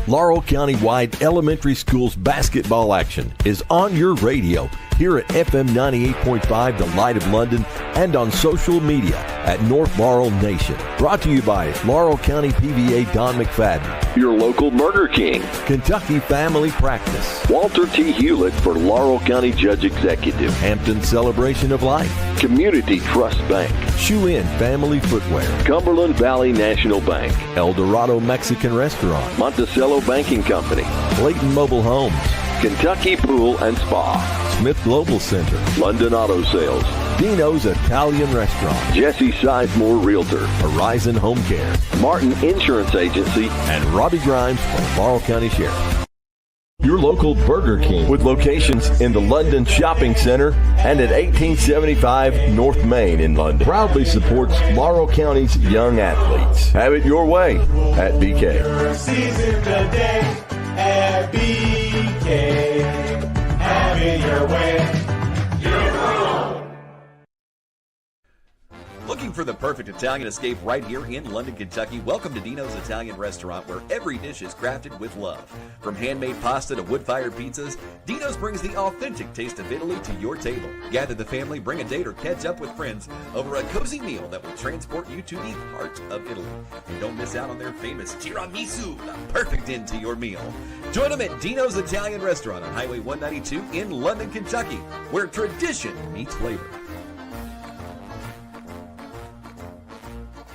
Laurel County-wide elementary schools basketball action is on your radio here at FM 98.5, The Light of London, and on social media at North Laurel Nation. Brought to you by Laurel County PVA Don McFadden, your local Burger King, Kentucky Family Practice, Walter T. Hewlett for Laurel County Judge Executive, Hampton Celebration of Life, Community Trust Bank, Shoe In Family Footwear, Cumberland Valley National Bank, El Dorado Mexican Restaurant, Monticello Banking Company, Clayton Mobile Homes, Kentucky Pool and Spa, Smith Global Center, London Auto Sales, Dino's Italian Restaurant, Jesse Sizemore Realtor, Horizon Home Care, Martin Insurance Agency, and Robbie Grimes from Laurel County Sheriff. Your local Burger King with locations in the London Shopping Center and at 1875 North Main in London proudly supports Laurel County's young athletes. Have it your way at BK. Season today at BK. Have it your way. Looking for the perfect Italian escape right here in London, Kentucky? Welcome to Dino's Italian Restaurant, where every dish is crafted with love. From handmade pasta to wood-fired pizzas, Dino's brings the authentic taste of Italy to your table. Gather the family, bring a date, or catch up with friends over a cozy meal that will transport you to the heart of Italy. And don't miss out on their famous tiramisu, the perfect end to your meal. Join them at Dino's Italian Restaurant on Highway 192 in London, Kentucky, where tradition meets flavor.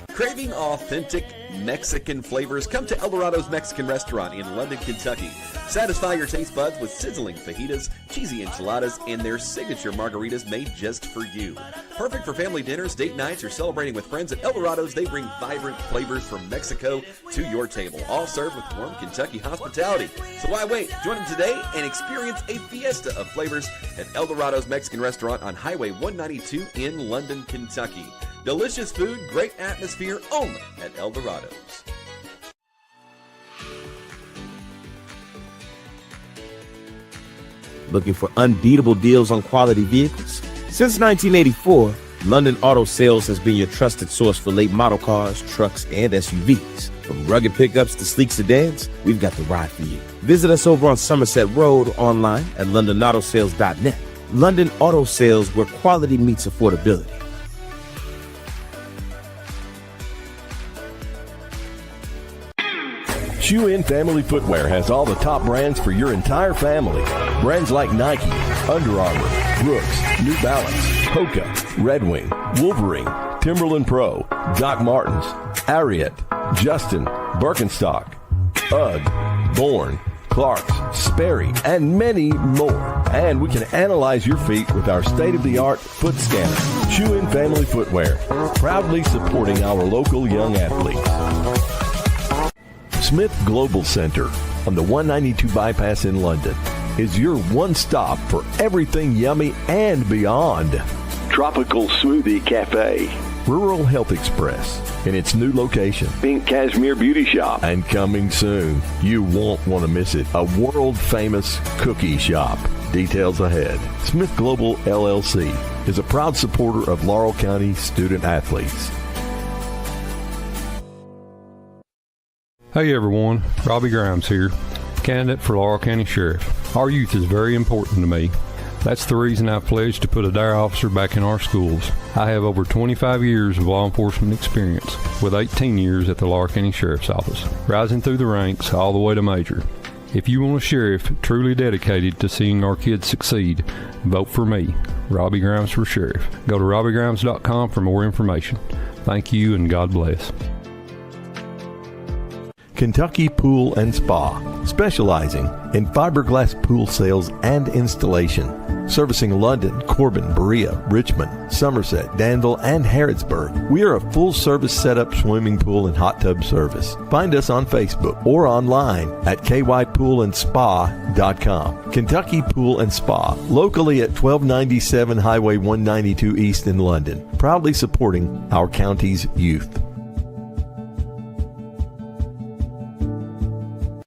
Craving authentic Mexican flavors? Come to El Dorado's Mexican Restaurant in London, Kentucky. Satisfy your taste buds with sizzling fajitas, cheesy enchiladas, and their signature margaritas made just for you. Perfect for family dinners, date nights, or celebrating with friends. At El Dorado's, they bring vibrant flavors from Mexico to your table, all served with warm Kentucky hospitality. So why wait? Join them today and experience a fiesta of flavors at El Dorado's Mexican Restaurant on Highway 192 in London, Kentucky. Delicious food, great atmosphere, only at El Dorado's. Looking for unbeatable deals on quality vehicles? Since 1984, London Auto Sales has been your trusted source for late model cars, trucks, and SUVs. From rugged pickups to sleek sedans, we've got the ride for you. Visit us over on Somerset Road, online at londonautosales.net. London Auto Sales, where quality meets affordability. Shoe In Family Footwear has all the top brands for your entire family. Brands like Nike, Under Armour, Brooks, New Balance, Hoka, Red Wing, Wolverine, Timberland Pro, Doc Martens, Ariat, Justin, Birkenstock, UGG, Bourne, Clark's, Sperry, and many more. And we can analyze your feet with our state-of-the-art foot scanner. Shoe In Family Footwear, proudly supporting our local young athletes. Smith Global Center on the 192 bypass in London is your one stop for everything yummy and beyond. Tropical Smoothie Cafe, Rural Health Express in its new location, Pink Cashmere Beauty Shop, and coming soon, you won't want to miss it, a world-famous cookie shop. Details ahead. Smith Global LLC is a proud supporter of Laurel County student athletes. Hey everyone, Robbie Grimes here, candidate for Laurel County Sheriff. Our youth is very important to me. That's the reason I pledged to put a DARE officer back in our schools. I have over 25 years of law enforcement experience, with 18 years at the Laurel County Sheriff's Office, rising through the ranks all the way to major. If you want a sheriff truly dedicated to seeing our kids succeed, vote for me, Robbie Grimes for Sheriff. Go to robbiegrimes.com for more information. Thank you and God bless. Kentucky Pool and Spa, specializing in fiberglass pool sales and installation. Servicing London, Corbin, Berea, Richmond, Somerset, Danville, and Harrodsburg. We are a full-service setup swimming pool and hot tub service. Find us on Facebook or online at kypoolandspa.com. Kentucky Pool and Spa, locally at 1297 Highway 192 East in London, proudly supporting our county's youth.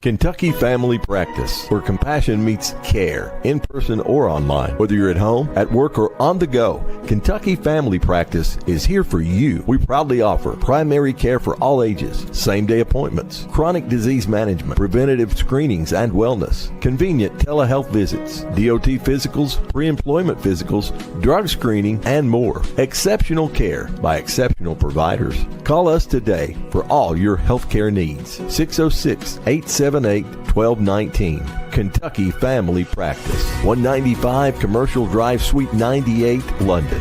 Kentucky Family Practice, where compassion meets care, in person or online. Whether you're at home, at work, or on the go, Kentucky Family Practice is here for you. We proudly offer primary care for all ages, same-day appointments, chronic disease management, preventative screenings and wellness, convenient telehealth visits, DOT physicals, pre-employment physicals, drug screening, and more. Exceptional care by exceptional providers. Call us today for all your healthcare needs. 606-878-1219. Kentucky Family Practice. 195 Commercial Drive, Suite 98, London.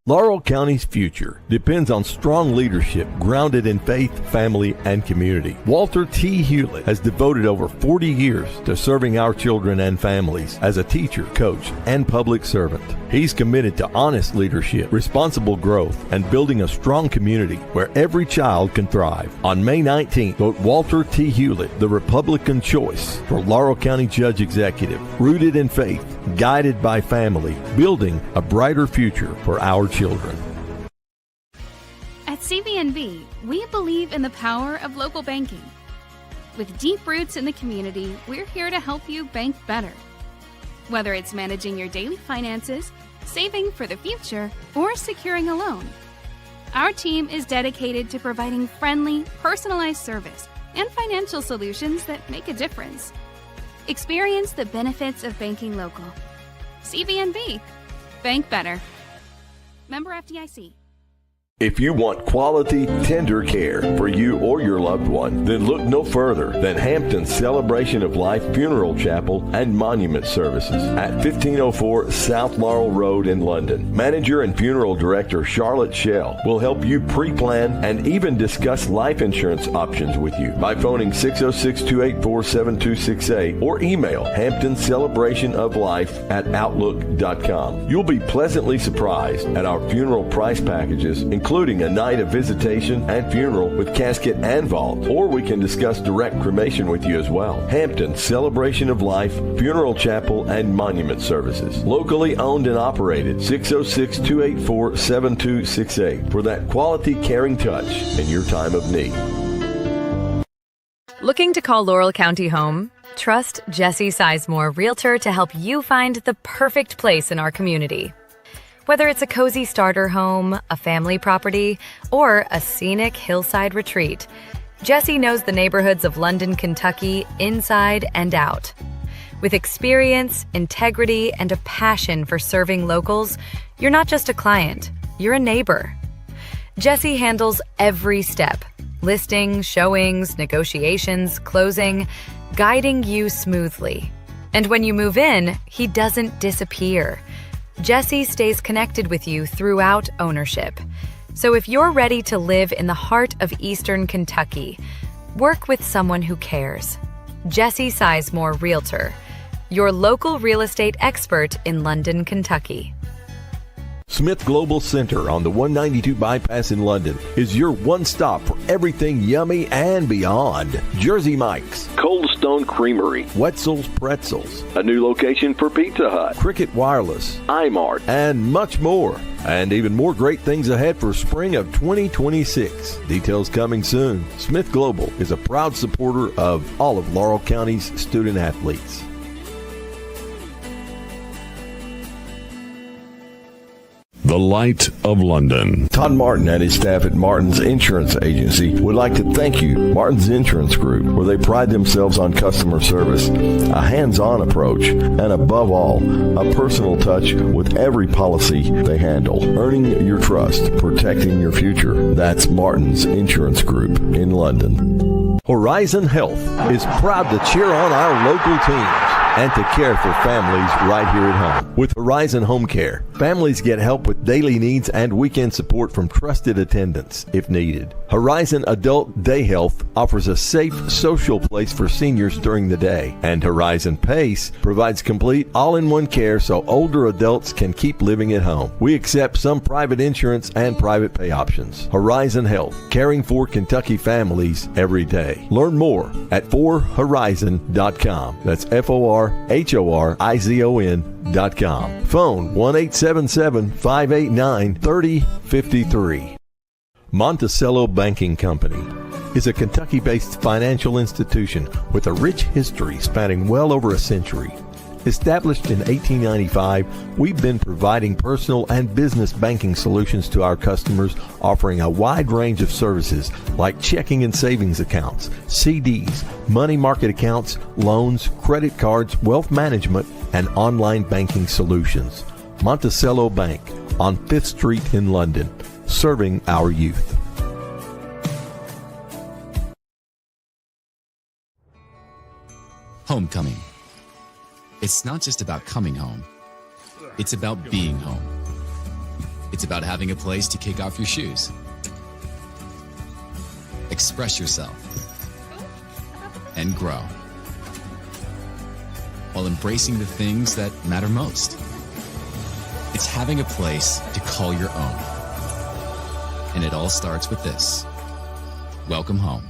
Laurel County's future depends on strong leadership grounded in faith, family, and community. Walter T. Hewlett has devoted over 40 years to serving our children and families as a teacher, coach, and public servant. He's committed to honest leadership, responsible growth, and building a strong community where every child can thrive. On May 19th, vote Walter T. Hewlett, the Republican choice for Laurel County Judge Executive, rooted in faith, guided by family, building a brighter future for our children. At CB&B, we believe in the power of local banking. With deep roots in the community, we're here to help you bank better. Whether it's managing your daily finances, saving for the future, or securing a loan, our team is dedicated to providing friendly, personalized service and financial solutions that make a difference. Experience the benefits of banking local. CB&B. Bank better. Member FDIC. If you want quality, tender care for you or your loved one, then look no further than Hampton's Celebration of Life Funeral Chapel and Monument Services at 1504 South Laurel Road in London. Manager and Funeral Director Charlotte Shell will help you pre-plan and even discuss life insurance options with you by phoning 606-284-7268 or email hamptonscelebrationoflife@outlook.com. You'll be pleasantly surprised at our funeral price packages, including a night of visitation and funeral with casket and vault, or we can discuss direct cremation with you as well. Hampton's Celebration of Life Funeral Chapel and Monument Services. Locally owned and operated. 606-284-7268 for that quality, caring touch in your time of need. Looking to call Laurel County home? Trust Jesse Sizemore, Realtor, to help you find the perfect place in our community. Whether it's a cozy starter home, a family property, or a scenic hillside retreat, Jesse knows the neighborhoods of London, Kentucky, inside and out. With experience, integrity, and a passion for serving locals, you're not just a client, you're a neighbor. Jesse handles every step: listing, showings, negotiations, closing, guiding you smoothly. And when you move in, he doesn't disappear. Jesse stays connected with you throughout ownership. So if you're ready to live in the heart of Eastern Kentucky, work with someone who cares. Jesse Sizemore, Realtor, your local real estate expert in London, Kentucky. Smith Global Center on the 192 bypass in London is your one stop for everything yummy and beyond. Jersey Mike's, Cold Stone Creamery, Wetzel's Pretzels, a new location for Pizza Hut, Cricket Wireless, iMart, and much more. And even more great things ahead for spring of 2026. Details coming soon. Smith Global is a proud supporter of all of Laurel County's student athletes. The Light of London. Todd Martin and his staff at Martin's Insurance Agency would like to thank you, Martin's Insurance Group, where they pride themselves on customer service, a hands-on approach, and above all, a personal touch with every policy they handle. Earning your trust, protecting your future. That's Martin's Insurance Group in London. Horizon Health is proud to cheer on our local teams and to care for families right here at home. With Horizon Home Care, families get help with daily needs and weekend support from trusted attendants if needed. Horizon Adult Day Health offers a safe, social place for seniors during the day. And Horizon PACE provides complete all-in-one care so older adults can keep living at home. We accept some private insurance and private pay options. Horizon Health, caring for Kentucky families every day. Learn more at forhorizon.com. That's FORHORIZON.com. Phone 1-877-589-3053. Monticello Banking Company is a Kentucky-based financial institution with a rich history spanning well over a century. Established in 1895, we've been providing personal and business banking solutions to our customers, offering a wide range of services like checking and savings accounts, CDs, money market accounts, loans, credit cards, wealth management, and online banking solutions. Monticello Bank on 5th Street in London, serving our youth. Homecoming. It's not just about coming home. It's about being home. It's about having a place to kick off your shoes, express yourself, and grow, while embracing the things that matter most. It's having a place to call your own. And it all starts with this. Welcome home.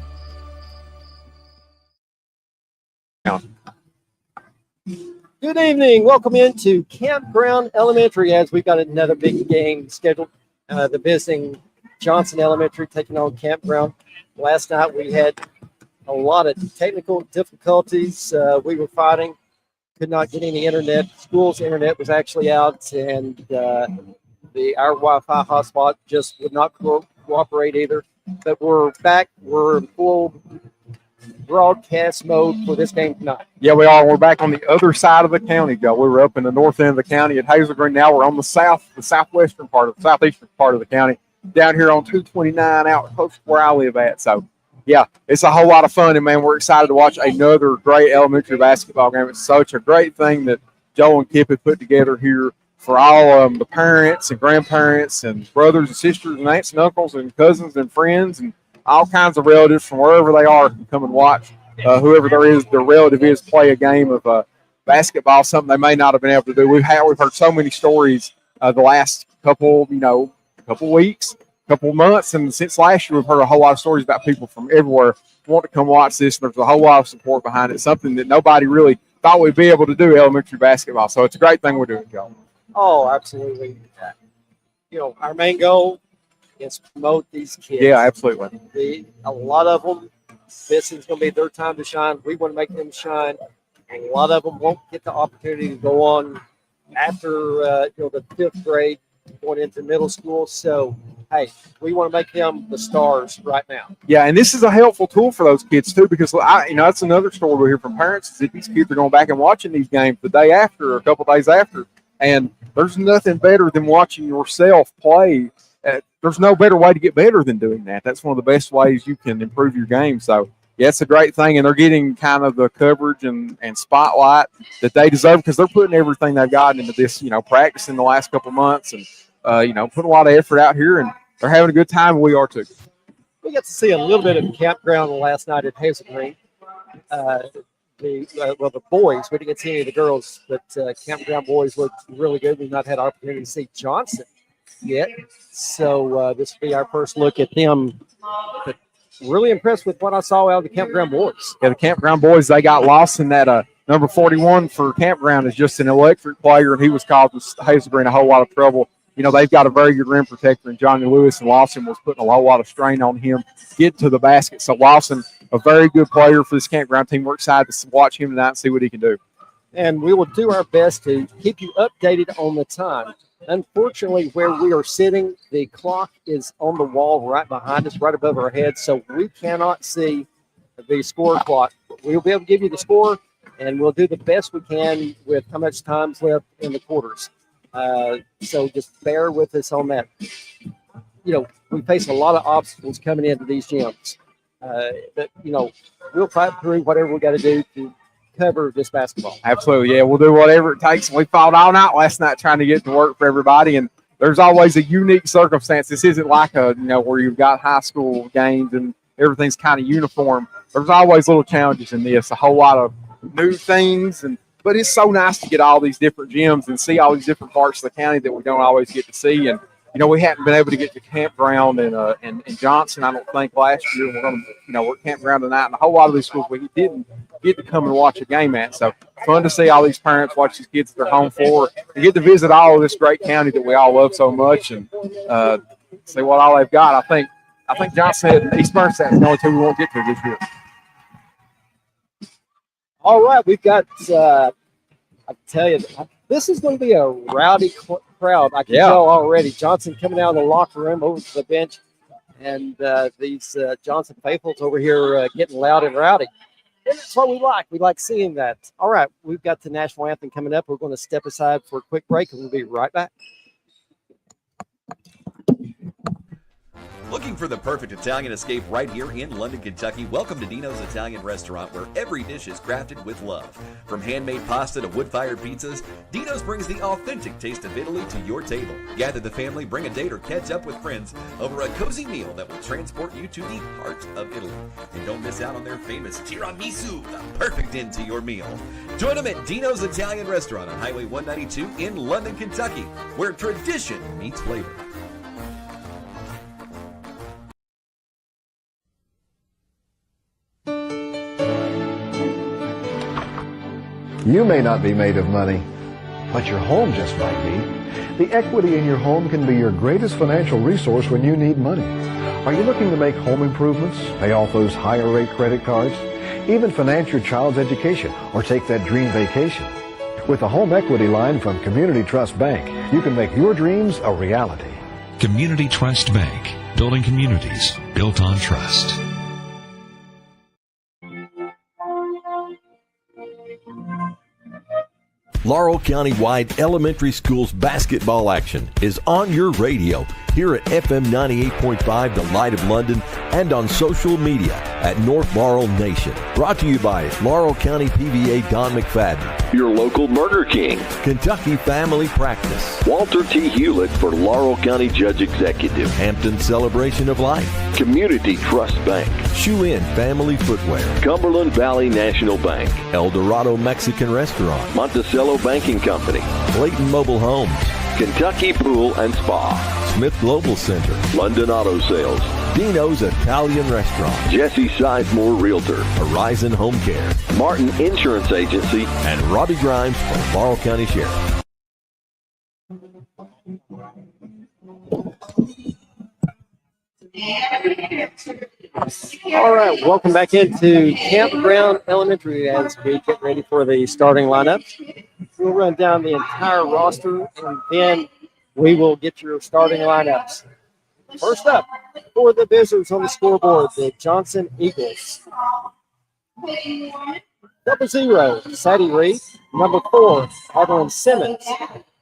Good evening. Welcome into Campground Elementary as we've got another big game scheduled. The visiting Johnson Elementary taking on Campground. Last night we had a lot of technical difficulties. We were fighting, could not get any internet. School's internet was actually out, and our Wi-Fi hotspot just would not cooperate either. But we're back. We're in full broadcast mode for this game tonight. Yeah, we are. We're back on the other side of the county, Joe. We were up in the north end of the county at Hazel. Now we're on the southwestern part of the southeastern part of the county, down here on 229 out close to where I live at. So, yeah, it's a whole lot of fun, and man, we're excited to watch another great elementary basketball game. It's such a great thing that Joe and Kip have put together here for all the parents and grandparents and brothers and sisters and aunts and uncles and cousins and friends and all kinds of relatives from wherever they are can come and watch whoever their relative is play a game of basketball, something they may not have been able to do. We've heard so many stories the last couple weeks, couple months, and since last year we've heard a whole lot of stories about people from everywhere who want to come watch this. There's a whole lot of support behind it, something that nobody really thought we'd be able to do, elementary basketball. So it's a great thing we're doing, Joe. Oh, absolutely. Our main goal is promote these kids. Yeah, absolutely. A lot of them, this is going to be their time to shine. We want to make them shine. A lot of them won't get the opportunity to go on after the 5th grade, going into middle school. So, hey, we want to make them the stars right now. Yeah, and this is a helpful tool for those kids too, because that's another story we hear from parents is that these kids are going back and watching these games the day after or a couple days after, and there's nothing better than watching yourself play. There's no better way to get better than doing that. That's one of the best ways you can improve your game. So, yeah, it's a great thing, and they're getting kind of the coverage and spotlight that they deserve because they're putting everything they've got into this, practicing the last couple months and, putting a lot of effort out here, and they're having a good time, and we are too. We got to see a little bit of Campground last night at Hazel Green. The boys, we didn't get to see any of the girls, but Campground boys looked really good. We've not had an opportunity to see Johnson yet, so this will be our first look at them. But really impressed with what I saw out of the Campground boys. Yeah, the Campground boys, they got lost in that number 41 for Campground is just an electric player, and he was causing Hazel Green a whole lot of trouble. They've got a very good rim protector in Johnny Lewis, and Lawson was putting a whole lot of strain on him getting to the basket. So Lawson, a very good player for this Campground team. We're excited to watch him tonight and see what he can do. And we will do our best to keep you updated on the time. Unfortunately, where we are sitting, the clock is on the wall right behind us, right above our heads, so we cannot see the score clock. We'll be able to give you the score, and we'll do the best we can with how much time's left in the quarters. So just bear with us on that. We face a lot of obstacles coming into these gyms. But, we'll fight through whatever we got to do to cover this basketball. Absolutely, yeah. We'll do whatever it takes. We fought all night last night trying to get to work for everybody, and there's always a unique circumstance. This isn't like where you've got high school games and everything's kind of uniform. There's always little challenges in this, a whole lot of new things, but it's so nice to get all these different gyms and see all these different parts of the county that we don't always get to see. And we hadn't been able to get to Campground in Johnson, I don't think, last year. We're going to, we're at Campground tonight, and a whole lot of these schools we didn't get to come and watch a game at. So fun to see all these parents watch these kids at their home floor and get to visit all of this great county that we all love so much and see what all they've got. I think Johnson and East Bernstein is the only two we won't get to this year. All right, we've got I tell you, this is going to be a rowdy crowd. I can tell already. Johnson coming out of the locker room over to the bench, and these Johnson faithfuls over here getting loud and rowdy. And that's what we like. We like seeing that. All right, we've got the national anthem coming up. We're going to step aside for a quick break, and we'll be right back. Looking for the perfect Italian escape right here in London, Kentucky? Welcome to Dino's Italian Restaurant, where every dish is crafted with love. From handmade pasta to wood-fired pizzas, Dino's brings the authentic taste of Italy to your table. Gather the family, bring a date, or catch up with friends over a cozy meal that will transport you to the heart of Italy. And don't miss out on their famous tiramisu, the perfect end to your meal. Join them at Dino's Italian Restaurant on Highway 192 in London, Kentucky, where tradition meets flavor. You may not be made of money, but your home just might be. The equity in your home can be your greatest financial resource when you need money. Are you looking to make home improvements, pay off those higher rate credit cards, even finance your child's education or take that dream vacation? With a home equity line from Community Trust Bank, you can make your dreams a reality. Community Trust Bank, building communities built on trust. Laurel County-wide elementary schools basketball action is on your radio here at FM 98.5 The Light of London and on social media at North Laurel Nation. Brought to you by Laurel County PVA Don McFadden, Your local Burger King, Kentucky Family Practice, Walter T. Hewlett for Laurel County Judge Executive, Hampton Celebration of Life, Community Trust Bank, Shoe In Family Footwear, Cumberland Valley National Bank, El Dorado Mexican Restaurant, Monticello Banking Company, Clayton Mobile Homes, Kentucky Pool and Spa, Smith Global Center, London Auto Sales, Dino's Italian Restaurant, Jesse Sizemore Realtor, Horizon Home Care, Martin Insurance Agency, and Robbie Grimes from Laurel County Sheriff. All right, welcome back into Campground Elementary as we get ready for the starting lineup. We'll run down the entire roster, and then we will get your starting lineups. First up, for the visitors on the scoreboard, the Johnson Eagles. Number 0, Sadie Reed. Number 4, Evelyn Simmons.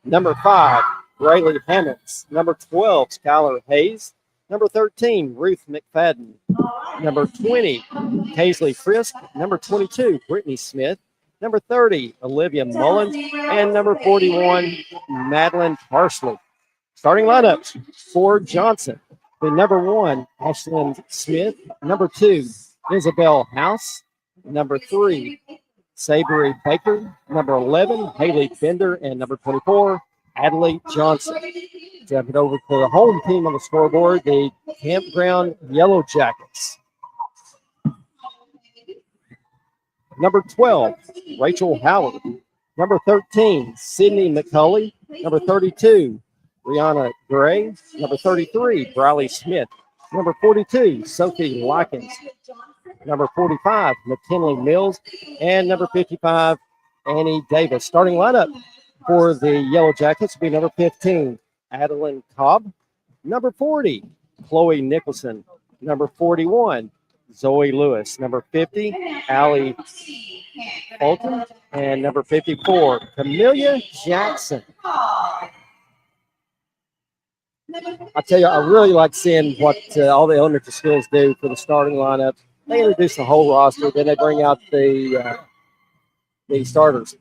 Number 5, Rayleigh Hammonds. Number 12, Skylar Hayes. Number 13, Ruth McFadden. Number 20, Hazley Frisk. Number 22, Brittany Smith. Number 30, Olivia Mullins. And number 41, Madeline Parsley. Starting lineups for Johnson. The number 1, Ashlyn Smith. Number 2, Isabel House. Number 3, Savory Baker. Number 11, Haley Bender. And number 24, Adelaide Johnson. Jumping over to the home team on the scoreboard, the Campground Yellow Jackets. Number 12, Rachel Howard. Number 13, Sydney McCulley. Number 32, Rihanna Gray. Number 33, Briley Smith. Number 42, Sophie Likens. Number 45, McKinley Mills. And number 55, Annie Davis. Starting lineup for the Yellow Jackets will be number 15, Adeline Cobb. Number 40, Chloe Nicholson. Number 41, Zoe Lewis. Number 50, Allie Fulton. And number 54, Camellia Jackson. I tell you, I really like seeing what all the elementary schools do for the starting lineup. They introduce the whole roster, then they bring out the starters.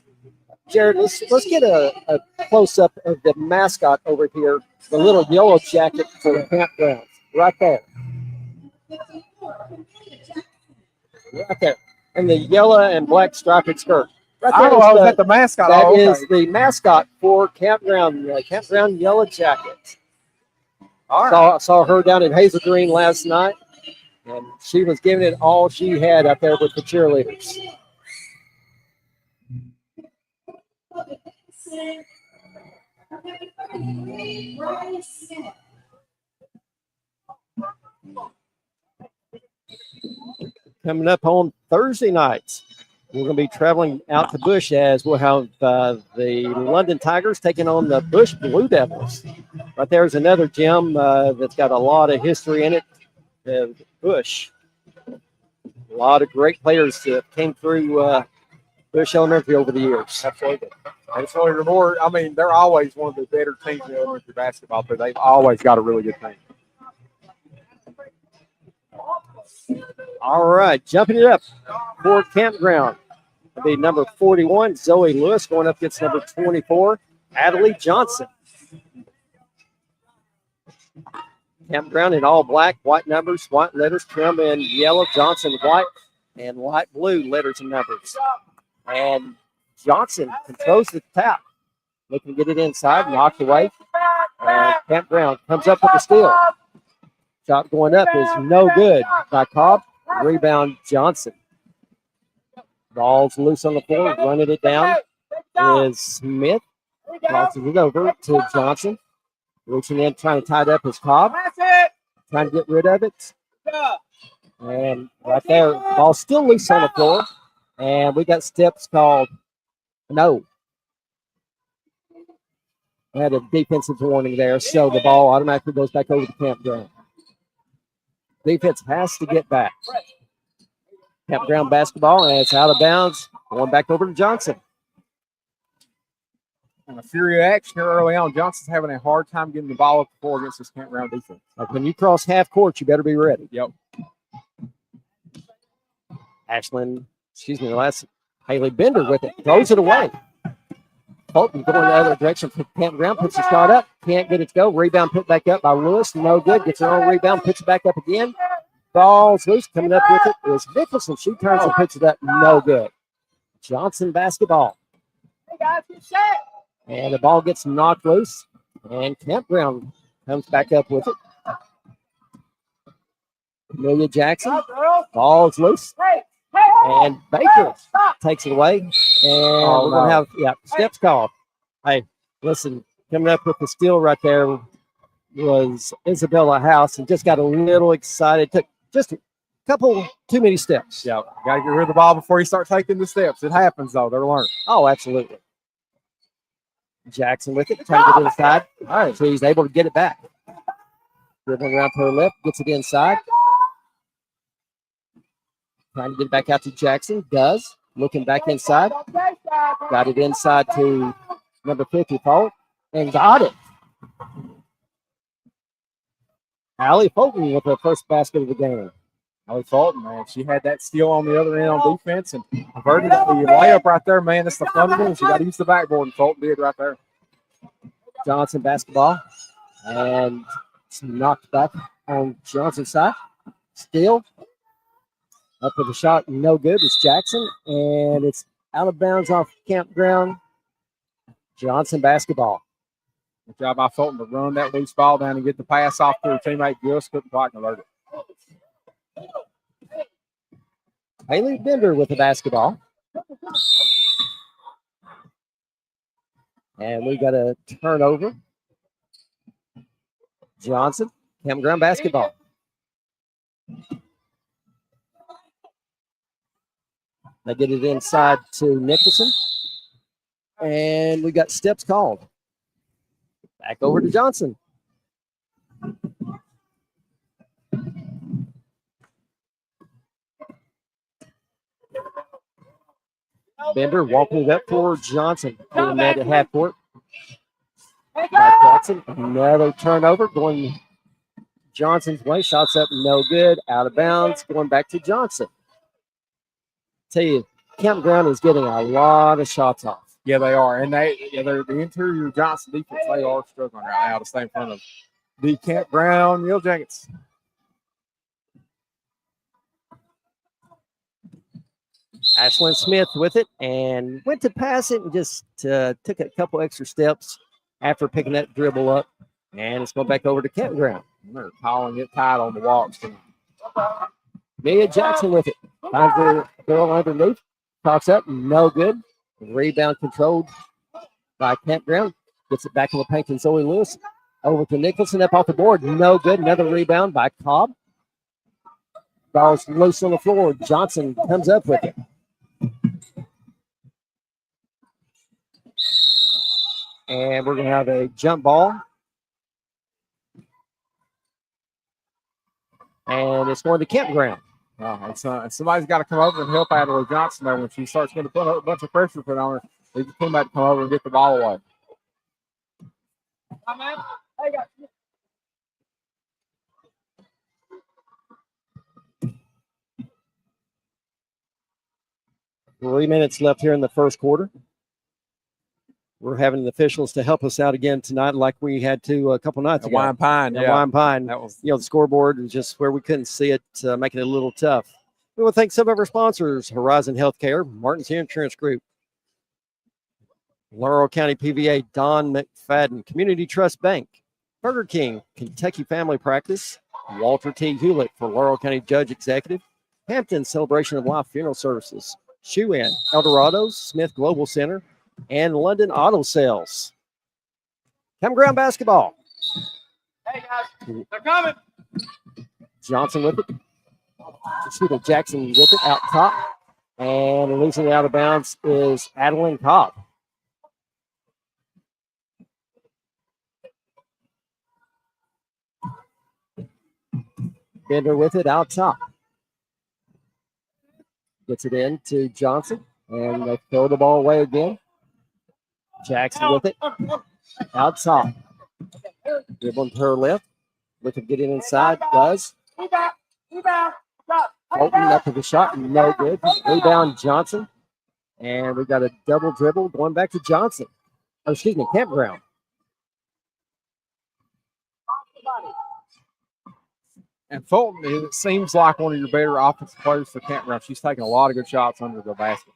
Jared, let's get a close-up of the mascot over here, the little yellow jacket for the campground, right there. Right there. And the yellow and black striped skirt. Right there is that the mascot? That is the mascot for Campground, Campground Yellow Jackets. All right. Saw her down in Hazel Green last night, and she was giving it all she had up there with the cheerleaders. Coming up on Thursday nights, we're going to be traveling out to Bush as we'll have the London Tigers taking on the Bush Blue Devils. Right there's another gym that's got a lot of history in it. Bush. A lot of great players that came through Bush Elementary over the years. Absolutely. Absolutely. More, I mean, they're always one of the better teams in elementary basketball, but they've always got a really good team. All right, jumping it up for Campground. It'll be number 41, Zoe Lewis, going up against number 24, Adelie Johnson. Campground in all black, white numbers, white letters, trim in yellow, Johnson white, and light blue letters and numbers. And Johnson controls the tap. Looking to get it inside, knocked away. And Campground comes up with the steal. Shot going up is no good by Cobb. Rebound Johnson. Ball's loose on the floor, running it down is Smith. Crosses it over to Johnson. Reaching in, trying to tie it up is Cobb. Trying to get rid of it. And right there, ball still loose on the floor. And we got steps called no. We had a defensive warning there, so the ball automatically goes back over to Campground. Defense has to get back. Campground basketball, and it's out of bounds. Going back over to Johnson. And a fury of action here early on. Johnson's having a hard time getting the ball up the floor against this Campground defense. Like when you cross half court, you better be ready. Yep. Haley Bender with it. Throws it away. Fulton going the other direction for Campground. Puts the shot up. Can't get it to go. Rebound put back up by Lewis. No good. Gets her own rebound. Puts it back up again. Ball's loose. Coming up with it is Nicholson. She turns and puts it up. No good. Johnson basketball. And the ball gets knocked loose. And Campground comes back up with it. Amelia Jackson. Ball's loose. And Baker takes it away. And we're going to have, steps called. Hey, listen, coming up with the steal right there was Isabella House, and just got a little excited. Took just a couple too many steps. Yeah, got to get rid of the ball before you start taking the steps. It happens, though. They're learning. Oh, absolutely. Jackson with it, trying to get it inside. All right, so he's able to get it back. Dribbling around to her left, gets it inside. Trying to get it back out to Jackson. Does. Looking back inside. Got it inside to number 50, Fulton. And got it. Allie Fulton with her first basket of the game. Allie Fulton, man. She had that steal on the other end on defense and converted the layup right there, man. That's the fundamentals. You got to use the backboard, and Fulton did right there. Johnson basketball. And it's knocked back on Johnson's side. Steal. Up with the shot, no good. It's Jackson, and it's out of bounds off Campground. Johnson basketball. Good job by Fulton to run that loose ball down and get the pass off to her teammate. Just couldn't quite convert it. Haley Bender with the basketball. And we got a turnover. Johnson, Campground basketball. They get it inside to Nicholson. And we got steps called. Back over to Johnson. Bender walking it up for Johnson. Getting that at half court. Jackson, another turnover going Johnson's way. Shots up, no good. Out of bounds. Going back to Johnson. Tell you, Campground is getting a lot of shots off. Yeah, they are. And they're the interior Johnson defense, they are struggling right now to stay in front of the Campground Yellow Jackets. Ashlyn Smith with it and went to pass it and just took a couple extra steps after picking that dribble up. And it's going back over to Campground. They're calling it tight on the walks. Mia Jackson with it. Finds the girl underneath. Talks up. No good. Rebound controlled by Campground. Gets it back in the paint to Zoe Lewis. Over to Nicholson up off the board. No good. Another rebound by Cobb. Ball's loose on the floor. Johnson comes up with it. And we're going to have a jump ball. And it's going to Campground. Somebody's got to come over and help Adelaide Johnson there when she starts going to put a bunch of pressure put on her. They just came back to come over and get the ball away. Three minutes left here in the first quarter. We're having the officials to help us out again tonight, like we had to a couple nights ago. Wine Pine, yeah. Wine Pine. That was, the scoreboard was just where we couldn't see it, making it a little tough. We want to thank some of our sponsors: Horizon Healthcare, Martin's Insurance Group, Laurel County PVA, Don McFadden, Community Trust Bank, Burger King, Kentucky Family Practice, Walter T. Hewlett for Laurel County Judge Executive, Hampton Celebration of Life Funeral Services, Shoe Inn, Eldorado's, Smith Global Center, and London Auto Sales. Campground basketball. Hey guys, they're coming. Johnson with it. Jackson with it out top. And losing it out of bounds is Adeline Cobb. Bender with it out top. Gets it in to Johnson, and they throw the ball away again. Jackson with it out top. Dribbling to her left. Looking to get it inside. Does. Colton up to the shot. No good. Rebound Johnson. And we got a double dribble going back to Johnson. Oh, excuse me, Campground. And Fulton, it seems like one of your better offensive players for Campground. She's taking a lot of good shots under the basket.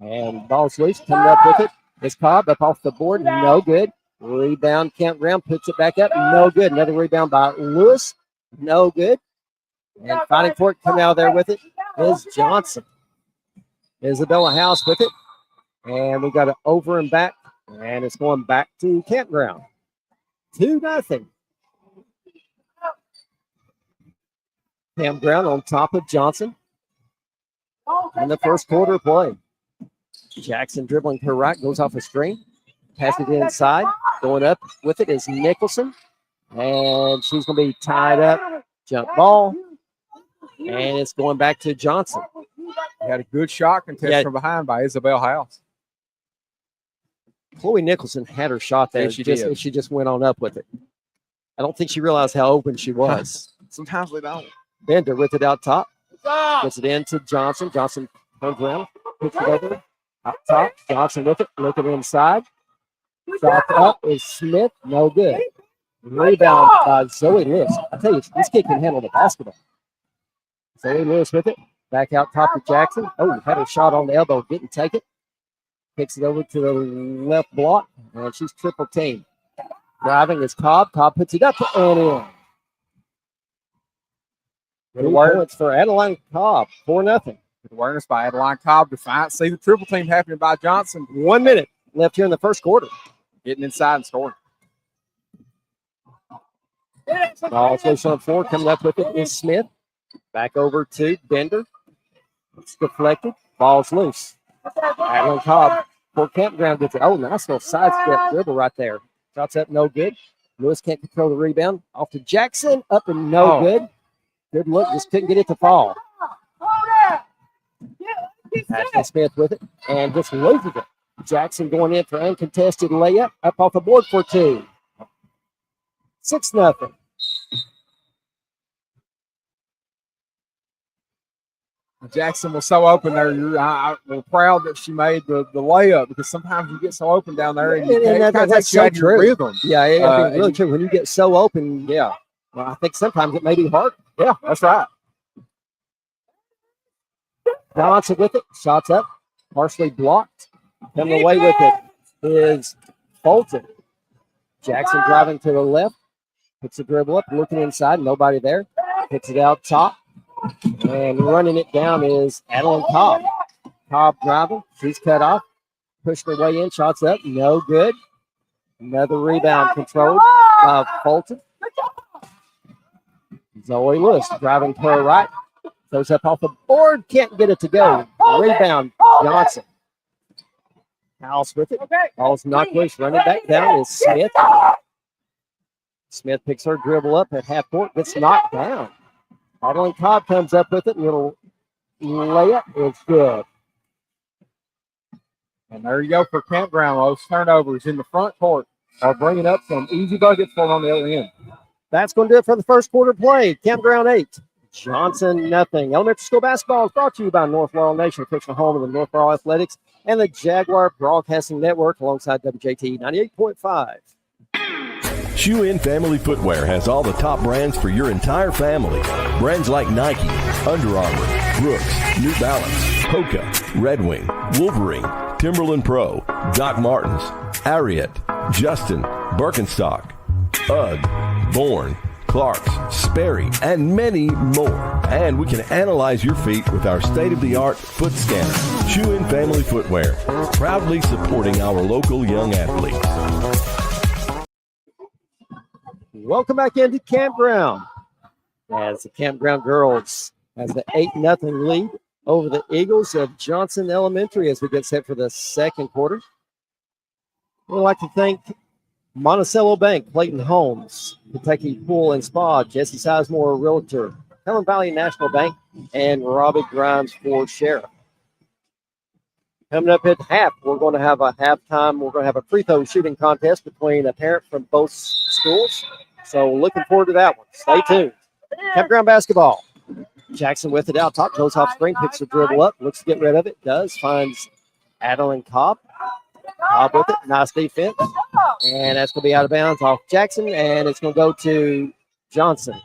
And ball's loose, coming up with it. It's Cobb up off the board, no good. Rebound Campground, puts it back up, no good. Another rebound by Lewis, no good. And fighting for it, coming out of there with it is Johnson. Isabella House with it. And we got it over and back, and it's going back to Campground. 2-0. Campground on top of Johnson in the first quarter play. Jackson dribbling to her right, goes off a screen, passes it inside. Going up with it is Nicholson, and she's going to be tied up. Jump ball, and it's going back to Johnson. Had a good shot contest from behind by Isabel House. Chloe Nicholson had her shot there. Yeah, she just went on up with it. I don't think she realized how open she was. Sometimes they don't. Bender with it out top. Gets it into Johnson. Johnson turns around, puts it over out top. Johnson with it, looking inside. Shot up is Smith, no good. Rebound by Zoe Lewis. I tell you, this kid can handle the basketball. Zoe Lewis with it, back out top to Jackson. Oh, had a shot on the elbow, didn't take it. Kicks it over to the left block, and she's triple teamed. Driving is Cobb. Cobb puts it up and in. Good points for Adeline Cobb, 4-0. Good awareness by Adeline Cobb to see the triple team happening by Johnson. 1 minute left here in the first quarter. Getting inside and scoring. Ball loose on the floor. Coming up with it is Smith. Back over to Bender. It's deflected. Ball's loose. Adeline Cobb for Campground gets it. Oh, nice little sidestep dribble right there. Shots up, no good. Lewis can't control the rebound. Off to Jackson. Up and no good. Good look, just couldn't get it to fall. Ashley Smith with it and just loses it. Jackson going in for uncontested layup. Up off the board for 2. 6-0. Jackson was so open there. We're proud that she made the layup because sometimes you get so open down there and that's so true. Rhythm. Yeah, it's really true. When you get so open, well, I think sometimes it may be hard. Yeah, that's right. Johnson with it. Shots up. Partially blocked. Coming away with it is Fulton. Jackson driving to the left. Puts the dribble up. Looking inside. Nobody there. Hits it out top. And running it down is Adeline Cobb. Cobb driving. She's cut off. Pushed her way in. Shots up. No good. Another rebound controlled by Fulton. Zoe Lewis driving to her right. Goes up off the board. Can't get it to go. Rebound Johnson. House with it. Ball's knocked loose. Running back down is Smith. Smith picks her dribble up at half court. Gets knocked down. Madeline Cobb comes up with it. Little layup is good. And there you go for Campground. Those turnovers in the front court are bringing up some easy buckets for them on the other end. That's going to do it for the first quarter play. Campground 8, Johnson nothing. Elementary school basketball is brought to you by North Laurel Nation, official home of the North Laurel Athletics and the Jaguar Broadcasting Network alongside WJT 98.5. Shoe In Family Footwear has all the top brands for your entire family. Brands like Nike, Under Armour, Brooks, New Balance, Hoka, Red Wing, Wolverine, Timberland Pro, Doc Martens, Ariat, Justin, Birkenstock, UGG, Bourne, Clark's, Sperry, and many more. And we can analyze your feet with our state-of-the-art foot scanner. Shoe In Family Footwear, proudly supporting our local young athletes. Welcome back into Campground as the Campground girls has the 8-0 lead over the Eagles of Johnson Elementary as we get set for the second quarter. We'd like to thank Monticello Bank, Clayton Homes, Kentucky Pool and Spa, Jesse Sizemore Realtor, Helen Valley National Bank, and Robbie Grimes for Sheriff. Coming up at half, we're going to have a halftime. We're going to have a free throw shooting contest between a parent from both schools. So looking forward to that one. Stay tuned. Campground basketball. Jackson with it out top, goes off screen, picks the dribble up, looks to get rid of it, does, finds Adeline Cobb. Cobb with it, nice defense. And that's going to be out of bounds off Jackson, and it's going to go to Johnson.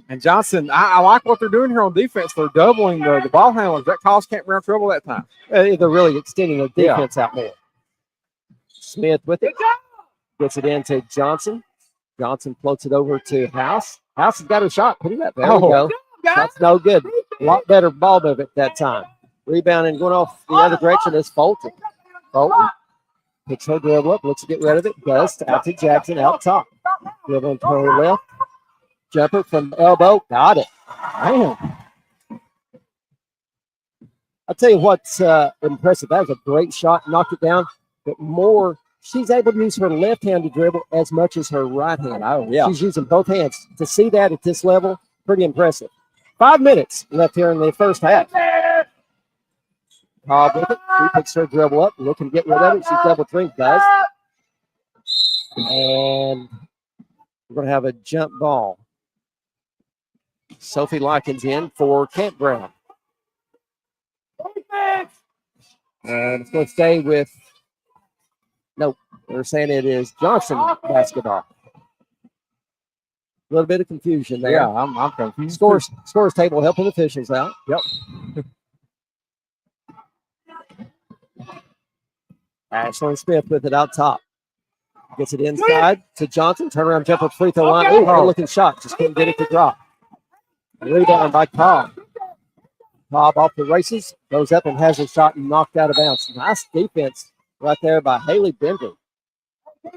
And Johnson, I like what they're doing here on defense. They're doubling the ball handlers. That caused Campground trouble that time. They're really extending their defense out more. Smith with it. Gets it into Johnson. Johnson floats it over to House. House has got her shot. Put it up. There we go. That's no good. A lot better ball movement that time. Rebounding, going off the other direction is Fulton. Fulton picks her dribble up, looks to get rid of it. Does out to Jackson out top. Dribbling to her left. Jumper from the elbow. Got it. Man. I'll tell you what's impressive. That was a great shot. Knocked it down. But more, she's able to use her left hand to dribble as much as her right hand. Oh, yeah. She's using both hands. To see that at this level, pretty impressive. 5 minutes left here in the first half. Cobb with it. She picks her dribble up, looking to get rid of it. She's double drink, does. And we're going to have a jump ball. Sophie Likens in for Campground. And it's going to stay with, nope, they're saying it is Johnson basketball. A little bit of confusion there. Yeah, I'm confused. Scores table helping officials out. Yep. Ashlyn Smith with it out top. Gets it inside to Johnson. Turnaround jumper free throw line. Oh, good looking shot. Just couldn't get it to drop. Rebound by Cobb. Cobb off the races. Goes up and has a shot knocked out of bounds. Nice defense right there by Haley Bender.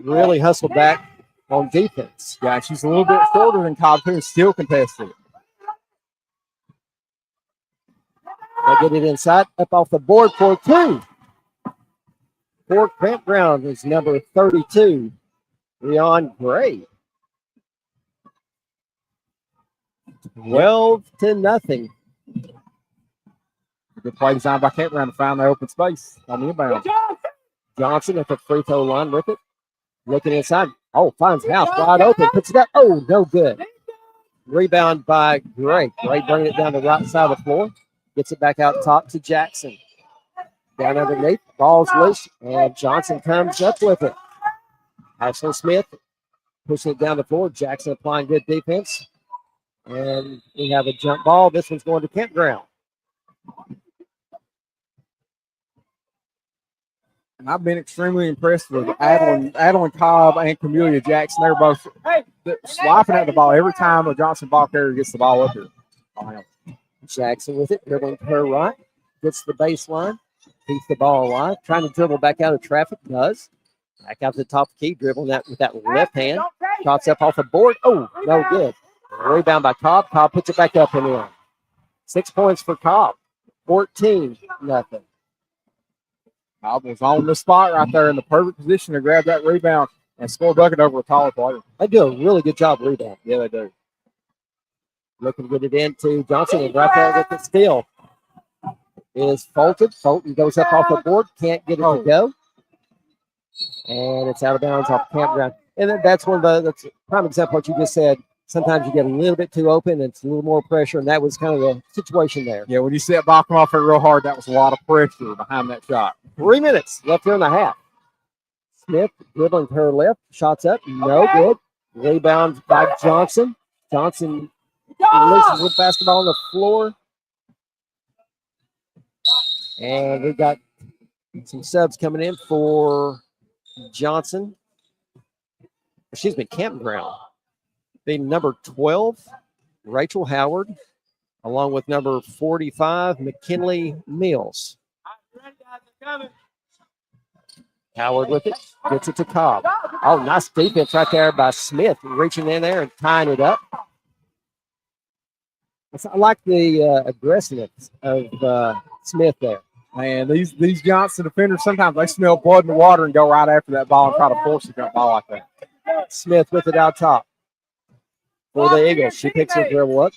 Really hustled back on defense. Yeah, she's a little bit shorter than Cobb, too, and still contested it. They get it inside, up off the board for two. For Campground is number 32, Leon Gray. 12-0. Good play designed by Campground to find the open space on the inbound. Johnson at the free throw line with it. Looking inside. Oh, finds House wide open. Puts it up. Oh, no good. Rebound by Gray. Gray bringing it down the right side of the floor. Gets it back out top to Jackson. Down underneath. Ball's loose. And Johnson comes up with it. Ashley Smith pushing it down the floor. Jackson applying good defense. And we have a jump ball. This one's going to Campground. And I've been extremely impressed with Adeline Cobb and Camellia Jackson. They're both swiping at the ball every time a Johnson ball carrier gets the ball up here. Jackson with it, dribbling to her right, gets the baseline, keeps the ball alive, trying to dribble back out of traffic, does. Back out to the top of the key, dribbling that with that left hand. Shots up off the board. Oh, no good. Rebound by Cobb. Cobb puts it back up and in. 6 points for Cobb. 14-0. Cobb was on the spot right there in the perfect position to grab that rebound and score a bucket over a taller player. They do a really good job rebounding. Yeah, they do. Looking to get it into Johnson, and right there with the steal is Fulton. Fulton goes up off the board, can't get it to go. And it's out of bounds off Campground. And that's that's a prime example of what you just said. Sometimes you get a little bit too open, and it's a little more pressure, and that was kind of the situation there. Yeah, when you see that ball come off it real hard, that was a lot of pressure behind that shot. 3 minutes left here in the half. Smith dribbling to her left, shots up, no good. Rebound by Johnson. Johnson releases the basketball on the floor. And we got some subs coming in for Johnson. Excuse me, Campground. Being number 12, Rachel Howard, along with number 45, McKinley Mills. Howard with it, gets it to Cobb. Oh, nice defense right there by Smith, reaching in there and tying it up. I like the aggressiveness of Smith there. Man, these Johnson defenders, sometimes they smell blood in the water and go right after that ball and try to force that ball like that. Smith with it out top for the Eagles. She picks her dribble up,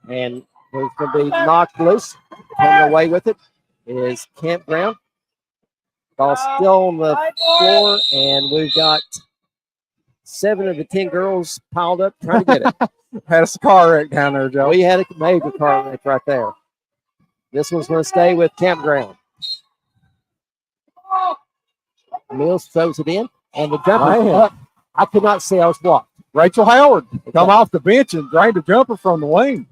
and there's going to be knocked loose. Coming away with it is Campground. Ball still on the floor, and we've got 7 of the 10 girls piled up trying to get it. Had a car wreck down there, Joe. We had a major car wreck right there. This one's going to stay with Campground. Mills throws it in, and the jumper up. I could not see. I was blocked. Rachel Howard come off the bench and drained a jumper from the wing.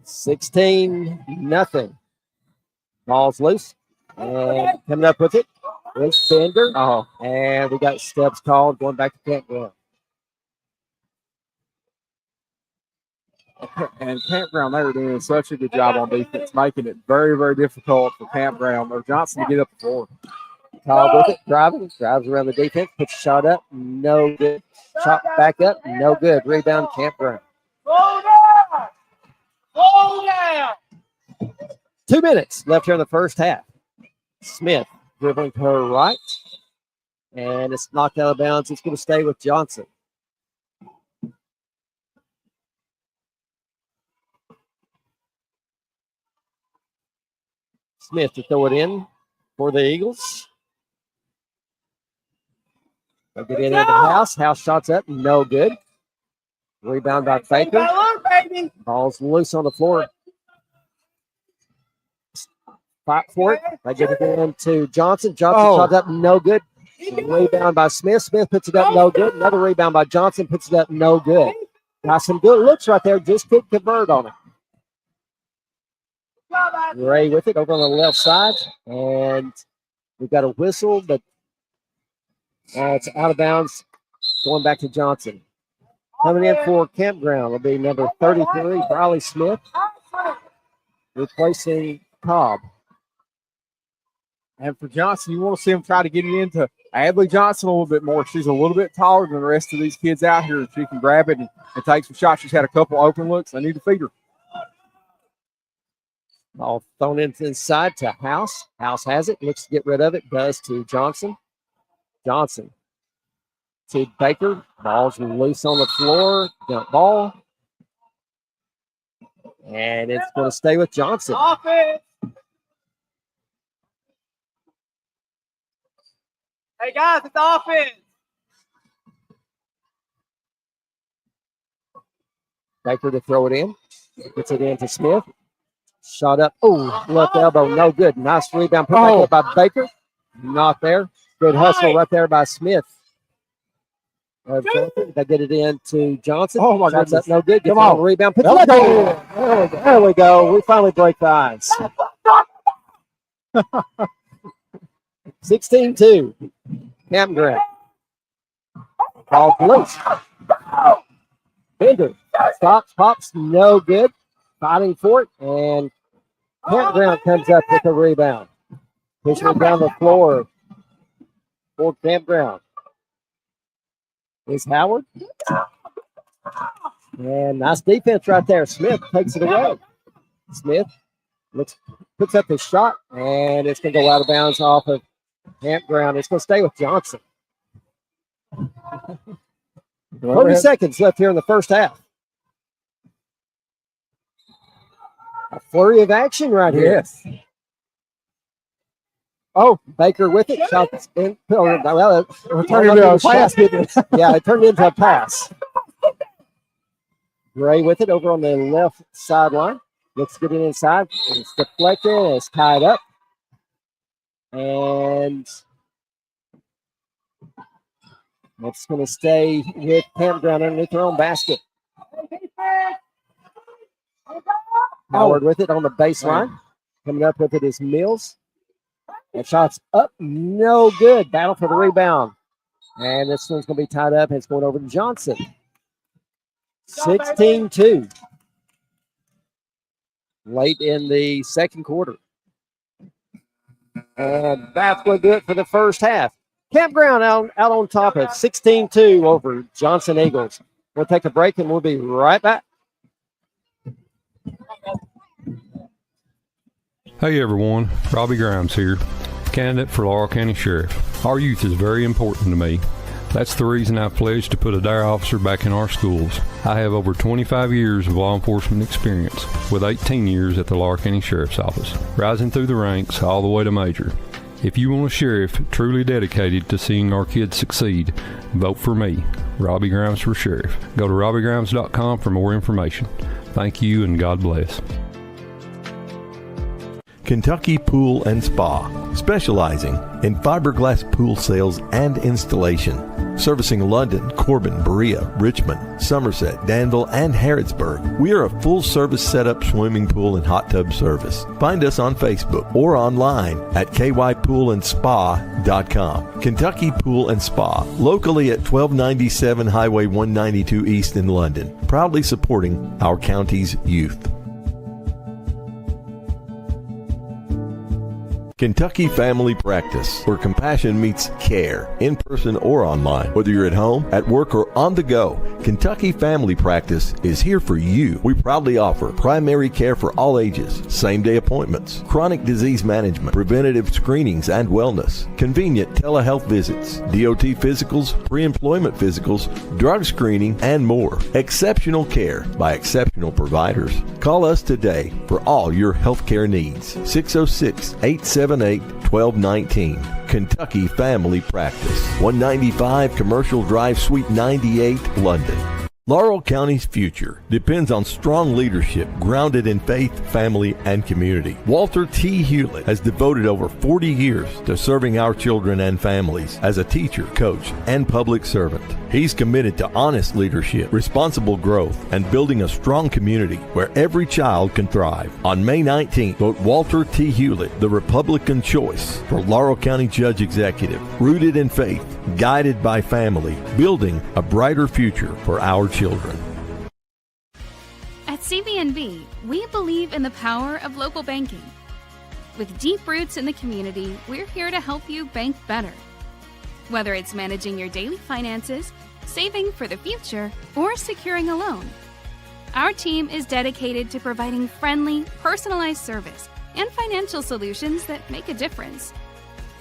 16-0. Ball's loose. And coming up with it is Bender. And we got steps called going back to Campground. And Campground, they were doing such a good job on defense, making it very, very difficult for Campground or Johnson to get up the floor. Cobb with it, drives around the defense, puts a shot up, no good. Shot back up, no good. Rebound, Campground. Slow down! Slow down! 2 minutes left here in the first half. Smith dribbling to her right, and it's knocked out of bounds. It's going to stay with Johnson. Smith to throw it in for the Eagles. They'll get in at the house. House shots up, no good. Rebound by Baker. Ball's loose on the floor. Fight for it. They get it into Johnson. Johnson shots up, no good. Rebound by Smith. Smith puts it up, no good. Another rebound by Johnson, puts it up, no good. Got some good looks right there. Just couldn't convert on it. Ray with it over on the left side. And we've got a whistle, but it's out of bounds. Going back to Johnson. Coming in for Campground will be number 33, Briley Smith, replacing Cobb. And for Johnson, you want to see him try to get it into Adley Johnson a little bit more. She's a little bit taller than the rest of these kids out here. She can grab it and take some shots. She's had a couple open looks. They need to feed her. Ball thrown inside to House. House has it, looks to get rid of it, does to Johnson. Johnson to Baker. Ball's loose on the floor. Dump ball. And it's going to stay with Johnson. Offense. Hey, guys, it's offense. Baker to throw it in. Gets it in to Smith. Shot up. Oh, left elbow. No good. Nice rebound. Put back up by Baker. Not there. Good hustle right there by Smith. They get it in to Johnson. Oh, my goodness. No good. Come on. Rebound. There we go. We finally break the ice. 16-2. Campground. Ball loose. Bender stops, pops, no good. Fighting for it, and Campground comes up with a rebound. Pushing it down the floor for Campground. Is Howard. And nice defense right there. Smith takes it away. Smith puts up his shot, and it's going to go out of bounds off of Campground. It's going to stay with Johnson. 30 seconds left here in the first half. A flurry of action right here. Yes. Oh, Baker with it. Shots in. Well, it turned into a pass. Yeah, it turned into a pass. Gray with it over on the left sideline. Looks good inside. It's deflected. It's tied up. And it's going to stay with Campground underneath their own basket. Howard with it on the baseline. Coming up with it is Mills. And shot's up. No good. Battle for the rebound. And this one's going to be tied up. And it's going over to Johnson. 16-2. Late in the second quarter. And that's going to do it for the first half. Campground out on top at 16-2 over Johnson Eagles. We'll take a break and we'll be right back. Hey everyone, Robbie Grimes here, candidate for Laurel County Sheriff. Our youth is very important to me. That's the reason I pledged to put a DARE officer back in our schools. I have over 25 years of law enforcement experience, with 18 years at the Laurel County Sheriff's Office, rising through the ranks all the way to major. If you want a sheriff truly dedicated to seeing our kids succeed, vote for me, Robbie Grimes for Sheriff. Go to robbiegrimes.com for more information. Thank you and God bless. Kentucky Pool and Spa, specializing in fiberglass pool sales and installation. Servicing London, Corbin, Berea, Richmond, Somerset, Danville, and Harrodsburg. We are a full-service setup swimming pool and hot tub service. Find us on Facebook or online at kypoolandspa.com. Kentucky Pool and Spa, locally at 1297 Highway 192 East in London, proudly supporting our county's youth. Kentucky Family Practice, where compassion meets care, in person or online. Whether you're at home, at work, or on the go, Kentucky Family Practice is here for you. We proudly offer primary care for all ages, same-day appointments, chronic disease management, preventative screenings and wellness, convenient telehealth visits, DOT physicals, pre-employment physicals, drug screening, and more. Exceptional care by exceptional providers. Call us today for all your health care needs. 606-878-1219. Kentucky Family Practice. 195 Commercial Drive, Suite 98, London. Laurel County's future depends on strong leadership grounded in faith, family, and community. Walter T. Hewlett has devoted over 40 years to serving our children and families as a teacher, coach, and public servant. He's committed to honest leadership, responsible growth, and building a strong community where every child can thrive. On May 19th, vote Walter T. Hewlett, the Republican choice for Laurel County Judge Executive, rooted in faith, guided by family, building a brighter future for our children. At CVNB, we believe in the power of local banking. With deep roots in the community, we're here to help you bank better. Whether it's managing your daily finances, saving for the future, or securing a loan, our team is dedicated to providing friendly, personalized service and financial solutions that make a difference.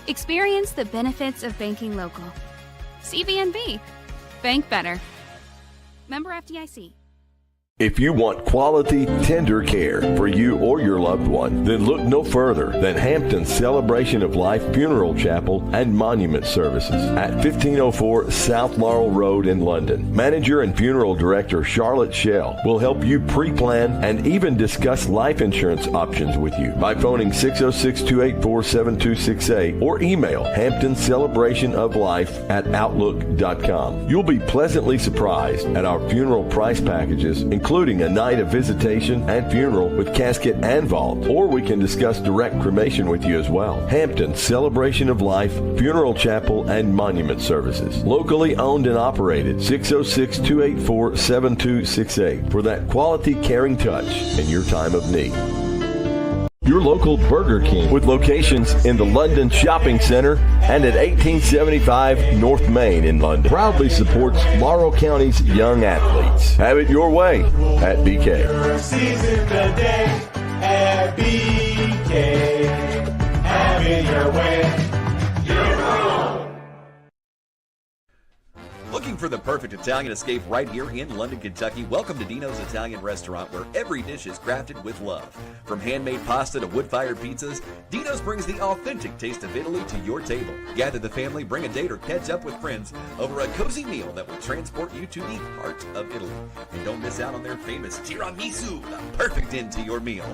Experience the benefits of banking local. CVNB. Bank better. Member FDIC. If you want quality, tender care for you or your loved one, then look no further than Hampton's Celebration of Life Funeral Chapel and Monument Services at 1504 South Laurel Road in London. Manager and Funeral Director Charlotte Shell will help you pre-plan and even discuss life insurance options with you by phoning 606-284-7268 or email hamptonscelebrationoflife@outlook.com. You'll be pleasantly surprised at our funeral price packages, including a night of visitation and funeral with casket and vault, or we can discuss direct cremation with you as well. Hampton's Celebration of Life Funeral Chapel and Monument Services, locally owned and operated. 606-284-7268 for that quality, caring touch in your time of need. Your local Burger King, with locations in the London Shopping Center and at 1875 North Main in London, proudly supports Laurel County's young athletes. Have it your way at BK. for the perfect Italian escape right here in London, Kentucky? Welcome to Dino's Italian Restaurant, where every dish is crafted with love. From handmade pasta to wood-fired pizzas, Dino's brings the authentic taste of Italy to your table. Gather the family, bring a date, or catch up with friends over a cozy meal that will transport you to the heart of Italy. And don't miss out on their famous tiramisu, the perfect end to your meal.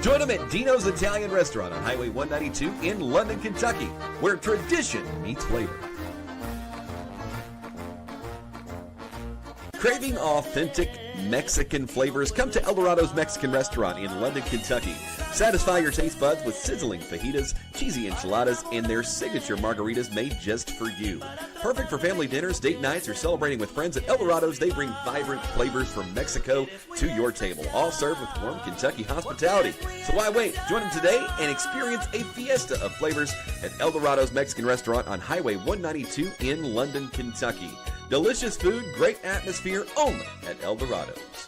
Join them at Dino's Italian Restaurant on Highway 192 in London, Kentucky, where tradition meets flavor. Craving authentic Mexican flavors? Come to El Dorado's Mexican Restaurant in London, Kentucky. Satisfy your taste buds with sizzling fajitas, cheesy enchiladas, and their signature margaritas made just for you. Perfect for family dinners, date nights, or celebrating with friends. At El Dorado's, they bring vibrant flavors from Mexico to your table, all served with warm Kentucky hospitality. So why wait? Join them today and experience a fiesta of flavors at El Dorado's Mexican Restaurant on Highway 192 in London, Kentucky. Delicious food, great atmosphere, only at El Dorado's.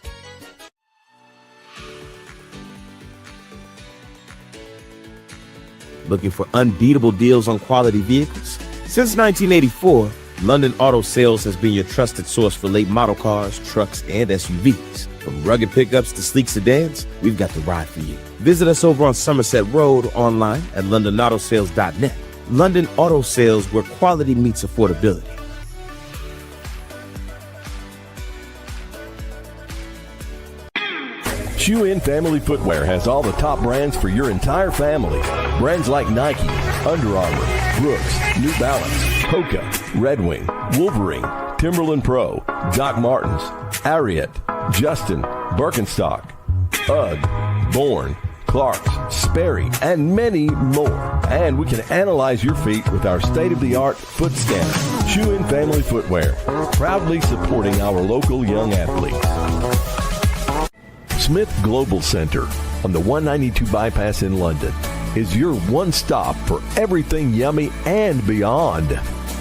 Looking for unbeatable deals on quality vehicles? Since 1984, London Auto Sales has been your trusted source for late model cars, trucks, and SUVs. From rugged pickups to sleek sedans, we've got the ride for you. Visit us over on Somerset Road, online at londonautosales.net. London Auto Sales, where quality meets affordability. Shoe In Family Footwear has all the top brands for your entire family. Brands like Nike, Under Armour, Brooks, New Balance, Hoka, Red Wing, Wolverine, Timberland Pro, Doc Martens, Ariat, Justin, Birkenstock, UGG, Bourne, Clark's, Sperry, and many more. And we can analyze your feet with our state-of-the-art foot scanner. Shoe In Family Footwear, proudly supporting our local young athletes. Smith Global Center on the 192 bypass in London is your one stop for everything yummy and beyond.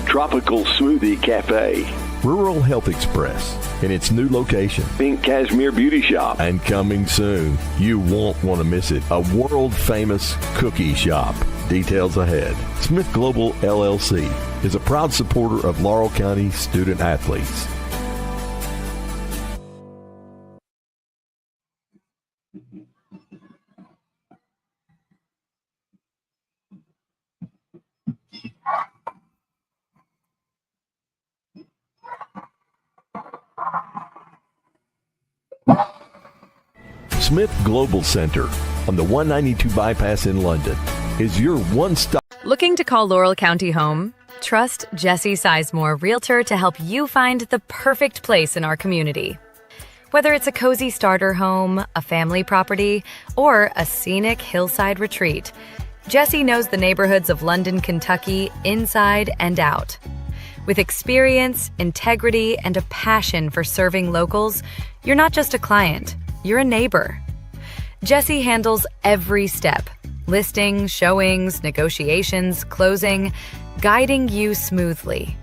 Tropical Smoothie Cafe. Rural Health Express in its new location. Pink Cashmere Beauty Shop. And coming soon, you won't want to miss it, a world-famous cookie shop. Details ahead. Smith Global LLC is a proud supporter of Laurel County student athletes. Smith Global Center on the 192 bypass in London is your one-stop. Looking to call Laurel County home? Trust Jesse Sizemore, Realtor, to help you find the perfect place in our community. Whether it's a cozy starter home, a family property, or a scenic hillside retreat, Jesse knows the neighborhoods of London, Kentucky, inside and out. With experience, integrity, and a passion for serving locals, you're not just a client, you're a neighbor. Jesse handles every step: listing, showings, negotiations, closing, guiding you smoothly.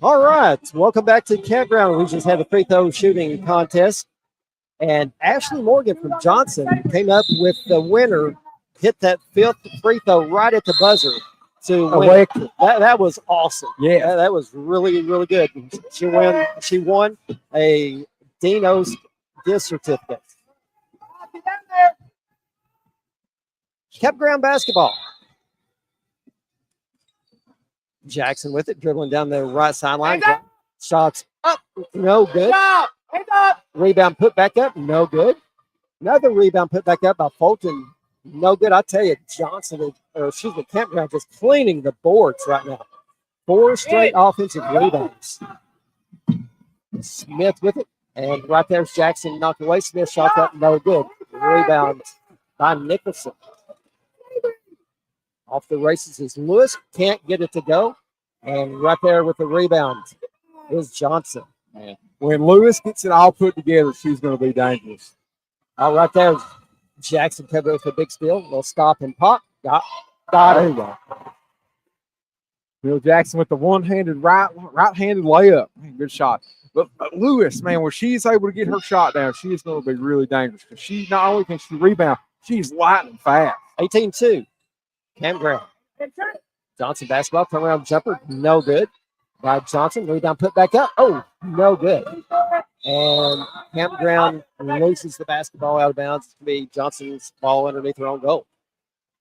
All right, welcome back to Campground. We just had a free throw shooting contest, and Ashley Morgan from Johnson came up with the winner, hit that fifth free throw right at the buzzer to win. That was awesome. Yeah, that was really, really good. She won a Dino's gift certificate. Campground basketball. Jackson with it, dribbling down the right sideline. Shots up, no good. Hands up. Rebound put back up, no good. Another rebound put back up by Fulton, no good. I tell you, Campground just cleaning the boards right now. 4 straight offensive rebounds. Smith with it, and right there's Jackson knocked away. Smith shot that, no good. Rebound by Nicholson. Off the races is Lewis, can't get it to go. And right there with the rebound is Johnson. Man. When Lewis gets it all put together, she's going to be dangerous. All right there, Jackson covered with a big steal. Little stop and pop. Got There it. you go. Bill Jackson with the one-handed right-handed layup. Man, good shot. But Lewis, man, when she's able to get her shot down, she is going to be really dangerous because she not only can she rebound, she's light and fast. 18-2. Campground. Johnson basketball, turnaround jumper, no good. by Johnson. Rebound put back up. Oh, no good. And Campground releases the basketball out of bounds. It's going to be Johnson's ball underneath their own goal.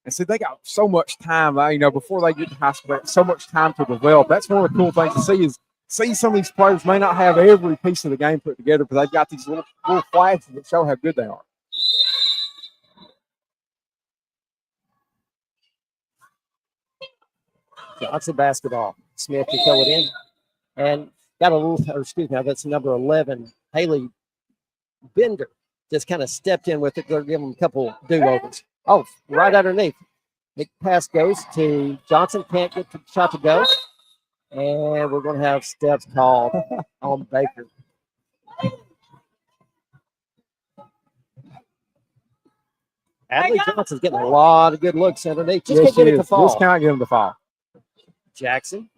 And see, they got so much time, before they get to high school, so much time to develop. That's one of the cool things to see is some of these players may not have every piece of the game put together, but they've got these little flashes that show how good they are. Johnson basketball. Smith to throw it in. And got a little, that's number 11, Haley Bender. Just kind of stepped in with it. They're giving them a couple do-overs. Oh, right underneath. Big pass goes to Johnson. Can't get the shot to go. And we're going to have steps called on Baker. Adley Johnson's getting a lot of good looks underneath. Just can't get it to fall. Just can't get him to fall. Jackson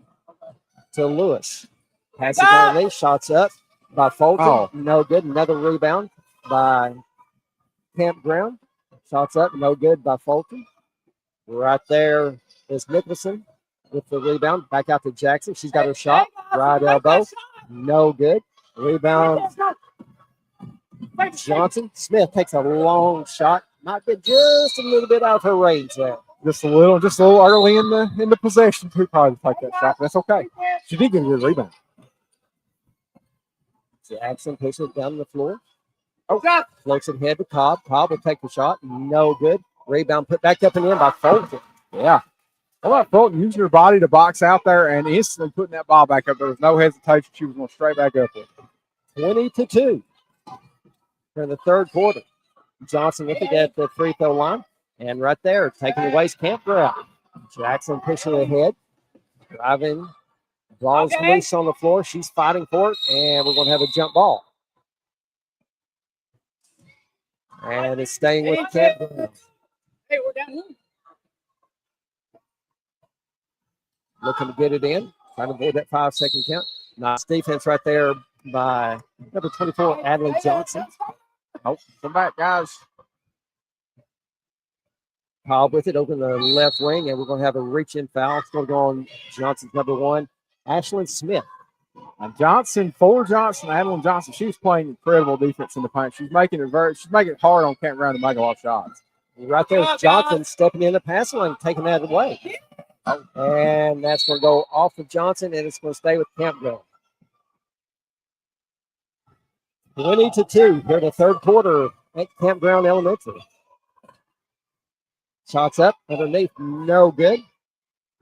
to Lewis. Pass it underneath. Shots up by Fulton. Oh. No good. Another rebound by Campground. Shots up. No good by Fulton. Right there is Nicholson with the rebound. Back out to Jackson. She's got her shot. Right elbow. No good. Rebound. Johnson. Smith takes a long shot. Might get just a little bit out of her range there. Just a little early in the possession to probably take that shot. That's okay. She did get a good rebound. Jackson pushes it down the floor. Oh, floats it ahead to Cobb. Cobb will take the shot. No good. Rebound put back up and in by Fulton. Yeah. How about Fulton using her body to box out there and instantly putting that ball back up? There was no hesitation. She was going straight back up with it. 20-2 for the third quarter. Johnson with it at the free throw line. And right there, taking away Campground. Jackson pushing ahead. Driving. Ball's loose on the floor. She's fighting for it. And we're going to have a jump ball. And it's staying with Campground. Hey, we're down here. Looking to get it in. Trying to avoid that 5-second count. Nice defense right there by number 24, Adley Johnson. Oh, come back, guys. Cobb with it, open the left wing, and we're going to have a reach-in foul. It's going to go on Johnson's number 1, Ashlyn Smith. And Adlyn Johnson, she was playing incredible defense in the paint. She's making it hard on Campground to make a lot of shots. Right there, Johnson stepping in the passing lane, taking that away. And that's going to go off of Johnson, and it's going to stay with Campground. 20-2 here in the third quarter at Campground Elementary. Shots up underneath, no good.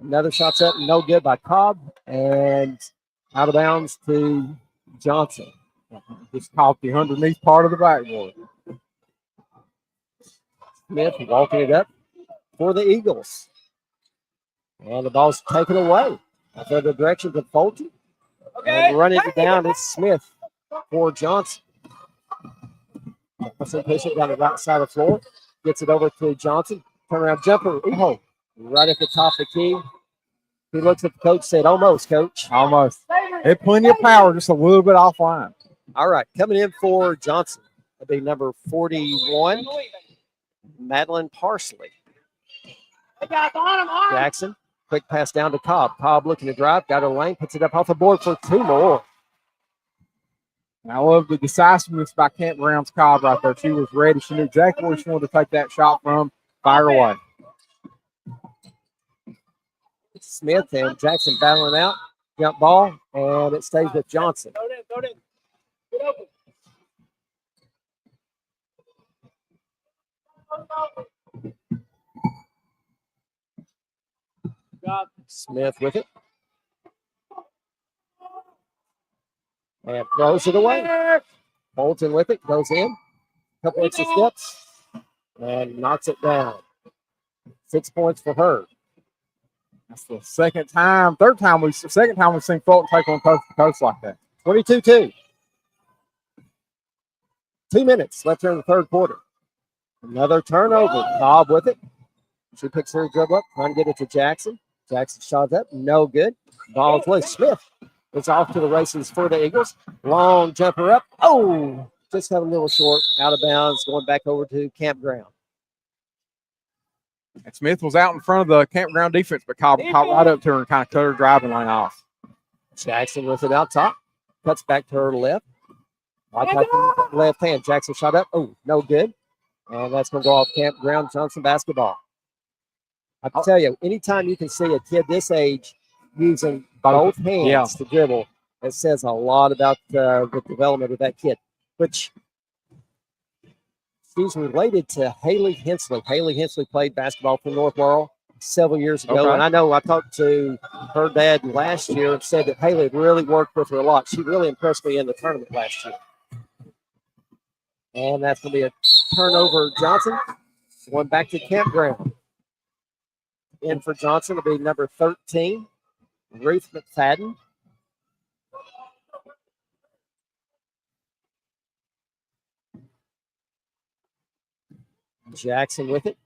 Another shot's up, no good by Cobb, and out of bounds to Johnson. Just caught the underneath part of the backboard. Smith walking it up for the Eagles. And the ball's taken away. Further direction to Fulton. And running it down, it's Smith for Johnson. Johnson pushing it down the right side of the floor. Gets it over to Johnson. Turnaround jumper. Ooh, right at the top of the key. He looks at the coach, said, almost, coach. Almost. Had plenty of power, just a little bit offline. All right, coming in for Johnson. That'd be number 41, Madeline Parsley. Jackson, quick pass down to Cobb. Cobb looking to drive, got her lane, puts it up off the board for 2 more. I love the decisiveness by Campground's Cobb right there. She was ready. She knew exactly where she wanted to take that shot from. Fire away. Smith and Jackson battling out. Jump ball, and it stays with Johnson. Go in. Get open. Smith with it. And throws it away. Bolton with it, goes in. Couple extra steps. And knocks it down. 6 points for her. That's the second time we've seen Fulton take on coast to coast like that. 22-2. 2 minutes left here in the third quarter. Another turnover. Cobb with it. She picks her dribble up, trying to get it to Jackson. Jackson shot up, no good. Ball's loose. Smith is off to the races for the Eagles. Long jumper up. Oh, just got a little short, out of bounds, going back over to Campground. And Smith was out in front of the Campground defense, but Cobb caught right up to her and kind of cut her driving lane off. Jackson with it out top. Cuts back to her left. Left hand. Jackson shot up. Oh, no good. And that's going to go off Campground Johnson basketball. I can tell you, anytime you can see a kid this age using both hands to dribble, it says a lot about the development of that kid, which she's related to Haley Hensley. Haley Hensley played basketball for North Laurel several years ago, and I know I talked to her dad last year and said that Haley had really worked with her a lot. She really impressed me in the tournament last year. And that's going to be a turnover, Johnson. One back to Campground. In for Johnson will be number 13, Ruth McFadden. Jackson with it.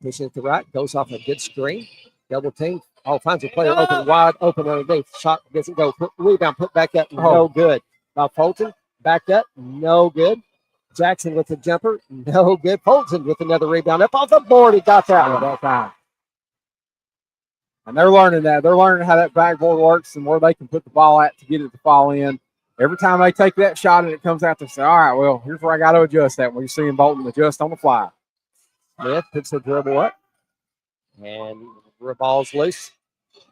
Pushing it to the right. Goes off a good screen. Double team. All finds a player open, wide open underneath. Shot doesn't go. Rebound put back up. No good. Now Fulton back up. No good. Jackson with the jumper. No good. Fulton with another rebound. Up off the board. He got that one. That time. And they're learning that. They're learning how that backboard works and where they can put the ball at to get it to fall in. Every time they take that shot and it comes out, they say, all right, well, here's where I got to adjust that. Where you're seeing Bolton adjust on the fly. Smith puts the dribble up. And the ball's loose.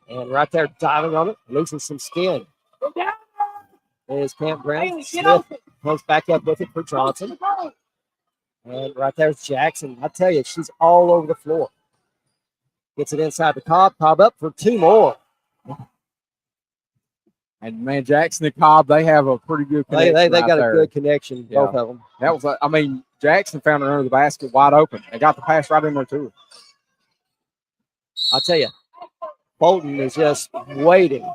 And right there, diving on it, losing some skin. There's Campground. Smith comes back up with it for Johnson. And right there's Jackson. I tell you, she's all over the floor. Gets it inside the Cobb. Cobb up for two more. And, man, Jackson and Cobb, they have a pretty good connection. They got a good connection, both of them. That was, Jackson found her under the basket wide open. They got the pass right in there, too. I'll tell you, Bolton is just waiting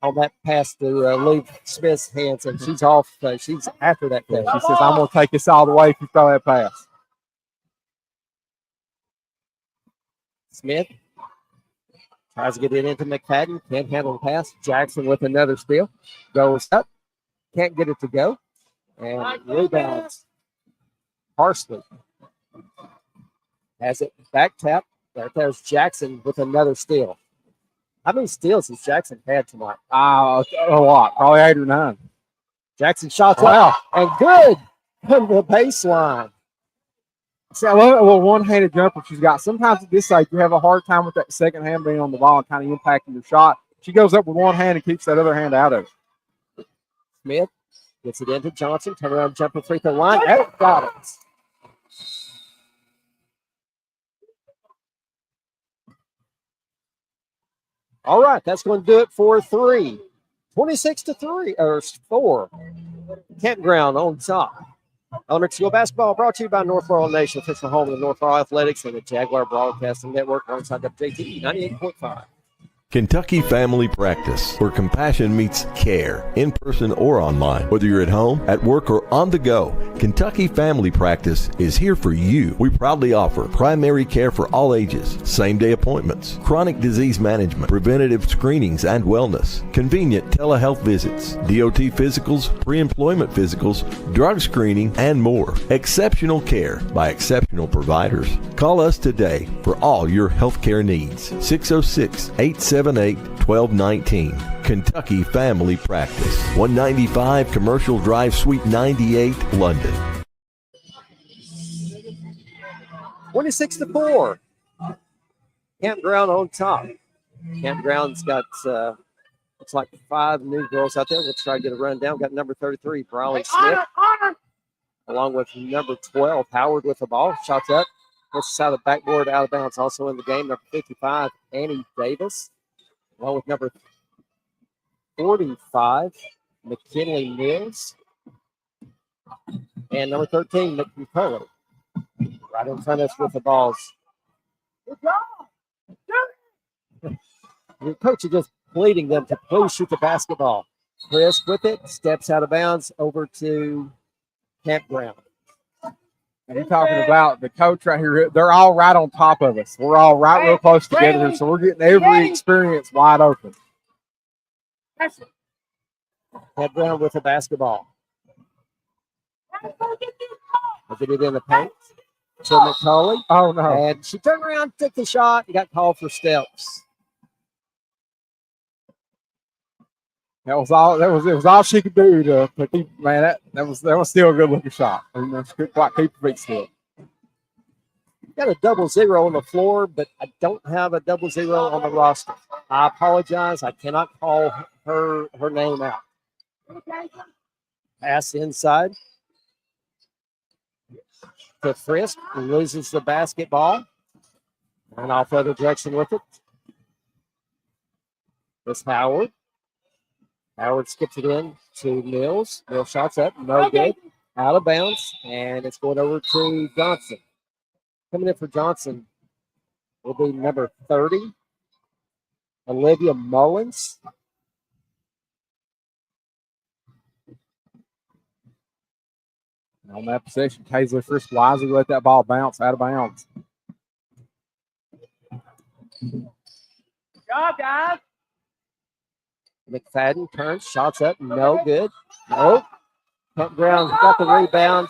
on that pass to leave Smith's hands, and she's off. She's after that play. She says, I'm going to take this all the way if you throw that pass. Smith tries to get it into McFadden. Can't handle the pass. Jackson with another steal. Goes up. Can't get it to go. And rebounds. Parsley has it back tap. Right there's Jackson with another steal. How many steals has Jackson had tonight? A lot. Probably 8 or 9. Jackson shots up and good from the baseline. See, I love that little one-handed jumper she's got. Sometimes at this age, you have a hard time with that second hand being on the ball and kind of impacting your shot. She goes up with one hand and keeps that other hand out of it. Smith gets it into Johnson. Turn around, jumper free throw line. Got it. All right, that's going to do it for 3. 26-4. Campground on top. Elementary school basketball brought to you by North Laurel Nation, official home of the North Laurel Athletics and the Jaguar Broadcasting Network alongside WJT 98.5. Kentucky Family Practice, where compassion meets care, in person or online. Whether you're at home, at work, or on the go, Kentucky Family Practice is here for you. We proudly offer primary care for all ages, same-day appointments, chronic disease management, preventative screenings and wellness, convenient telehealth visits, DOT physicals, pre-employment physicals, drug screening, and more. Exceptional care by exceptional providers. Call us today for all your health care needs. 606-878-1219. Kentucky Family Practice. 195 Commercial Drive, Suite 98, London. 26-4. Campground on top. Campground's got looks like 5 new girls out there. Let's try to get a rundown. We've got number 33, Brawley Smith, along with number 12, Howard with the ball. Shots up. Gets us out of the backboard, out of bounds. Also in the game, number 55, Annie Davis, along with number 45, McKinley Mills, and number 13, McCullough. Right in front of us with the balls. Your coach is just pleading them to please shoot the basketball. Chris with it, steps out of bounds over to Campground. And you're talking about the coach right here. They're all right on top of us. We're all right real close together here, so we're getting every experience wide open. Campground with the basketball. Look at it in the paint. To McCulley. Oh, no. And she turned around, took the shot, and got called for steps. That was all. It was all she could do to keep. Man, that was still a good looking shot. She couldn't quite keep her feet still. Got a 0 on the floor, but I don't have a 0 on the roster. I apologize. I cannot call her name out. Pass inside to Frisk, loses the basketball, and off the other direction with it. It's Howard. Howard skips it in to Mills. Mills shots up, no good, out of bounds, and it's going over to Johnson. Coming in for Johnson will be number 30, Olivia Mullins. On that possession, Hazel Frisk wisely let that ball bounce out of bounds. Good job, guys. McFadden turns, shots up, no good. Nope. Campground got the rebound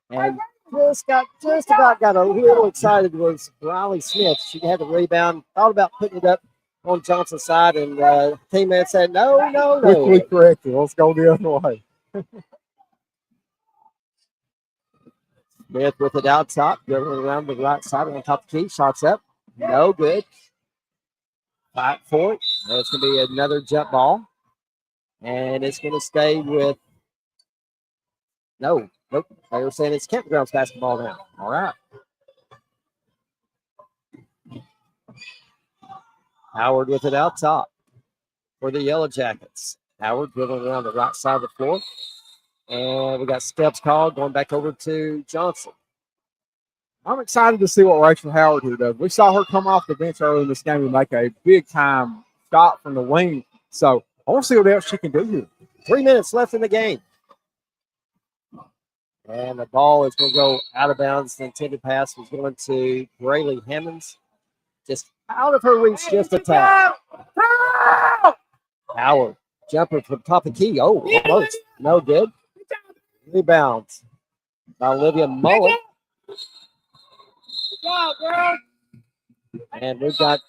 and just about got a little excited was Riley Smith. She had the rebound, thought about putting it up on Johnson's side, and teammate said, no. Quickly corrected. Let's go the other way. Smith with it out top, dribbling around the right side on top of the key, shots up, no good. Fight for it. It's going to be another jump ball. And it's going to stay with, nope. They were saying it's Campground's basketball now. All right. Howard with it out top for the Yellow Jackets. Howard dribbling around the right side of the floor. And we got steps called going back over to Johnson. I'm excited to see what Rachel Howard here does. We saw her come off the bench early in this game and make a big-time shot from the wing. So I want to see what else she can do here. 3 minutes left in the game. And the ball is going to go out of bounds. The intended pass was going to Braylee Hammonds. Just out of her reach, just a tap. Howard, jumper from top of the key. Oh, almost. No good. Rebound by Olivia Mullen. Good job, girl. And we've got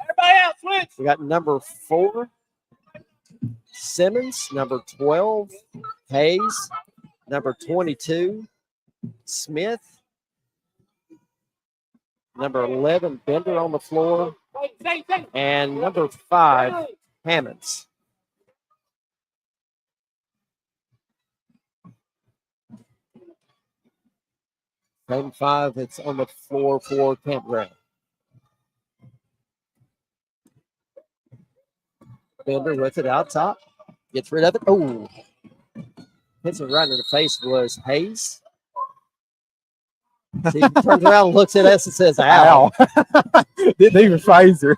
Everybody out, switch. We got number 4, Simmons, number 12, Hayes, number 22, Smith, number 11, Bender on the floor, and number 5, Hammonds. Number 5, it's on the floor for Campground. Bender with it out top. Gets rid of it. Oh. Hits it right in the face was Hayes. She turns around and looks at us and says, ow. Didn't even phase her.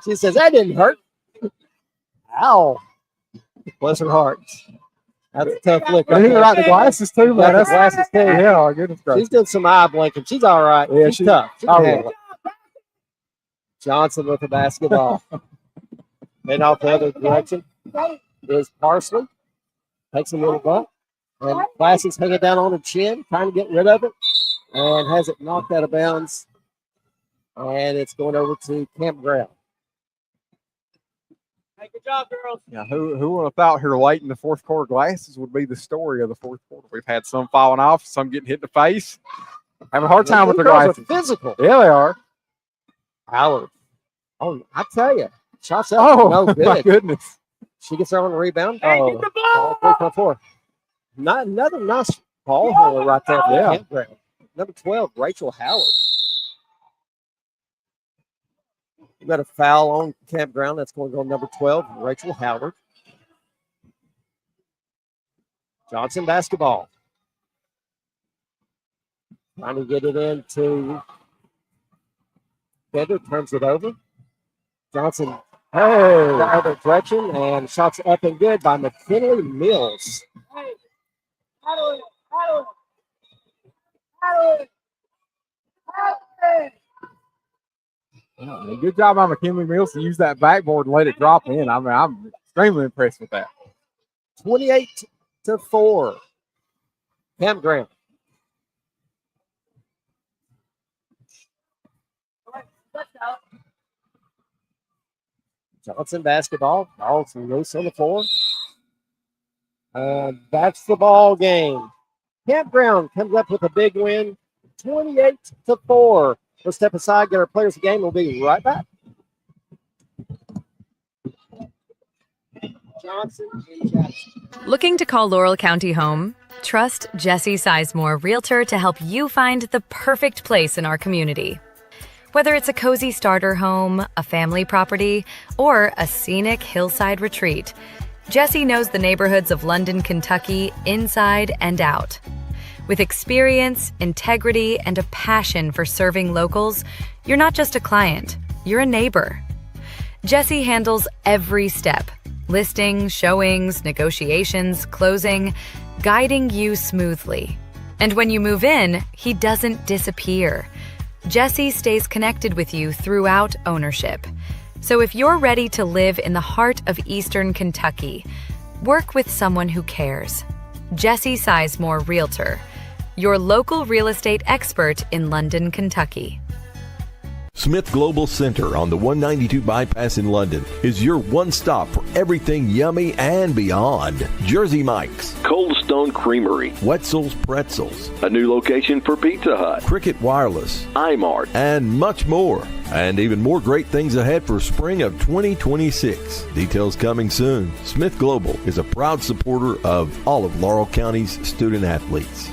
She says, that didn't hurt. Ow. Bless her heart. That's a tough look. Right got the glasses too, man. That's glasses too. Yeah, my goodness gracious. She's doing some eye blinking. She's all right. Yeah, she's tough. She all can right. handle it. Johnson with the basketball. Then off the other direction is Parsley. Takes a little bump. And Glasses hanging down on her chin, trying to get rid of it. And has it knocked out of bounds. And it's going over to Campground. Hey, good job, girls. Yeah, who would have thought here late in the fourth quarter Glasses would be the story of the fourth quarter? We've had some falling off, some getting hit in the face. Having a hard time with the Glasses. Physical. Yeah, they are. Howard. Oh, I tell you. Shots up. Oh, no good. my goodness. She gets her on the rebound. Hey, Oh, get the ball. 3.4. Not another nice ball handler right there for Yeah. Campground. Number 12, Rachel Howard. We got a foul on Campground. That's going to go number 12, Rachel Howard. Johnson basketball. Trying to get it into Bender, turns it over. Johnson, the other direction, and shots up and good by McKinley Mills. Hey, paddle it, paddle it, paddle it, paddle it. Yeah, good job by McKinley Mills to use that backboard and let it drop in. I mean, I'm extremely impressed with that. 28-4. Campground. Johnson basketball. Ball's loose on the floor. That's the ball game. Campground comes up with a big win, 28-4. Let's step aside, get our players of the game. We'll be right back. Johnson and Jackson. Looking to call Laurel County home? Trust Jesse Sizemore, Realtor, to help you find the perfect place in our community. Whether it's a cozy starter home, a family property, or a scenic hillside retreat, Jesse knows the neighborhoods of London, Kentucky, inside and out. With experience, integrity, and a passion for serving locals, you're not just a client, you're a neighbor. Jesse handles every step: listing, showings, negotiations, closing, guiding you smoothly. And when you move in, he doesn't disappear. Jesse stays connected with you throughout ownership. So if you're ready to live in the heart of Eastern Kentucky, work with someone who cares. Jesse Sizemore, Realtor, your local real estate expert in London, Kentucky. Smith Global Center on the 192 bypass in London is your one stop for everything yummy and beyond. Jersey Mike's, Cold Stone Creamery, Wetzel's Pretzels, a new location for Pizza Hut, Cricket Wireless, iMart, and much more. And even more great things ahead for spring of 2026. Details coming soon. Smith Global is a proud supporter of all of Laurel County's student athletes.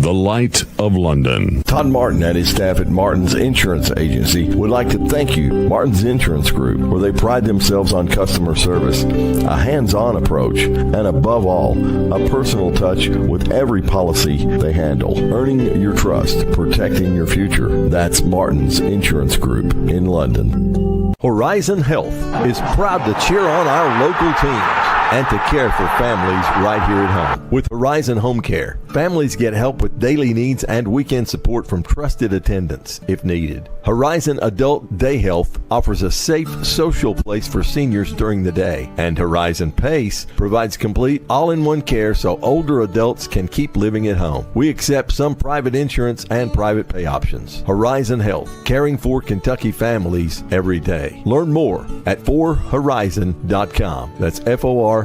The Light of London. Todd Martin and his staff at Martin's Insurance Agency would like to thank you, Martin's Insurance Group, where they pride themselves on customer service, a hands-on approach, and above all, a personal touch with every policy they handle, earning your trust, protecting your future. That's Martin's Insurance Group in London. Horizon Health is proud to cheer on our local teams and to care for families right here at home. With Horizon Home Care, families get help with daily needs and weekend support from trusted attendants if needed. Horizon Adult Day Health offers a safe social place for seniors during the day. And Horizon Pace provides complete all-in-one care so older adults can keep living at home. We accept some private insurance and private pay options. Horizon Health, caring for Kentucky families every day. Learn more at forhorizon.com. That's FORHORIZON.com.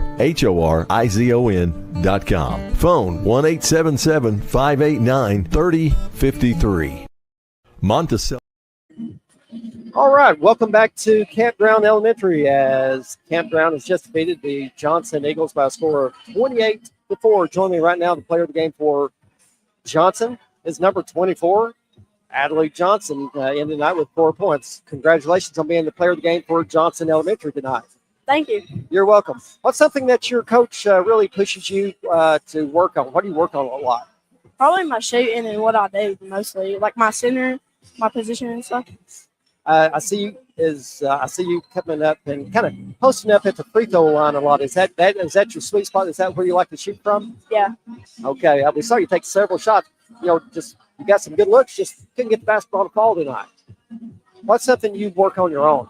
Phone 1-877-589-3053. Monticello. All right, welcome back to Campground Elementary as Campground has just defeated the Johnson Eagles by a score of 28-4. Joining me right now, the player of the game for Johnson is number 24, Adelaide Johnson, in the night with 4 points. Congratulations on being the player of the game for Johnson Elementary tonight. Thank you. You're welcome. What's something that your coach really pushes you to work on? What do you work on a lot? Probably my shooting and what I do mostly, like my center, my position and stuff. I see you coming up and kind of posting up at the free throw line a lot. Is that your sweet spot? Is that where you like to shoot from? Yeah. Okay. We saw you take several shots. You got some good looks. Just couldn't get the basketball to fall tonight. What's something you work on your own?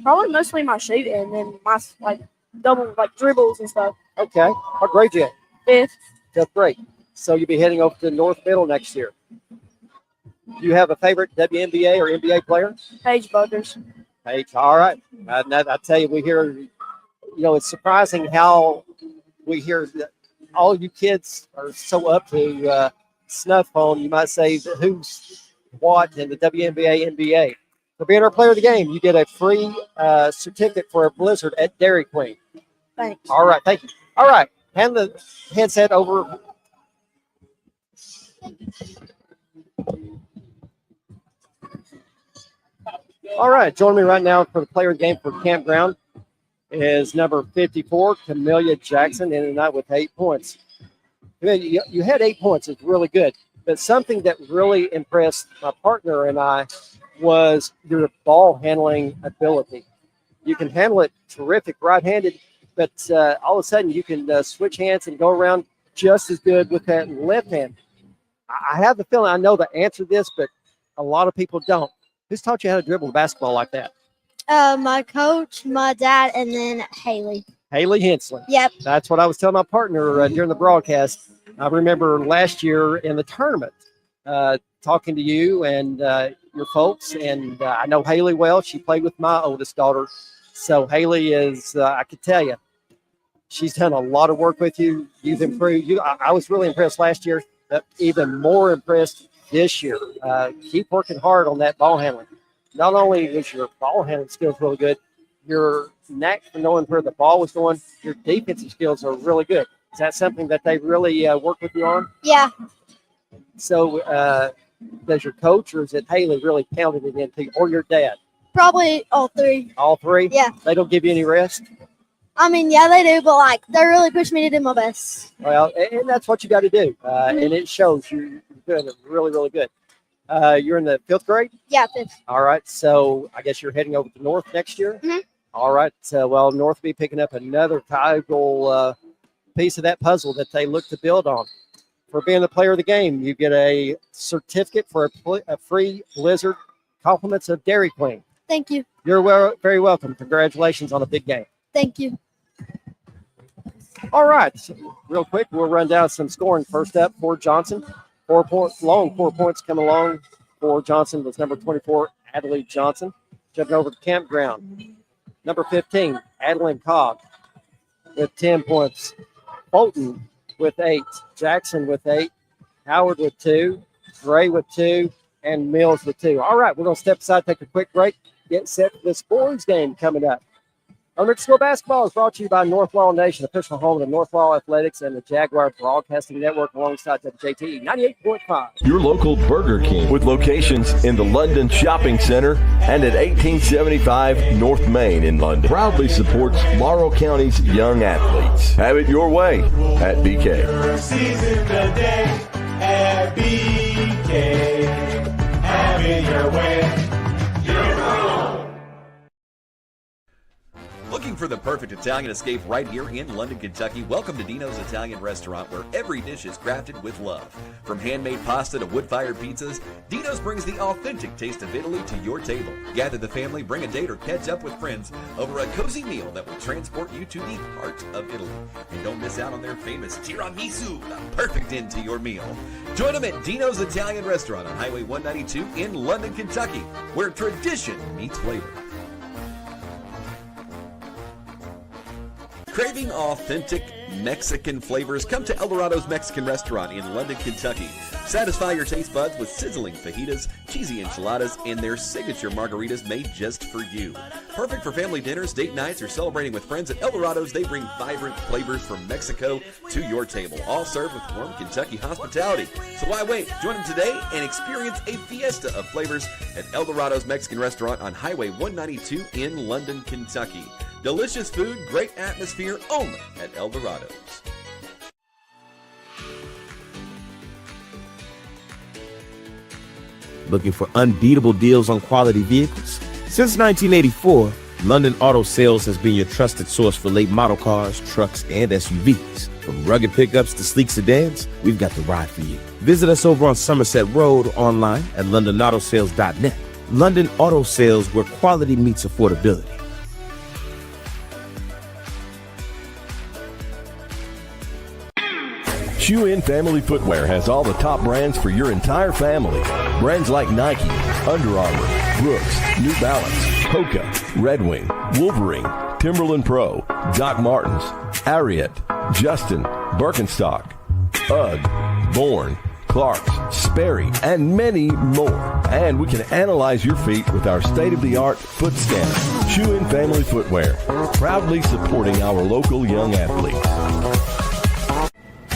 Probably mostly my shooting and my double dribbles and stuff. Okay. What grade you at? 5th. 5th grade. So you'll be heading over to North Middle next year. Do you have a favorite WNBA or NBA player? Paige Buckers. Paige, all right. I tell you, we hear, it's surprising how we hear that all you kids are so up to snuff on, you might say, who's what in the WNBA, NBA. For being our player of the game, you get a free certificate for a blizzard at Dairy Queen. Thanks. All right, thank you. All right, hand the headset over. All right, joining me right now for the player of the game for Campground is number 54, Camellia Jackson, in the night with 8 points. You had 8 points. It's really good. But something that really impressed my partner and I was your ball handling ability. You can handle it terrific right-handed, but all of a sudden you can switch hands and go around just as good with that left hand. I have the feeling I know the answer to this, but a lot of people don't. Who's taught you how to dribble the basketball like that? My coach, my dad, and then Haley. Haley Hensley. Yep. That's what I was telling my partner during the broadcast. I remember last year in the tournament, talking to you and your folks. And I know Haley well. She played with my oldest daughter. So Haley is, I could tell you, she's done a lot of work with you. You've improved. I was really impressed last year, but even more impressed this year. Keep working hard on that ball handling. Not only was your ball handling skills really good, your knack for knowing where the ball was going, your defensive skills are really good. Is that something that they really work with you on? Yeah. So does your coach or is it Haley really pounding it into you, or your dad? Probably all three. All three? Yeah. They don't give you any rest? I mean, yeah, they do, but like they really push me to do my best. Well, and that's what you got to do. And it shows you're doing it really, really good. You're in the 5th grade? Yeah, 5th. All right. So I guess you're heading over to North next year? Mm-hmm. All right. Well, North will be picking up another valuable piece of that puzzle that they look to build on. For being the player of the game, you get a certificate for a free Blizzard compliments of Dairy Queen. Thank you. You're very welcome. Congratulations on a big game. Thank you. All right. Real quick, we'll run down some scoring. First up for Johnson. 4 points coming along for Johnson was number 24, Adelaide Johnson. Jumping over to Campground. Number 15, Adeline Cobb with 10 points. Bolton with 8. Jackson with 8. Howard with 2. Gray with 2. And Mills with 2. All right, we're going to step aside, take a quick break, get set for this boys game coming up. Elementary School Basketball is brought to you by North Laurel Nation, official home of the North Laurel Athletics and the Jaguar Broadcasting Network alongside WJTE 98.5. Your local Burger King with locations in the London Shopping Center and at 1875 North Main in London. Proudly supports Laurel County's young athletes. Have it your way at BK. At BK. Have it your way. Looking for the perfect Italian escape right here in London, Kentucky? Welcome to Dino's Italian Restaurant, where every dish is crafted with love. From handmade pasta to wood-fired pizzas, Dino's brings the authentic taste of Italy to your table. Gather the family, bring a date, or catch up with friends over a cozy meal that will transport you to the heart of Italy. And don't miss out on their famous tiramisu, the perfect end to your meal. Join them at Dino's Italian Restaurant on Highway 192 in London, Kentucky, where tradition meets flavor. Craving authentic Mexican flavors? Come to El Dorado's Mexican Restaurant in London, Kentucky. Satisfy your taste buds with sizzling fajitas, cheesy enchiladas, and their signature margaritas made just for you. Perfect for family dinners, date nights, or celebrating with friends. At El Dorado's, they bring vibrant flavors from Mexico to your table, all served with warm Kentucky hospitality. So why wait? Join them today and experience a fiesta of flavors at El Dorado's Mexican Restaurant on Highway 192 in London, Kentucky. Delicious food, great atmosphere, only at El Dorado's. Looking for unbeatable deals on quality vehicles? Since 1984, London Auto Sales has been your trusted source for late model cars, trucks, and SUVs. From rugged pickups to sleek sedans, we've got the ride for you. Visit us over on Somerset Road, online at londonautosales.net. London Auto Sales, where quality meets affordability. Shoe In Family Footwear has all the top brands for your entire family. Brands like Nike, Under Armour, Brooks, New Balance, Hoka, Red Wing, Wolverine, Timberland Pro, Doc Martens, Ariat, Justin, Birkenstock, UGG, Bourne, Clark's, Sperry, and many more. And we can analyze your feet with our state-of-the-art foot scanner. Shoe In Family Footwear, proudly supporting our local young athletes.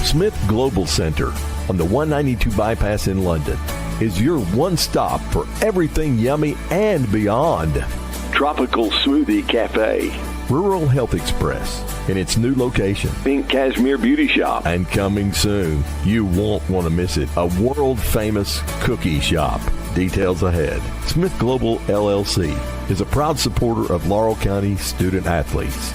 Smith Global Center on the 192 bypass in London is your one stop for everything yummy and beyond. Tropical Smoothie Cafe. Rural Health Express in its new location. Pink Cashmere Beauty Shop. And coming soon, you won't want to miss it, a world-famous cookie shop. Details ahead. Smith Global LLC is a proud supporter of Laurel County student athletes.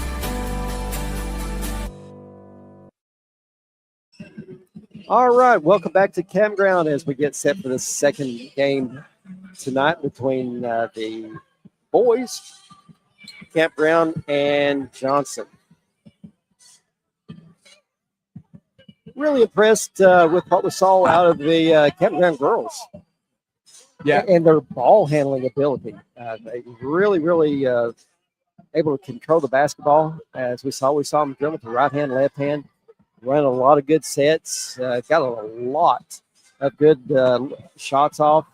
All right, welcome back to Campground as we get set for the second game tonight between the boys, Campground, and Johnson. Really impressed with what we saw out of the Campground girls. Yeah. And their ball handling ability. They really able to control the basketball. As we saw them drill with the right hand, left hand, run a lot of good sets, got a lot of good shots off,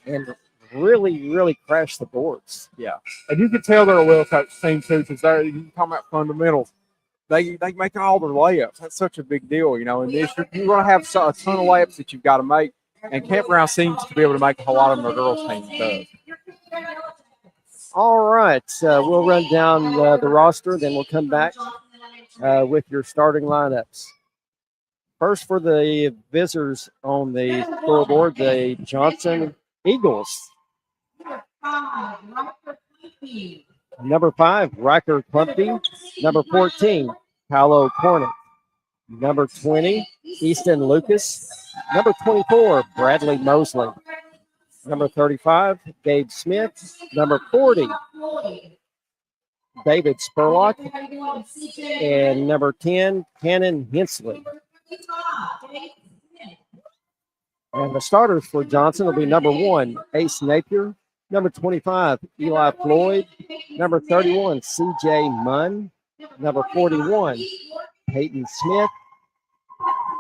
and really crash the boards. Yeah, and you can tell they're a well-coached team too, because you talking about fundamentals. They make all their layups. That's such a big deal, you know. And this you're going to have a ton of layups that you've got to make. And Campground seems to be able to make a whole lot of them. Their girls' team does. All right, we'll run down the roster, then we'll come back with your starting lineups. First, for the visitors on the scoreboard, the Johnson Eagles. Number 5, Riker Plumpy. Number 14, Paolo Cornick. Number 20, Easton Lucas. Number 24, Bradley Mosley. Number 35, Gabe Smith. Number 40, David Spurlock. And number 10, Cannon Hensley. And the starters for Johnson will be number 1, Ace Napier. Number 25, Eli Floyd. Number 31, C.J. Munn. Number 41, Peyton Smith.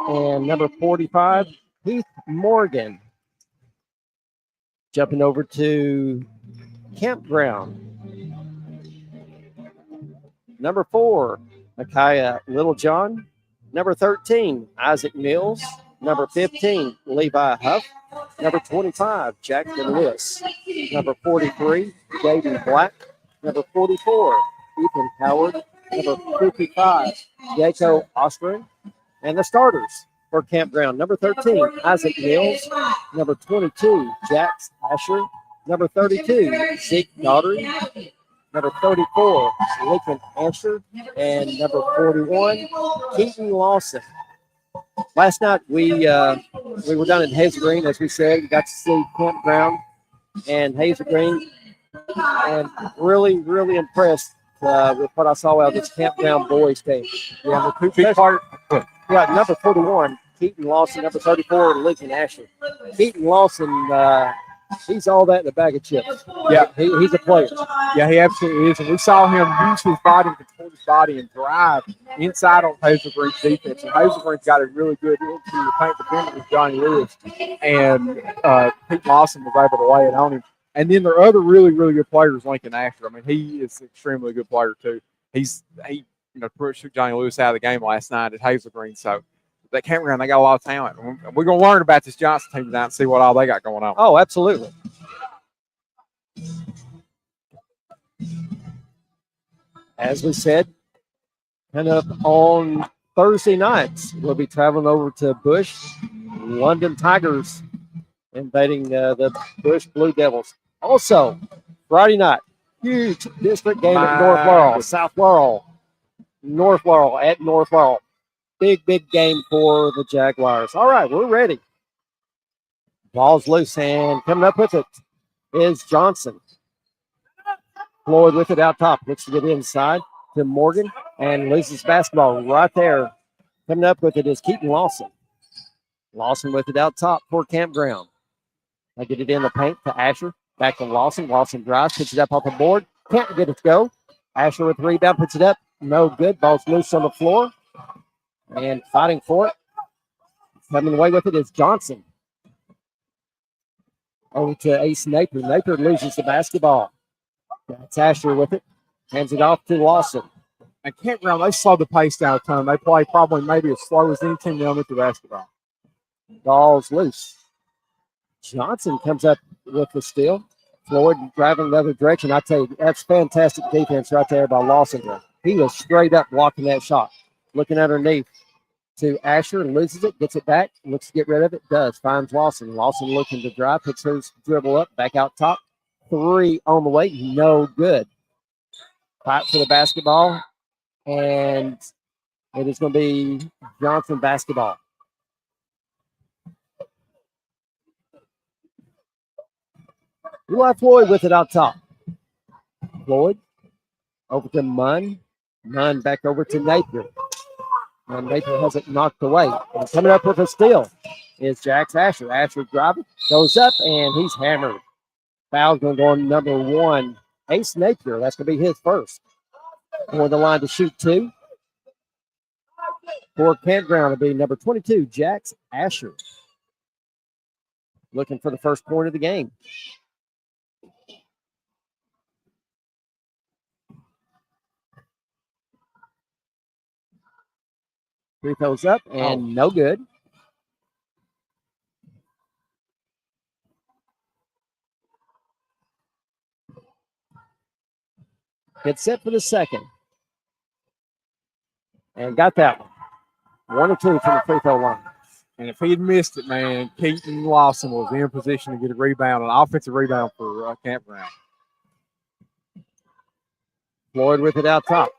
And number 45, Heath Morgan. Jumping over to Campground. Number 4, Micaiah Littlejohn. Number 13, Isaac Mills. Number 15, Levi Huff. Number 25, Jackson Lewis. Number 43, David Black. Number 44, Ethan Howard. Number 55, Jaco Ostrin. And the starters for Campground. Number 13, Isaac Mills. Number 22, Jax Asher. Number 32, Zeke Daughtery. Number 34, Lincoln Asher. And number 41, Keaton Lawson. Last night we were down in Hazel Green, as we said. We got to see Campground and Hazel Green, and really impressed with what I saw out of this Campground boys team. Yeah, the two part. Yeah, number 41, Keaton Lawson. Number 34, Lincoln Asher. Keaton Lawson, he's all that in a bag of chips. Yeah, he's a player. Yeah, he absolutely is. And we saw him use his body, control his body, and drive inside on Hazel Green's defense. And Hazel Green's got a really good interior paint defender with Johnny Lewis. And Pete Lawson was able to lay it on him. And then their other really good player is Lincoln Asher. I mean, he is an extremely good player too. He took Johnny Lewis out of the game last night at Hazel Green. So that Campground, they got a lot of talent. And we're going to learn about this Johnson team tonight and see what all they got going on. Oh, absolutely. As we said, kind of on Thursday nights, we'll be traveling over to Bush. London Tigers invading the Bush Blue Devils. Also, Friday night, huge district game at North Laurel, South Laurel, North Laurel at North Laurel. Big game for the Jaguars. All right, we're ready. Ball's loose, and coming up with it is Johnson. Floyd with it out top. Looks to get inside to Morgan and loses basketball right there. Coming up with it is Keaton Lawson. Lawson with it out top for Campground. They get it in the paint to Asher. Back to Lawson. Lawson drives, puts it up off the board. Can't get it to go. Asher with the rebound, puts it up. No good. Ball's loose on the floor. And fighting for it. Coming away with it is Johnson. Over to Ace Napier. Napier loses the basketball. That's Asher with it. Hands it off to Lawson. And Campground, they slow the pace down a ton. They play probably maybe as slow as any team they'll with the basketball. Ball's loose. Johnson comes up with the steal. Floyd driving the other direction. I tell you, that's fantastic defense right there by Lawson. He was straight up blocking that shot. Looking underneath to Asher, loses it, gets it back, looks to get rid of it, does, finds Lawson. Lawson looking to drive, puts his dribble up, back out top. 3 on the way, no good. Fight for the basketball, and it is going to be Johnson basketball. Eli Floyd with it out top. Floyd over to Munn. Munn back over to Napier. And Napier has it knocked away. And coming up with a steal is Jax Asher. Asher driving, goes up, and he's hammered. Foul's going to go on number 1, Ace Napier. That's going to be his first. For the line to shoot 2. For Campground, it'll be number 22, Jax Asher. Looking for the first point of the game. Free throws up and no good. Gets set for the second. And got that one. 1 or 2 from the free throw line. And if he had missed it, man, Keaton Lawson was in position to get a rebound, an offensive rebound for Campground. Floyd with it out top.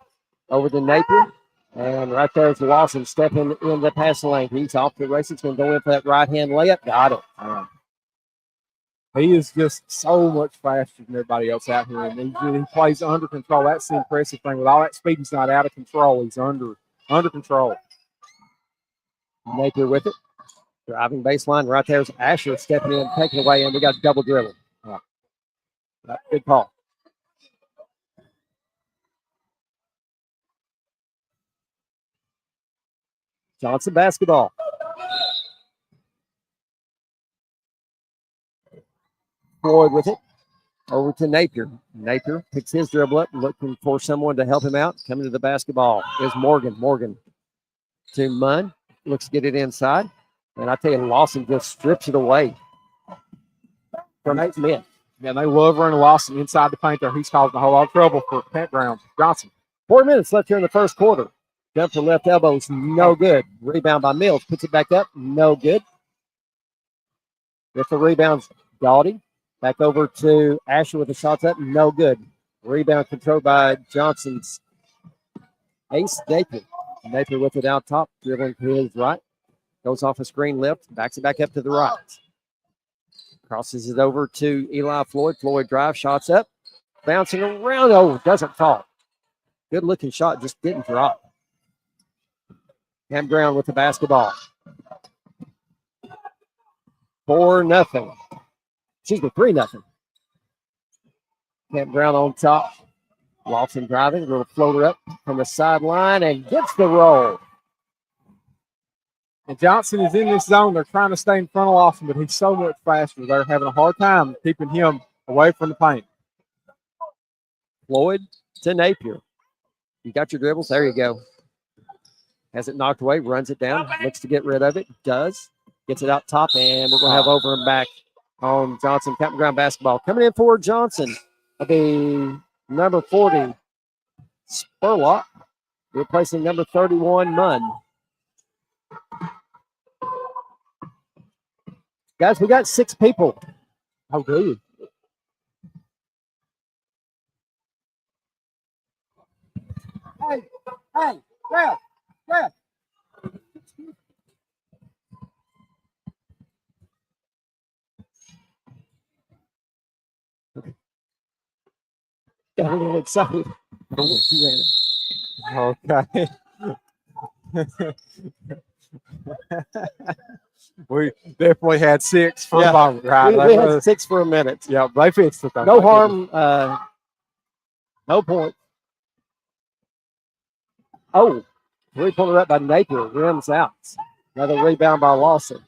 Over to Napier. And right there's Lawson stepping in the passing lane. He's off the race. It's going to go in for that right-hand layup. Got it. He is just so much faster than everybody else out here. And he plays under control. That's the impressive thing. With all that speed, he's not out of control. He's under control. Napier with it. Driving baseline. Right there's Asher stepping in, taking away, and we got double dribble. Good call. Johnson basketball. Floyd with it. Over to Napier. Napier picks his dribble up, looking for someone to help him out. Coming to the basketball is Morgan. Morgan to Munn. Looks to get it inside. And I tell you, Lawson just strips it away from 8 men. Yeah, they love running Lawson inside the paint there. He's causing a whole lot of trouble for Campground. Johnson. 4 minutes left here in the first quarter. Jump to left elbow is no good. Rebound by Mills. Puts it back up. No good. With the rebounds, Gaudy. Back over to Asher with the shots up. No good. Rebound controlled by Johnson's Ace Napier. Napier with it out top. Dribbling to his right. Goes off a screen left. Backs it back up to the right. Crosses it over to Eli Floyd. Floyd drive. Shots up. Bouncing around. Oh, doesn't fall. Good looking shot. Just didn't drop. Campground with the basketball. 4-0. Excuse me, 3-0. Campground on top. Lawson driving, little floater up from the sideline and gets the roll. And Johnson is in this zone. They're trying to stay in front of Lawson, but he's so much faster. They're having a hard time keeping him away from the paint. Floyd to Napier. You got your dribbles? There you go. Has it knocked away, runs it down, looks to get rid of it, does. Gets it out top, and we're going to have over and back on Johnson. Campground basketball. Coming in for Johnson will be number 40, Spurlock, replacing number 31, Munn. Guys, we got 6 people. How do you? Hey, grab. Got a little excited. Okay. We definitely had 6 for a moment, right? We had 6 for a minute. Yeah, they fixed it. No harm, no point. Oh, three-pointer up by Napier, rims out. Another rebound by Lawson.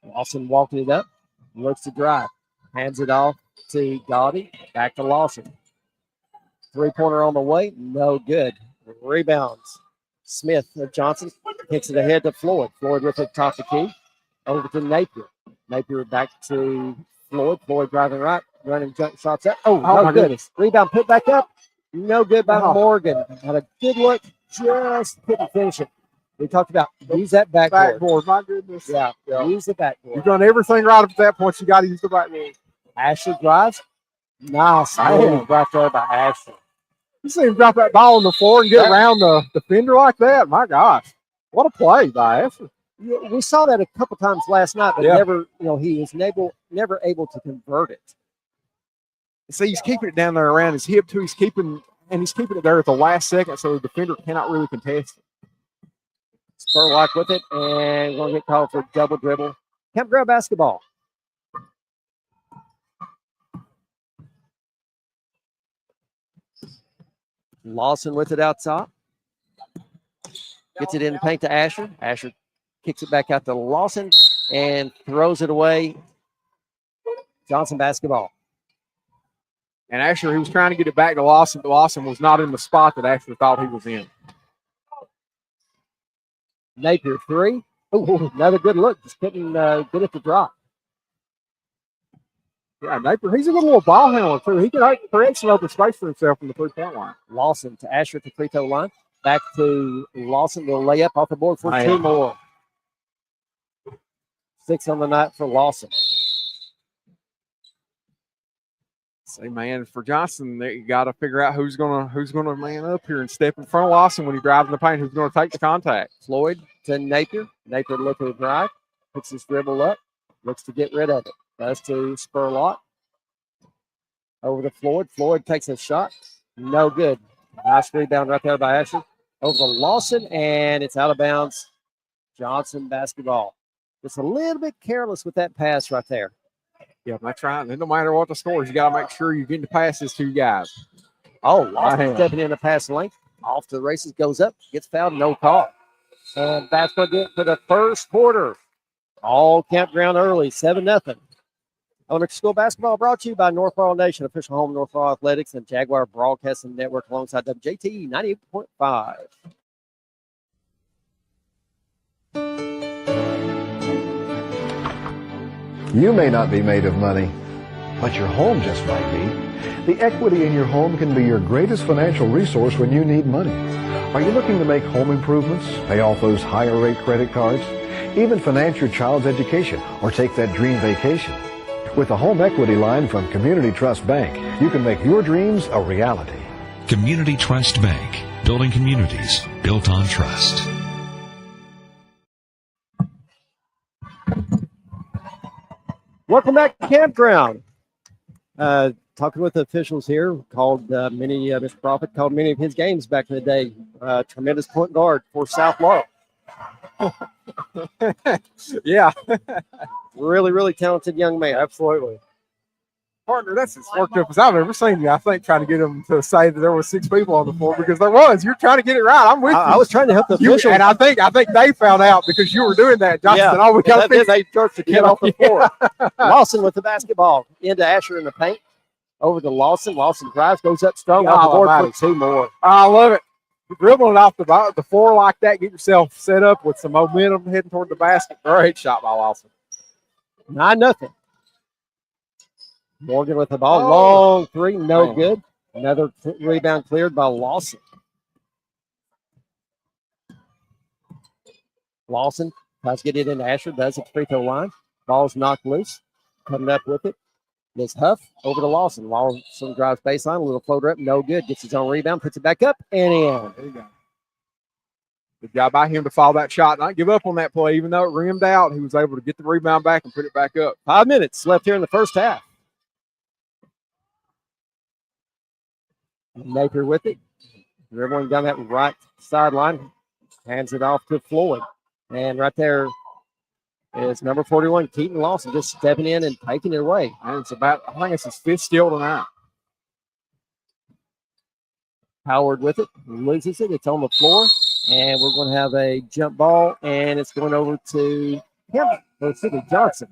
Lawson walking it up, looks to drive, hands it off to Gaudy, back to Lawson. Three-pointer on the way, no good. Rebounds. Smith of Johnson kicks it ahead to Floyd. Floyd with it top of the key. Over to Napier. Napier back to Floyd. Floyd driving right, running jump shots up. Oh my goodness. Rebound put back up. No good by Morgan. Had a good look, just couldn't finish it. We talked about use that backboard. Backboard, my goodness. Yeah, use the backboard. You've done everything right up to that point. You got to use the backboard. Ashley drives. Nice move right there by Ashley. You see him drop that ball on the floor and get around the defender like that. My gosh, what a play by Ashley. We saw that a couple times last night, but never, he was never able to convert it. See, he's keeping it down there around his hip too. He's keeping and he's keeping it there at the last second, so the defender cannot really contest it. Spurlock with it, and going to get called for double dribble. Campground basketball. Lawson with it out top. Gets it in the paint to Asher. Asher kicks it back out to Lawson and throws it away. Johnson basketball. And Asher, he was trying to get it back to Lawson, but Lawson was not in the spot that Asher thought he was in. Napier, three. Oh, another good look. Just couldn't get it to drop. Yeah, Napier, he's a good little ball handler, too. He can create some open space for himself from the three-point line. Lawson to Asher at the free-throw line. Back to Lawson. Will lay up off the board for two more. 6 on the night for Lawson. Say, man, for Johnson, you got to figure out who's gonna man up here and step in front of Lawson when he drives in the paint. Who's going to take the contact? Floyd to Napier. Napier looking to drive. Puts his dribble up. Looks to get rid of it. Goes to Spurlock. Over to Floyd. Floyd takes a shot. No good. Nice rebound right there by Asher. Over to Lawson, and it's out of bounds. Johnson basketball. Just a little bit careless with that pass right there. Yeah, that's right. And no matter what the score is, you got to make sure you're getting the passes to you guys. Oh, Lawson stepping in the pass lane. Off to the races, goes up, gets fouled, no call. And that's what it for the first quarter. All Campground early, 7-0. Elementary school basketball brought to you by North Laurel Nation, official home of North Laurel Athletics and Jaguar Broadcasting Network alongside WJT 98.5. You may not be made of money, but your home just might be. The equity in your home can be your greatest financial resource when you need money. Are you looking to make home improvements, pay off those higher rate credit cards, even finance your child's education or take that dream vacation? With a home equity line from Community Trust Bank, you can make your dreams a reality. Community Trust Bank, building communities built on trust. Welcome back to Campground. Talking with the officials here, called Mr. Prophet called many of his games back in the day. Tremendous point guard for South Laurel. Yeah. Really, really talented young man. Absolutely. Partner, that's as worked up as I've ever seen you. I think trying to get them to say that there were 6 people on the floor because there was. You're trying to get it right. I'm with you. I was trying to help the officials. And I think they found out because you were doing that. Johnson said, "Oh, we got to fix they jerked the kid off the floor." Lawson with the basketball into Asher in the paint. Over to Lawson. Lawson drives, goes up strong off the board for 2 more. I love it. Dribbling off the floor like that, get yourself set up with some momentum heading toward the basket. Great shot by Lawson. 9-0. Morgan with the ball. Long three, no good. Another rebound cleared by Lawson. Lawson tries to get it into Asher, does at the free throw line. Ball's knocked loose. Coming up with it. Miss Huff over to Lawson. Lawson drives baseline, a little floater up, no good. Gets his own rebound, puts it back up, and in. There you go. Good job by him to follow that shot, not give up on that play. Even though it rimmed out, he was able to get the rebound back and put it back up. 5 minutes left here in the first half. Napier with it. Dribbling down that right sideline. Hands it off to Floyd. And right there is number 41, Keaton Lawson, just stepping in and taking it away. And it's about, I think it's his 5th steal tonight. Howard with it, loses it. It's on the floor. And we're going to have a jump ball, and it's going over to him, Johnson.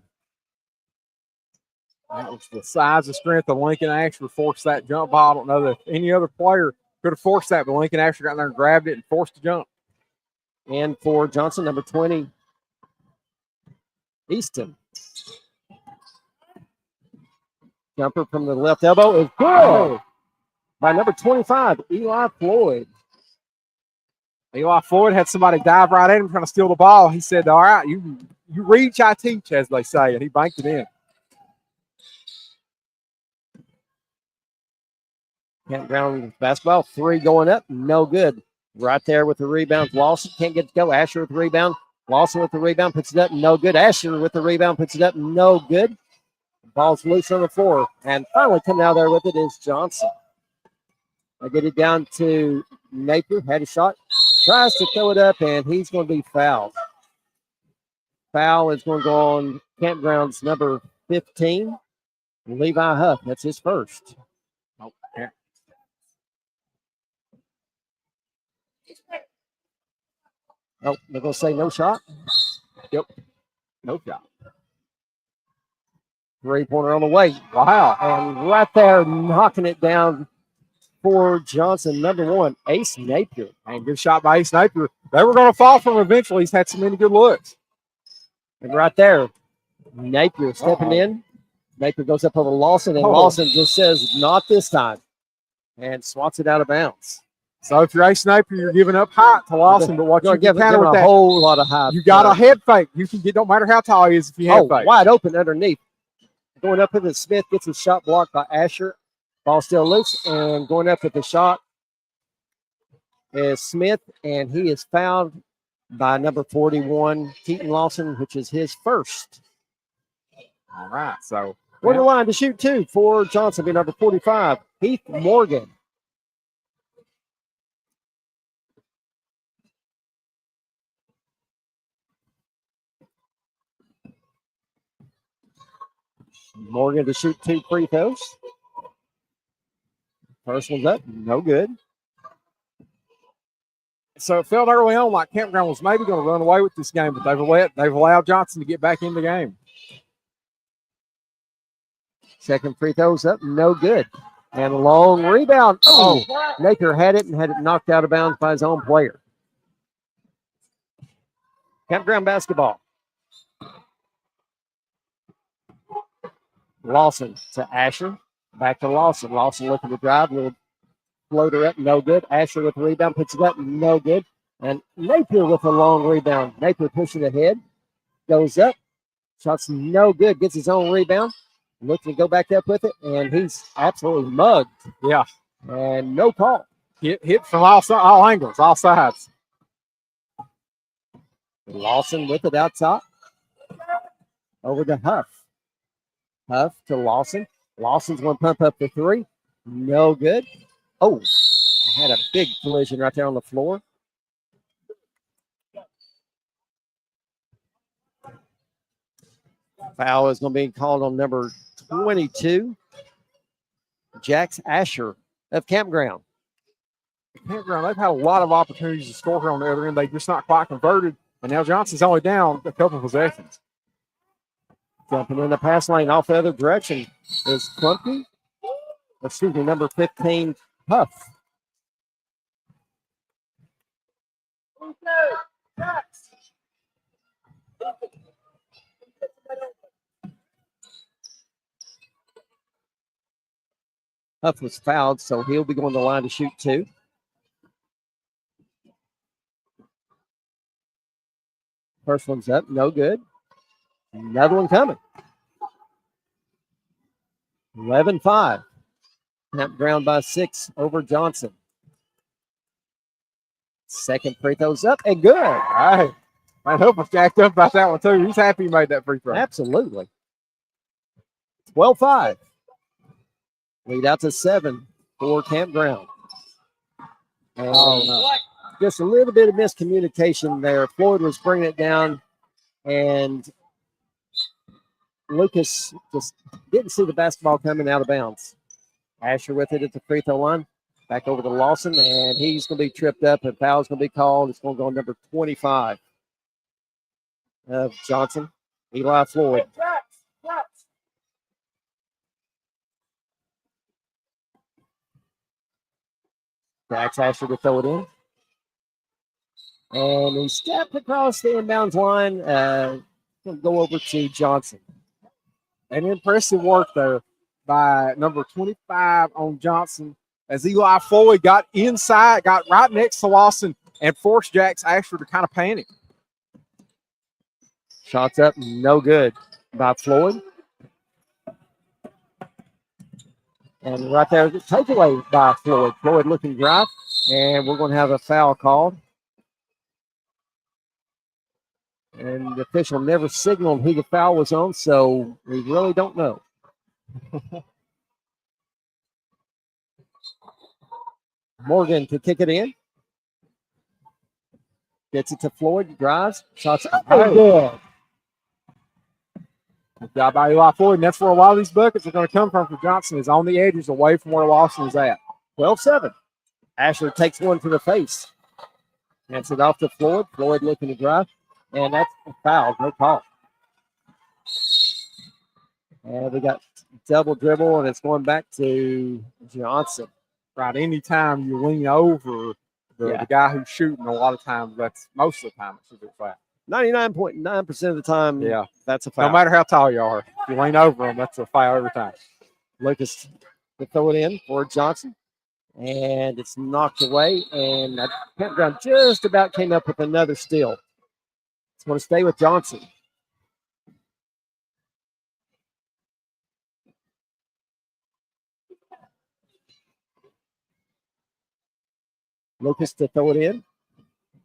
That was the size and strength of Lincoln Asher forced that jump ball. I don't know that any other player could have forced that, but Lincoln Asher got in there and grabbed it and forced the jump. And for Johnson, number 20, Easton. Jumper from the left elbow is good by number 25, Eli Floyd. Eli Floyd had somebody dive right at him trying to steal the ball. He said, "All right, you reach, I teach," as they say, and he banked it in. Campground basketball, 3 going up, no good. Right there with the rebound, Lawson can't get to go. Asher with the rebound. Lawson with the rebound, puts it up, no good. Asher with the rebound, puts it up, no good. Ball's loose on the floor. And finally coming out there with it is Johnson. I get it down to Napier. Had a shot. Tries to throw it up, and he's going to be fouled. Foul is going to go on Campground's number 15, Levi Huff. That's his first. Oh, yeah. Oh, they're going to say no shot? Yep. No shot. 3-pointer on the way. Wow. And right there, knocking it down for Johnson, number 1, Ace Napier. And good shot by Ace Napier. They were going to fall from him eventually. He's had so many good looks. And right there, Napier stepping in. Napier goes up over Lawson, and Lawson just says, not this time, and swats it out of bounds. So if you're Ace Napier, you're giving up height to Lawson, but what you give counter with a that, whole lot of height. you got a head fake. You can get, don't matter how tall he is if you head fake. Wide open underneath. Going up with it, Smith gets his shot blocked by Asher. Ball still loose, and going up with the shot is Smith, and he is fouled by number 41, Keaton Lawson, which is his first. All right, so. We're the line to shoot 2 for Johnson, be number 45, Heath Morgan. Morgan to shoot 2 free throws. First one's up, no good. So it felt early on like Campground was maybe going to run away with this game, but they've allowed Johnson to get back in the game. Second free throw's up, no good. And a long rebound. Oh, Napier had it and had it knocked out of bounds by his own player. Campground basketball. Lawson to Asher. Back to Lawson. Lawson looking to drive. Little floater up, no good. Asher with the rebound, puts it up, no good. And Napier with a long rebound. Napier pushing ahead. Goes up. Shot's no good. Gets his own rebound. Looking to go back up with it, and he's absolutely mugged. Yeah. And no call. Hit from all angles, all sides. Lawson with it out top. Over to Huff. Huff to Lawson. Lawson's going to pump up the 3. No good. Oh, had a big collision right there on the floor. Foul is going to be called on number 22, Jax Asher of Campground. Campground, they've had a lot of opportunities to score here on the other end. They're just not quite converted. And now Johnson's only down a couple of possessions. Jumping in the pass lane off the other direction is Clumpy. Excuse me, number 15, Huff. Huff was fouled, so he'll be going to the line to shoot 2. First one's up, no good. Another one coming. 11-5. Campground by 6 over Johnson. Second free throw's up and good. All right. I hope was jacked up about that one, too. He's happy he made that free throw. Absolutely. 12-5. Lead out to 7 for Campground. And just a little bit of miscommunication there. Floyd was bringing it down, and Lucas just didn't see the basketball coming out of bounds. Asher with it at the free throw line. Back over to Lawson, and he's going to be tripped up, and foul's going to be called. It's going to go on number 25 of Johnson, Eli Floyd. Jax Asher to throw it in. And he stepped across the inbounds line. Going to go over to Johnson. An impressive work there by number 25 on Johnson as Eli Floyd got inside, got right next to Lawson, and forced Jax Asher to kind of panic. Shots up, no good by Floyd. And right there, takeaway by Floyd. Floyd looking dry, and we're going to have a foul called. And the official never signaled who the foul was on, so we really don't know. Morgan to kick it in. Gets it to Floyd, drives, shots. Oh, good. Good job by Eli Floyd, and that's where a lot of these buckets are going to come from for Johnson, is on the edges away from where Lawson is at. 12-7. Asher takes one to the face. Hands it off to Floyd. Floyd looking to drive, and that's a foul. No call. And we got double dribble, and it's going back to Johnson. Right, anytime you lean over the guy who's shooting, a lot of times most of the time it's a big foul. 99.9% of the time, that's a foul. No matter how tall you are, if you lean over them, that's a foul every time. Lucas to throw it in for Johnson, and it's knocked away, and that Campground just about came up with another steal. It's going to stay with Johnson. Lucas to throw it in.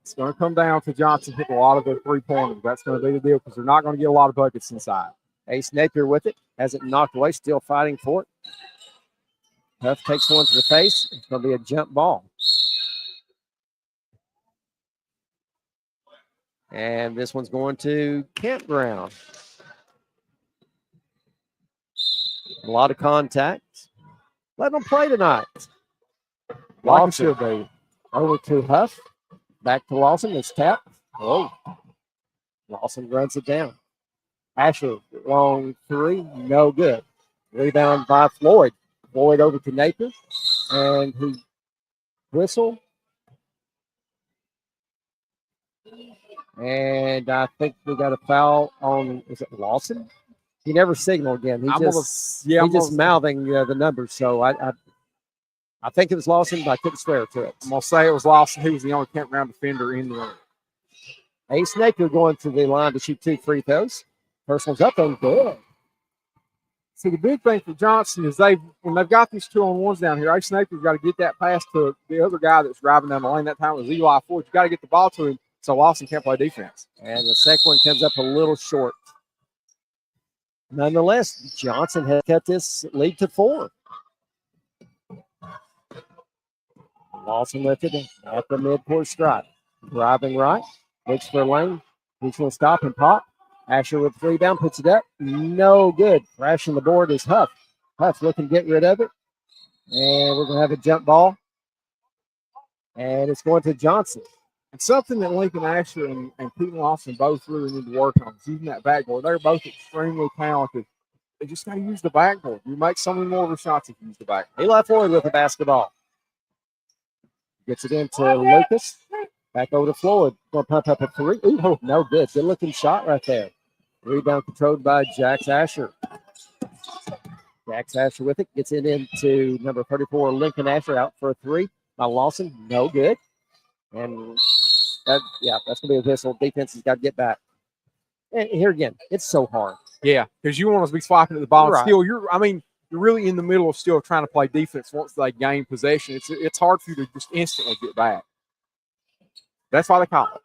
It's going to come down to Johnson hit a lot of the three-pointers. That's going to be the deal because they're not going to get a lot of buckets inside. Ace Napier with it. Has it knocked away. Still fighting for it. Huff takes one to the face. It's going to be a jump ball. And this one's going to Campground. A lot of contact. Let them play tonight. Lawson should be. Over to Huff. Back to Lawson. It's tapped. Oh. Lawson runs it down. Asher, long three. No good. Rebound by Floyd. Floyd over to Napier. And he whistle. And I think we got a foul on, is it Lawson? He never signaled again. He's just mouthing the numbers. So I think it was Lawson, but I couldn't swear to it. I'm going to say it was Lawson. He was the only Campground defender in the room. Ace Napier going to the line to shoot 2 free throws. First one's up and good. See, the big thing for Johnson is when they've got these 2-on-1s down here, Ace Napier's got to get that pass to the other guy that's driving down the lane. That time was Eli Ford. You got to get the ball to him so Lawson can't play defense. And the second one comes up a little short. Nonetheless, Johnson has cut this lead to 4. Lawson lifted at the midcourt stripe. Driving right. Looks for a lane. He's going to stop and pop. Asher with the rebound. Puts it up. No good. Crashing the board is Huff. Huff looking to get rid of it. And we're going to have a jump ball. And it's going to Johnson. And something that Lincoln Asher and Pete Lawson both really need to work on is using that backboard. They're both extremely talented. They just got to use the backboard. You make so many more of the shots if you use the backboard. Eli Floyd with the basketball. Gets it into Lucas. Back over to Floyd. Going to pump up a 3. Ooh, no good. Good looking shot right there. Rebound controlled by Jax Asher. Jax Asher with it. Gets it into number 34, Lincoln Asher, out for a 3 by Lawson. No good. And that's going to be a whistle. Defense has got to get back. And here again, it's so hard. Yeah, because you want to be swiping at the ball. Right. Still, you're really in the middle of still trying to play defense once they gain possession. It's hard for you to just instantly get back. That's why they call it.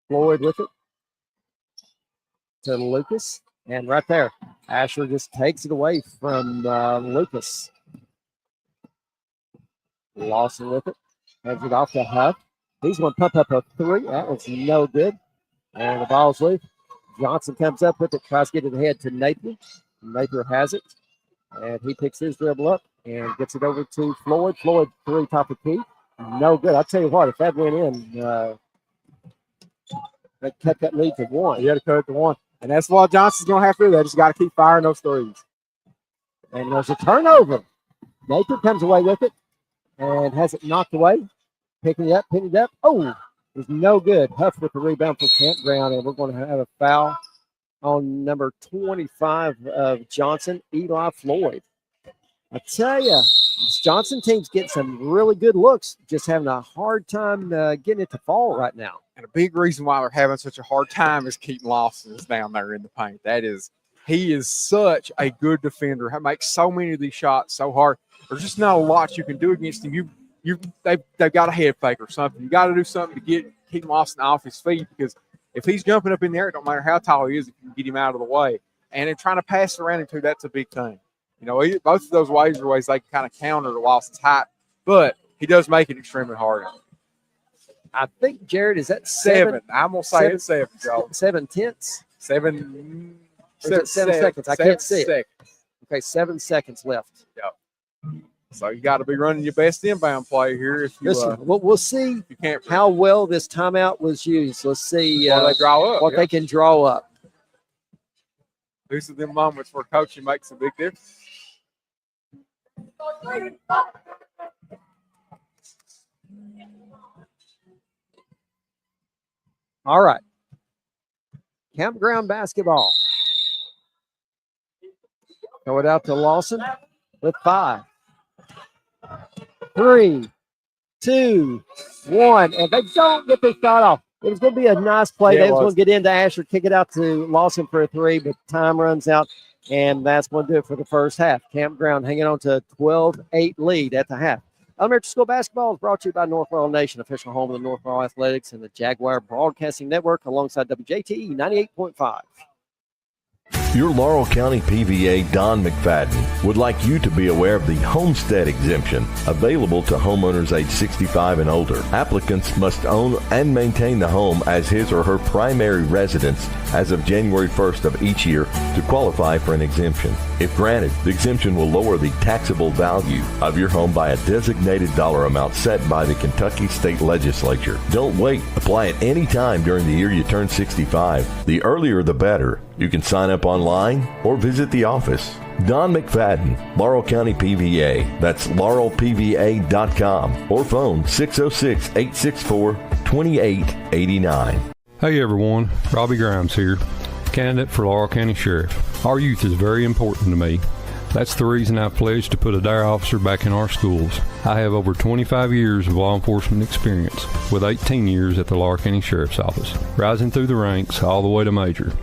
Floyd with it to Lucas. And right there, Asher just takes it away from Lucas. Lawson with it. Hands it off to Huff. He's going to pump up a 3. That was no good. And the ball's loose. Johnson comes up with it, tries to get it ahead to Napier. Napier has it. And he picks his dribble up and gets it over to Floyd. Floyd, 3 top of key. No good. I'll tell you what, if that went in, that cut that lead to 1. You had to cut it to 1. And that's what Johnson's going to have to do. They just got to keep firing those threes. And there's a turnover. Napier comes away with it and has it knocked away. Picking it up. Oh, it's no good. Huff with the rebound for Campground, and we're going to have a foul on number 25 of Johnson, Eli Floyd. I tell you, this Johnson team's getting some really good looks, just having a hard time getting it to fall right now. And a big reason why they're having such a hard time is Keaton Lawson is down there in the paint. He is such a good defender. He makes so many of these shots so hard. There's just not a lot you can do against him. They've got a head fake or something. You got to do something to get Keaton Lawson off his feet, because if he's jumping up in there, it don't matter how tall he is, if you can get him out of the way. And in trying to pass around him too, that's a big thing. Both of those ways are ways they can kind of counter the while it's tight, but he does make it extremely hard. I think, Jared, is that seven? I'm going to say it's 7, Joe. 7 tenths? 7 seconds. I can't see it. Okay, 7 seconds left. Yep. So you got to be running your best inbound play here. If you, Listen, we'll see how well this timeout was used. Let's see they draw up, what they can draw up. These are the moments where coaching makes a big difference. All right. Campground basketball. Throw it out to Lawson with 5, 3, 2, 1. And they don't get the shot off. It was going to be a nice play. They was going to get into Asher, kick it out to Lawson for a 3, but time runs out, and that's going to do it for the first half. Campground hanging on to a 12-8 lead at the half. Elementary school basketball is brought to you by North Laurel Nation, official home of the North Laurel Athletics and the Jaguar Broadcasting Network, alongside WJTE 98.5. Your Laurel County PVA, Don McFadden, would like you to be aware of the homestead exemption available to homeowners age 65 and older. Applicants must own and maintain the home as his or her primary residence as of January 1st of each year to qualify for an exemption. If granted, the exemption will lower the taxable value of your home by a designated dollar amount set by the Kentucky State Legislature. Don't wait. Apply at any time during the year you turn 65. The earlier the better. You can sign up online or visit the office. Don McFadden, Laurel County PVA. That's laurelpva.com or phone 606-864-2889. Hey everyone, Robbie Grimes here, candidate for Laurel County Sheriff. Our youth is very important to me. That's the reason I pledged to put a DARE officer back in our schools. I have over 25 years of law enforcement experience, with 18 years at the Laurel County Sheriff's Office, rising through the ranks all the way to major.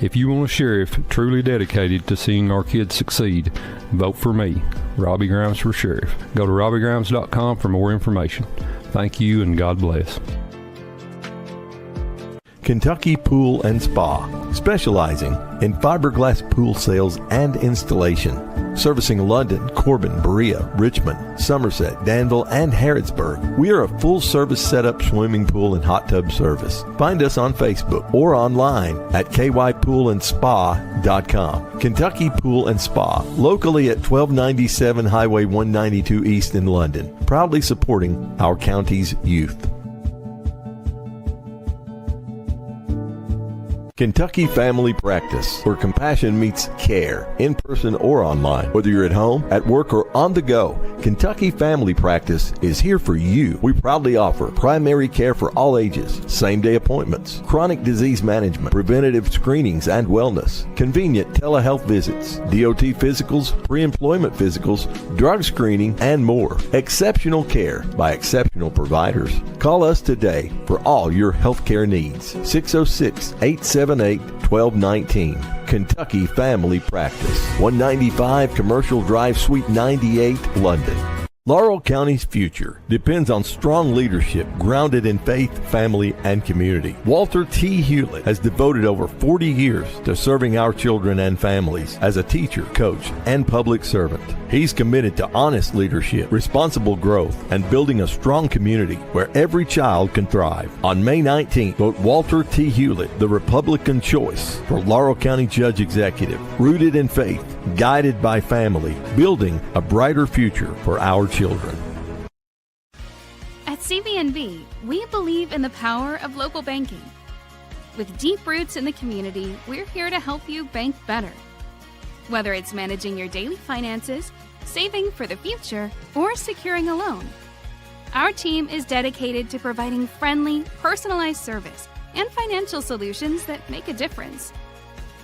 If you want a sheriff truly dedicated to seeing our kids succeed, vote for me, Robbie Grimes for sheriff. Go to robbiegrimes.com for more information. Thank you and God bless. Kentucky Pool and Spa, specializing in fiberglass pool sales and installation. Servicing London, Corbin, Berea, Richmond, Somerset, Danville, and Harrodsburg. We are a full-service setup swimming pool and hot tub service. Find us on Facebook or online at kypoolandspa.com. Kentucky Pool and Spa, locally at 1297 Highway 192 East in London. Proudly supporting our county's youth. Kentucky Family Practice, where compassion meets care, in person or online. Whether you're at home, at work, or on the go, Kentucky Family Practice is here for you. We proudly offer primary care for all ages, same-day appointments, chronic disease management, preventative screenings and wellness, convenient telehealth visits, DOT physicals, pre-employment physicals, drug screening, and more. Exceptional care by exceptional providers. Call us today for all your health care needs. 606-878-1219. Kentucky Family Practice. 195 Commercial Drive, Suite 98, London. Laurel County's future depends on strong leadership grounded in faith, family, and community. Walter T. Hewlett has devoted over 40 years to serving our children and families as a teacher, coach, and public servant. He's committed to honest leadership, responsible growth, and building a strong community where every child can thrive. On May 19th, vote Walter T. Hewlett, the Republican choice, for Laurel County Judge Executive. Rooted in faith, guided by family, building a brighter future for our children. At CVNB, we believe in the power of local banking. With deep roots in the community, we're here to help you bank better. Whether it's managing your daily finances, saving for the future, or securing a loan, our team is dedicated to providing friendly, personalized service and financial solutions that make a difference.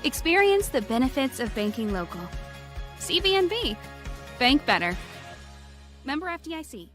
Experience the benefits of banking local. CVNB. Bank better. Member FDIC.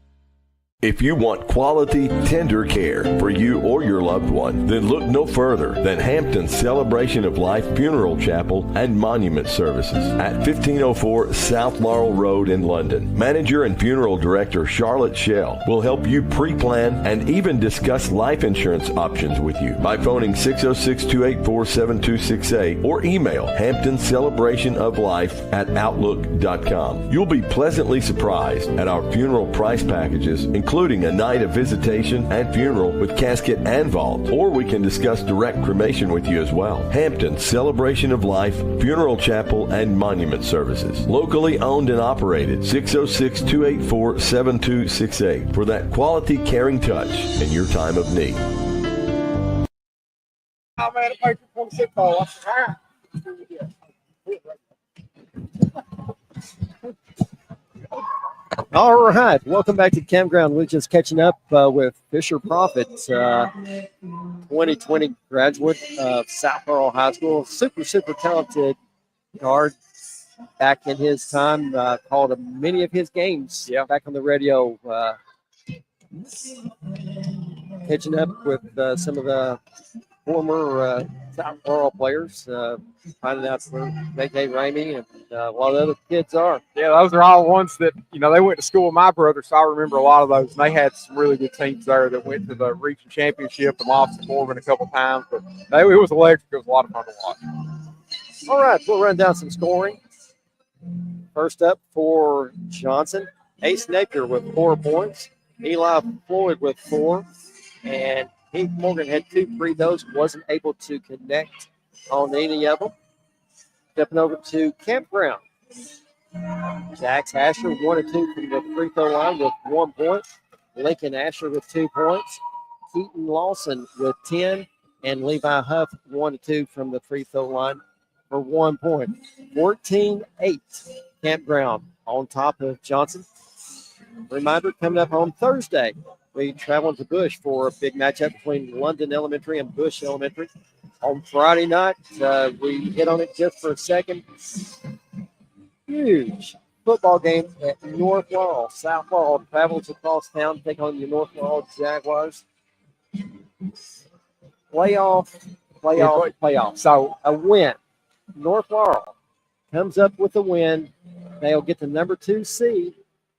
If you want quality, tender care for you or your loved one, then look no further than Hampton's Celebration of Life Funeral Chapel and Monument Services at 1504 South Laurel Road in London. Manager and Funeral Director Charlotte Shell will help you pre-plan and even discuss life insurance options with you by phoning 606-284-7268 or email hamptonscelebrationoflife@outlook.com. You'll be pleasantly surprised at our funeral price packages, including a night of visitation and funeral with casket and vault, or we can discuss direct cremation with you as well. Hampton's Celebration of Life Funeral Chapel and Monument Services. Locally owned and operated. 606-284-7268 for that quality, caring touch in your time of need. Oh, man, I played 26 ball. All right, welcome back to Campground. We're just catching up with Fisher Prophet, 2020 graduate of South Laurel High School. Super talented guard. Back in his time, called many of his games back on the radio. Catching up with some of the former South Laurel players, finding out where J.K. Ramey and a lot of other kids are. Yeah, those are all ones that, they went to school with my brother, so I remember a lot of those. And they had some really good teams there that went to the region championship and lost to Morgan a couple times. But it was electric. It was a lot of fun to watch. All right, we'll run down some scoring. First up for Johnson, Ace Napier with 4 points, Eli Floyd with 4, and Heath Morgan had 2 free throws, wasn't able to connect on any of them. Stepping over to Campground. Jax Asher, 1 and 2 from the free throw line with 1 point. Lincoln Asher with 2 points. Keaton Lawson with 10. And Levi Huff, 1 and 2 from the free throw line for 1 point. 14-8 Campground on top of Johnson. Reminder, coming up on Thursday, we travel to Bush for a big matchup between London Elementary and Bush Elementary. On Friday night, we hit on it just for a second. Huge football game at North Laurel. South Laurel travels across town to take on your North Laurel Jaguars. Playoff. So a win. North Laurel comes up with a win. They'll get the number 2 seed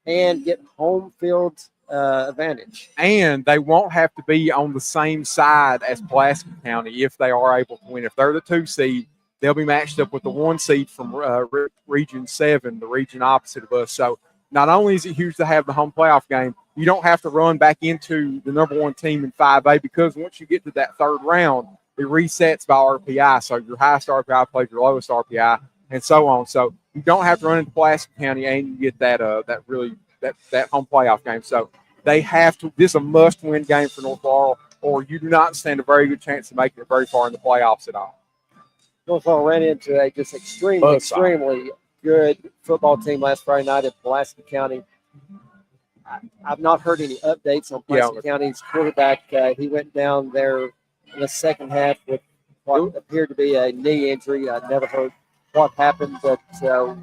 and get home field advantage. And they won't have to be on the same side as Pulaski County if they are able to win. If they're the 2 seed, they'll be matched up with the 1 seed from Region 7, the region opposite of us. So not only is it huge to have the home playoff game, you don't have to run back into the number 1 team in 5A, because once you get to that 3rd round, it resets by RPI. So your highest RPI plays your lowest RPI, and so on. So you don't have to run into Pulaski County, and you get that home playoff game. So they have to. This is a must-win game for North Laurel, or you do not stand a very good chance of making it very far in the playoffs at all. North Laurel ran into a just extremely good football team last Friday night at Pulaski County. I've not heard any updates on Pulaski County's quarterback. He went down there in the second half with what appeared to be a knee injury. I never heard what happened, but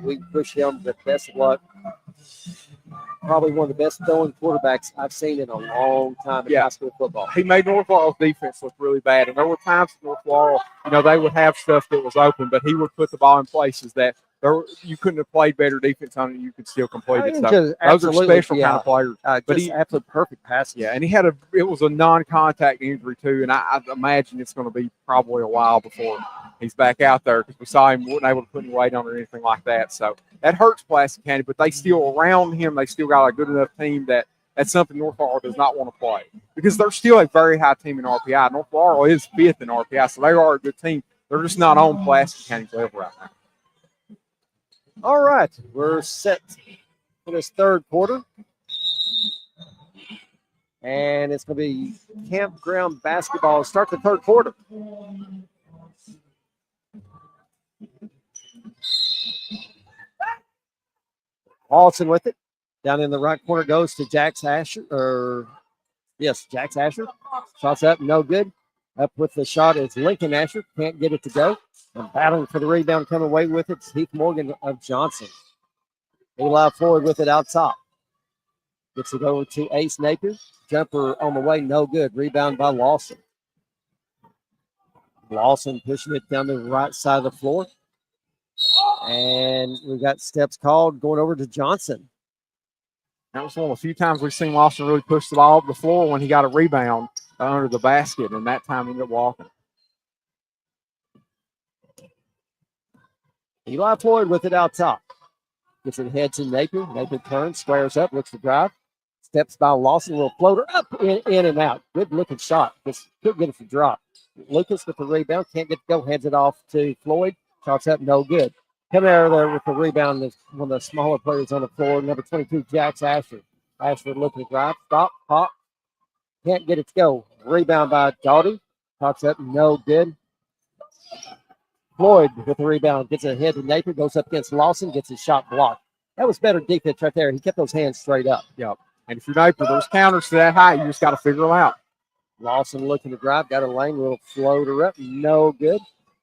we wish him the best of luck. Probably one of the best throwing quarterbacks I've seen in a long time in high school football. He made North Laurel's defense look really bad. And there were times at North Laurel, they would have stuff that was open, but he would put the ball in places that you couldn't have played better defense on it, and you could still complete it. So those are special kind of players. But he absolute perfect passing. Yeah, and it was a non-contact injury too, and I imagine it's going to be probably a while before he's back out there, because we saw him wasn't able to put any weight on it or anything like that. So that hurts Pulaski County, but they still, around him, they still got a good enough team that's something North Laurel does not want to play, because they're still a very high team in RPI. North Laurel is 5th in RPI, so they are a good team. They're just not on Pulaski County's level right now. All right, we're set for this 3rd quarter. And it's going to be Campground basketball to start the 3rd quarter. Paulson with it. Down in the right corner goes to Jax Asher. Jax Asher. Shots up, no good. Up with the shot is Lincoln Asher. Can't get it to go. And battling for the rebound, coming away with it, Heath Morgan of Johnson. Eli Floyd with it out top. Gets it over to Ace Napier. Jumper on the way, no good. Rebound by Lawson. Lawson pushing it down the right side of the floor. And we got steps called going over to Johnson. That was one of the few times we've seen Lawson really push the ball up the floor when he got a rebound under the basket, and that time he ended up walking. Eli Floyd with it out top. Gets it ahead to Napier. Napier turns, squares up, looks to drive. Steps by Lawson, a little floater up, in and out. Good looking shot. Just couldn't get it to drop. Lucas with the rebound, can't get to go, hands it off to Floyd. Shots up, no good. Coming out of there with the rebound is one of the smaller players on the floor, number 22, Jax Asher. Asher looking to drive, stop, pop. Can't get it to go. Rebound by Doughty. Shots up, no good. Floyd with the rebound, gets it ahead to Napier, goes up against Lawson, gets his shot blocked. That was better defense right there. He kept those hands straight up. Yep. And if you're Napier, those counters to that height, you just got to figure them out. Lawson looking to drive, got a lane, little floater up, no good.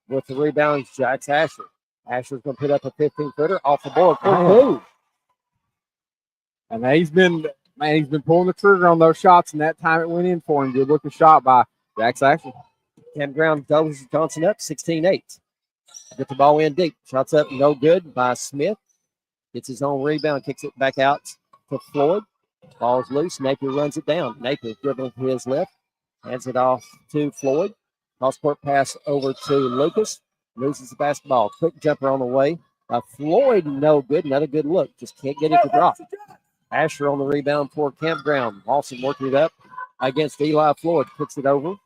With the rebound, Jax Asher. Asher's going to put up a 15-footer off the board. Good. And he's been pulling the trigger on those shots, and that time it went in for him. Good looking shot by Jax Asher. Campground doubles Johnson up, 16-8. Get the ball in deep. Shots up, no good by Smith. Gets his own rebound, kicks it back out to Floyd. Ball's loose. Napier runs it down. Napier dribbling to his left. Hands it off to Floyd. Cross-court pass over to Lucas. Loses the basketball. Quick jumper on the way. Floyd, no good. Another good look. Just can't get it to drop. Asher on the rebound for Campground. Lawson working it up against Eli Floyd. Puts it over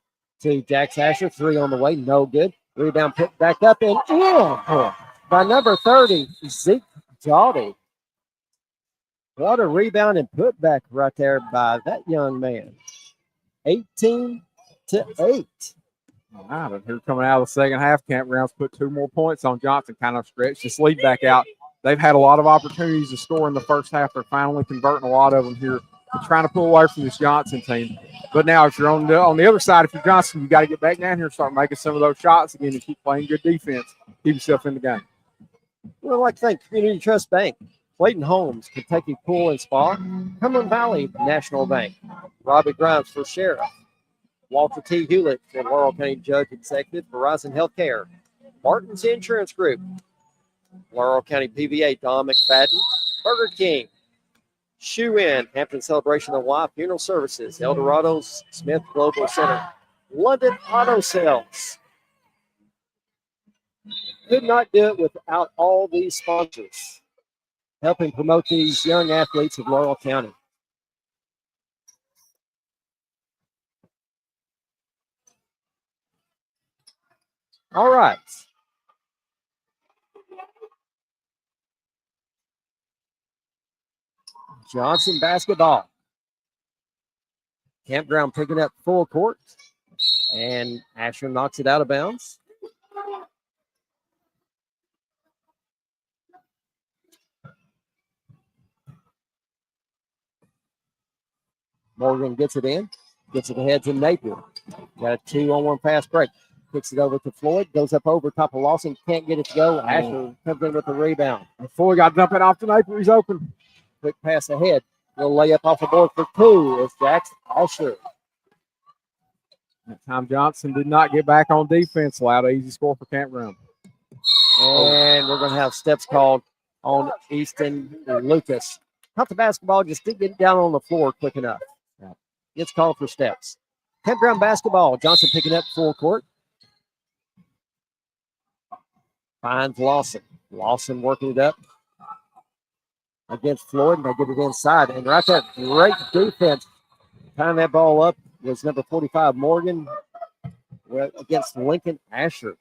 to Jax Asher. 3 on the way. No good. Rebound put back up and in by number 30, Zeke Doughty. What a rebound and put back right there by that young man. 18-8. All right, and here coming out of the second half, Campground's put 2 more points on Johnson, kind of stretched this lead back out. They've had a lot of opportunities to score in the first half. They're finally converting a lot of them here. They're trying to pull away from this Johnson team. But now if you're on the other side, if you're Johnson, you got to get back down here and start making some of those shots again and keep playing good defense. Keep yourself in the game. Well, I'd like to thank Community Trust Bank, Clayton Homes, Kentucky Pool and Spa, Cumberland Valley National Bank, Robbie Grimes for Sheriff, Walter T. Hewlett for Laurel County Judge Executive, Verizon Healthcare, Martin's Insurance Group, Laurel County PVA, Don McFadden, Burger King, Shoe In, Hampton Celebration of Life, Funeral Services, Eldorado's Smith Global Center, London Auto Sales. Could not do it without all these sponsors helping promote these young athletes of Laurel County. All right. Johnson basketball. Campground picking up full court. And Asher knocks it out of bounds. Morgan gets it in. Gets it ahead to Napier. Got a 2-on-1 fast break. Kicks it over to Floyd. Goes up over top of Lawson. Can't get it to go. Asher comes in with the rebound. And Floyd got to dump it off to Napier. He's open. Quick pass ahead. Little layup off the board for 2 is Jax Asher. That time Johnson did not get back on defense. Allowed an easy score for Campground. And we're going to have steps called on Easton Lucas. Caught the basketball, just didn't get down on the floor quick enough. It's called for steps. Campground basketball. Johnson picking up full court. Finds Lawson. Lawson working it up against Floyd, and they get it inside. And right there, great defense. Tying that ball up was number 45, Morgan, against Lincoln Asher.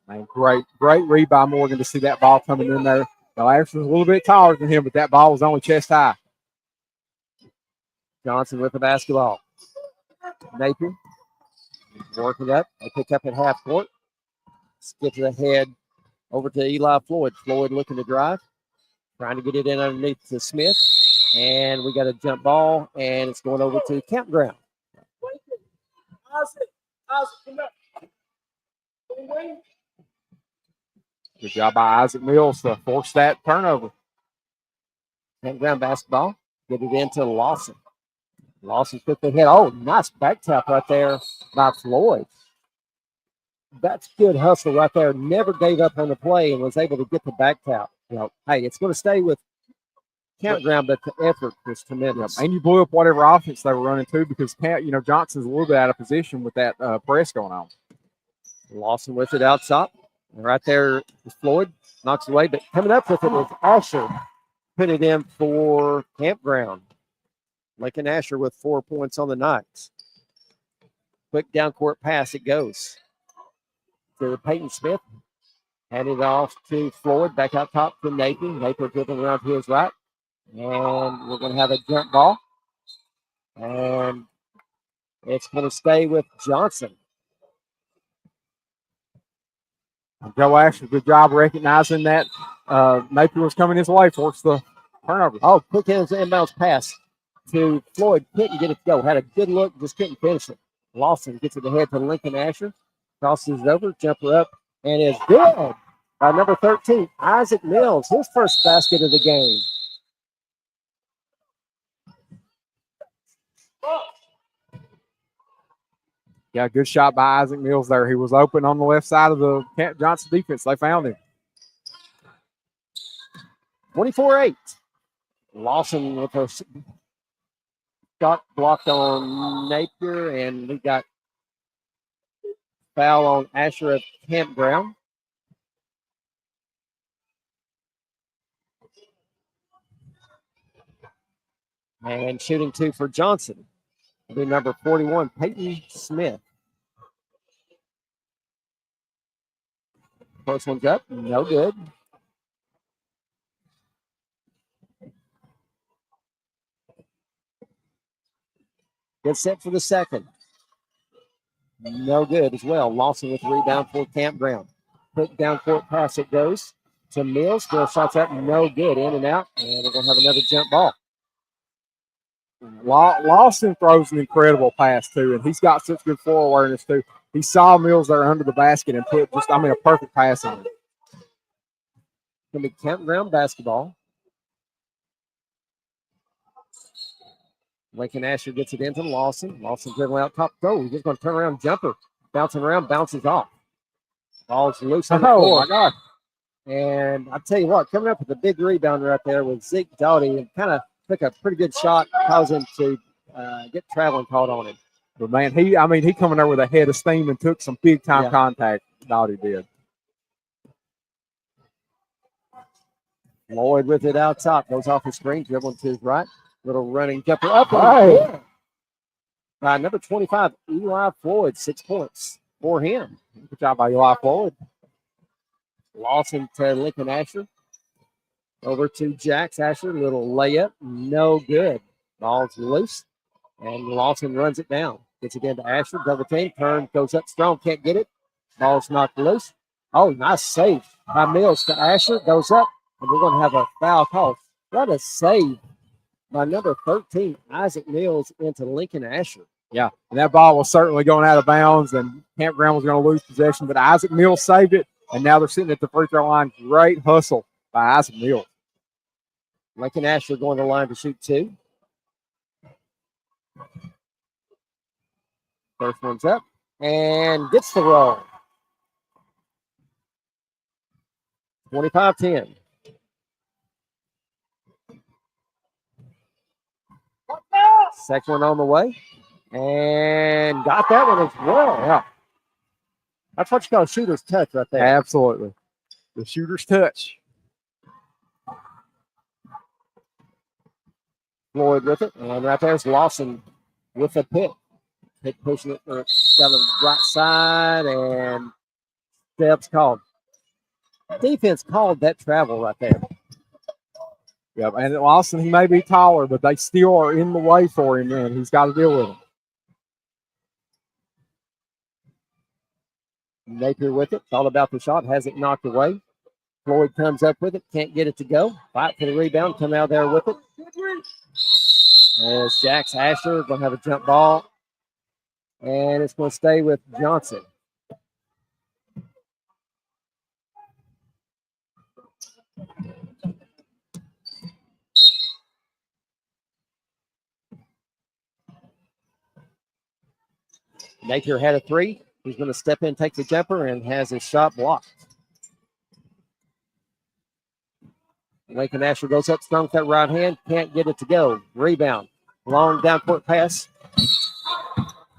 Man, great read by Morgan to see that ball coming in there. Now, Asher was a little bit taller than him, but that ball was only chest high. Johnson with the basketball. Napier working up. They pick up at half court. Skip to the head over to Eli Floyd. Floyd looking to drive. Trying to get it in underneath to Smith. And we got a jump ball, and it's going over to Campground. Good job by Isaac Mills to force that turnover. Campground basketball. Get it into Lawson. Lawson took the hit. Oh, nice back tap right there by Floyd. That's good hustle right there. Never gave up on the play and was able to get the back tap. Hey, it's going to stay with Campground, but the effort was tremendous. And you blew up whatever offense they were running too, because Johnson's a little bit out of position with that press going on. Lawson with it out top. And right there is Floyd. Knocks it away, but coming up with it is Asher. Put it in for Campground. Lincoln Asher with 4 points on the night. Quick down court pass, it goes to Peyton Smith. Hand it off to Floyd, back out top to Napier. Napier dribbling around to his right. And we're going to have a jump ball. And it's going to stay with Johnson. Joe Asher, good job recognizing that Napier was coming his way, forced the turnover. Oh, quick inbounds pass to Floyd. Couldn't get it to go. Had a good look, just couldn't finish it. Lawson gets it ahead to Lincoln Asher. Crosses it over, jumper up, and is good by number 13, Isaac Mills. His first basket of the game. Yeah, good shot by Isaac Mills there. He was open on the left side of the Camp Johnson defense. They found him. 24-8. Lawson with a shot blocked on Napier, and we got foul on Asher of Campground. And shooting two for Johnson. It'll be number 41, Peyton Smith. First one's up, no good. Get set for the second. No good as well. Lawson with the rebound for Campground. Quick down court pass it goes to Mills. Still shots up, no good. In and out, and we're going to have another jump ball. Lawson throws an incredible pass too, and he's got such good floor awareness too. He saw Mills there under the basket and put a perfect pass on it. Going to be Campground basketball. Lincoln Asher gets it into Lawson. Lawson dribbling out top. He's just going to turn around, jumper. Bouncing around, bounces off. Ball's loose on the floor. Oh, my God. And I tell you what, coming up with a big rebound right there with Zeke Doughty, and kind of took a pretty good shot, caused him to get traveling caught on him. But, man, he coming there with a head of steam and took some big-time contact. Doughty did. Lloyd with it out top. Goes off the screen, dribbling to his right. Little running jumper up. Number 25, Eli Floyd, 6 points for him. Good job by Eli Floyd. Lawson to Lincoln Asher. Over to Jax Asher. Little layup. No good. Ball's loose. And Lawson runs it down. Gets it into Asher. Double team. Turn. Goes up strong. Can't get it. Ball's knocked loose. Oh, nice save by Mills to Asher. Goes up. And we're going to have a foul call. What a save by number 13, Isaac Mills, into Lincoln Asher. Yeah, and that ball was certainly going out of bounds, and Campground was going to lose possession, but Isaac Mills saved it, and now they're sitting at the free throw line. Great hustle by Isaac Mills. Lincoln Asher going to the line to shoot two. First one's up and gets the roll. 25-10. Second one on the way. And got that one as well. Yeah. That's what you call a shooter's touch right there. Absolutely. The shooter's touch. Floyd with it. And right there's Lawson with the pick. Pick pushing it down the right side. And steps called. Defense called that travel right there. Yeah, and Lawson, he may be taller, but they still are in the way for him, and he's got to deal with them. Napier with it. Thought about the shot. Has it knocked away. Floyd comes up with it. Can't get it to go. Fight for the rebound. Come out there with it. As Jax Asher going to have a jump ball. And it's going to stay with Johnson. Napier had a three. He's going to step in, take the jumper, and has his shot blocked. Lincoln Asher goes up strong with that right hand. Can't get it to go. Rebound. Long down court pass.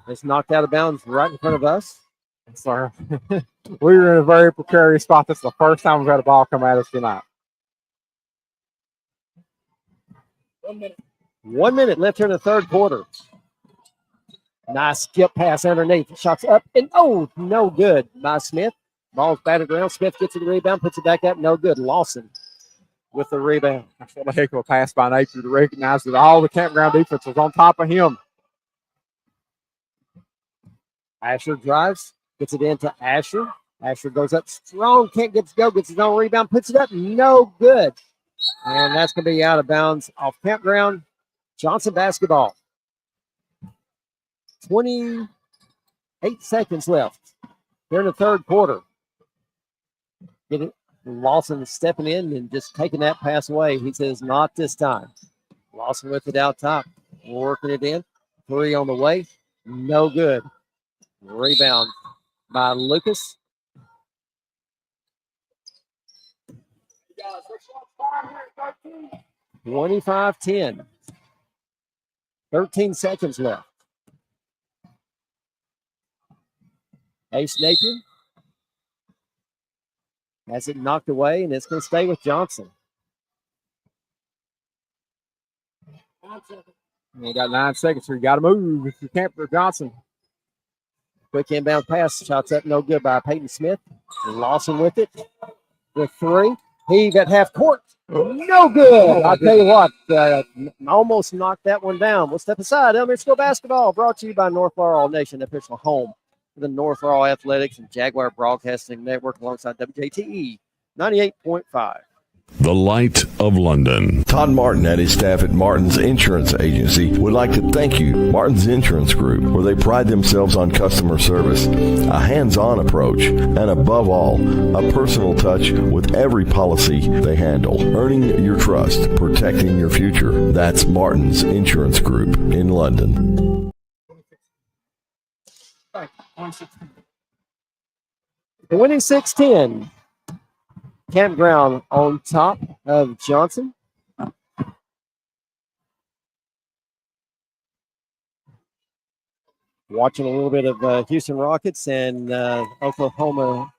It's knocked out of bounds right in front of us. Sir, we were in a very precarious spot. This is the first time we've had a ball come at us tonight. 1 minute left here in the third quarter. Nice skip pass underneath. Shots up and no good by Smith. Ball's batted around. Smith gets the rebound, puts it back up. No good. Lawson with the rebound. That's what a heck of a pass by Napier to recognize that all the Campground defense was on top of him. Asher drives, gets it into Asher. Asher goes up strong, can't get to go, gets his own rebound, puts it up, no good. And that's going to be out of bounds off Campground. Johnson basketball. 28 seconds left. They're in the third quarter. Get it. Lawson stepping in and just taking that pass away. He says, not this time. Lawson with it out top. Working it in. Three on the way. No good. Rebound by Lucas. Guys, 25-10. 13 seconds left. Ace Napier has it knocked away, and it's going to stay with Johnson. We got 9 seconds, so you got to move if you can't for Johnson. Quick inbound pass, shots up, no good by Peyton Smith. Lawson with it. The three. Heave at half court. No good. I'll tell you what, almost knocked that one down. We'll step aside. Elementary School basketball brought to you by North Laurel Nation, official home for the North Laurel Athletics and Jaguar Broadcasting Network alongside WJTE 98.5. The Light of London. Todd Martin and his staff at Martin's Insurance Agency would like to thank you, Martin's Insurance Group, where they pride themselves on customer service, a hands-on approach, and above all, a personal touch with every policy they handle. Earning your trust, protecting your future. That's Martin's Insurance Group in London. 26-10. Campground on top of Johnson. Watching a little bit of Houston Rockets and Oklahoma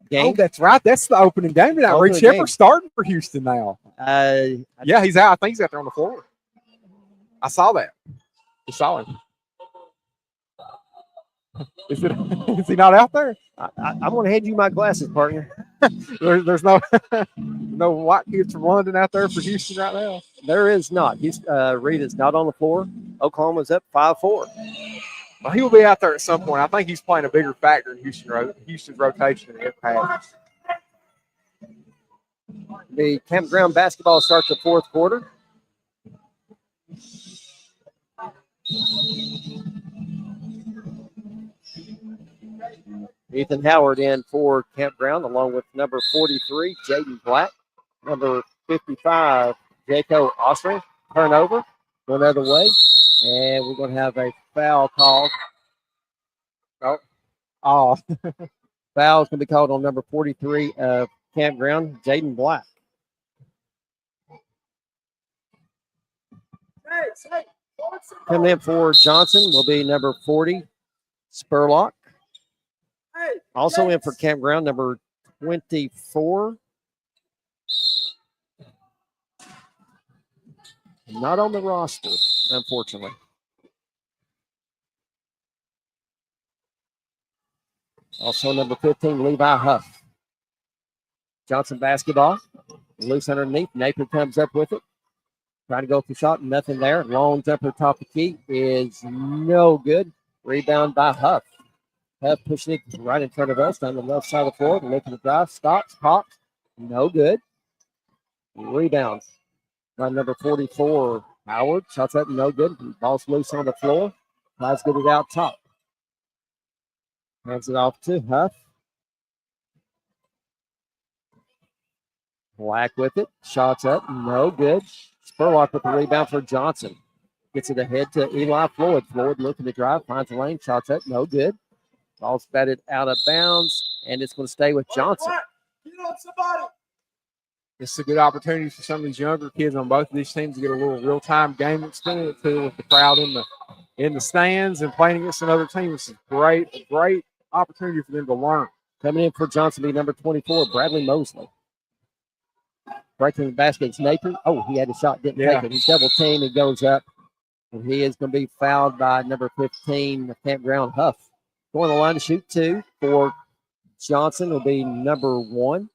game. Oh, that's right. That's the opening game tonight. Reed Shepard's starting for Houston now. Yeah, he's out. I think he's out there on the floor. I saw that. I saw him. Is he not out there? I'm going to hand you my glasses, partner. There's no no white kids from London out there for Houston right now. There is not. Reed is not on the floor. Oklahoma's up 5-4. Well, he will be out there at some point. I think he's playing a bigger factor in Houston's rotation than Impact. The Campground basketball starts the fourth quarter. Ethan Howard in for Campground, along with number 43, Jaden Black. Number 55, Jaco Ostring. Turnover, going the other way. And we're going to have a foul called. Foul is going to be called on number 43 of Campground, Jaden Black. Coming in for Johnson will be number 40, Spurlock. Also in for Campground, number 24. Not on the roster, unfortunately. Also number 15, Levi Huff. Johnson basketball. Loose underneath. Napier comes up with it. Trying to go for shot. Nothing there. Long jumper top of key is no good. Rebound by Huff. Huff pushing it right in front of us on the left side of the floor. Looking to drive. Stops. Pops. No good. Rebound by number 44, Howard. Shots up. No good. Ball's loose on the floor. Tries to get it out top. Hands it off to Huff. Black with it. Shots up. No good. Spurlock with the rebound for Johnson. Gets it ahead to Eli Floyd. Floyd looking to drive, finds a lane, shots up, no good. Ball's batted out of bounds, and it's going to stay with Johnson. This is a good opportunity for some of these younger kids on both of these teams to get a little real-time game experience too, with the crowd in the stands and playing against another team. This is a great opportunity for them to learn. Coming in for Johnson, be number 24, Bradley Mosley. Breaking the basket is Napier. Oh, he had a shot, didn't take it. He's double teamed and goes up. And he is going to be fouled by number 15, Campground Huff. Going to the line to shoot 2 for Johnson will be number 1,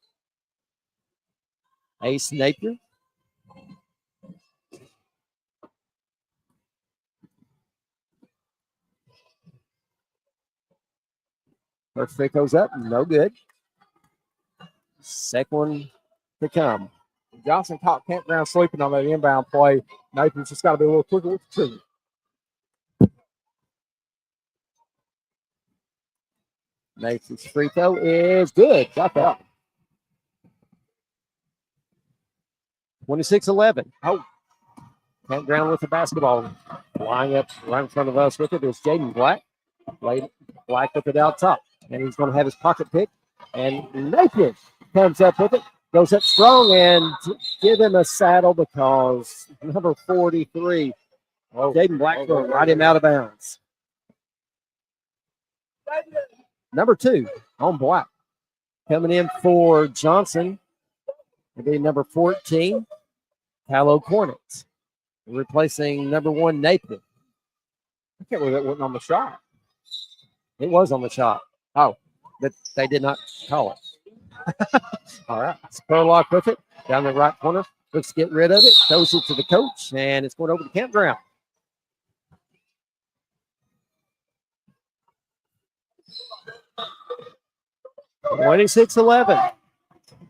Ace Napier. First free goes up, no good. Second one to come. Johnson caught Campground sleeping on that inbound play. Nathan's just got to be a little quicker with the trigger. Nathan's free throw is good. Got that. 26-11. Oh. Campground with the basketball. Flying up right in front of us with it is Jaden Black. Black with it out top. And he's going to have his pocket pick. And Nathan comes up with it. Goes up strong and give him a saddle because number 43, Jaden Black, will ride him out of bounds. Number 2 on Black. Coming in for Johnson will be number 14, Callow Cornett. Replacing number 1, Nathan. I can't believe that wasn't on the shot. It was on the shot. Oh, but they did not call it. All right. Spurlock with it down the right corner. Looks to get rid of it. Throws it to the coach, and it's going over to Campground. (26-11).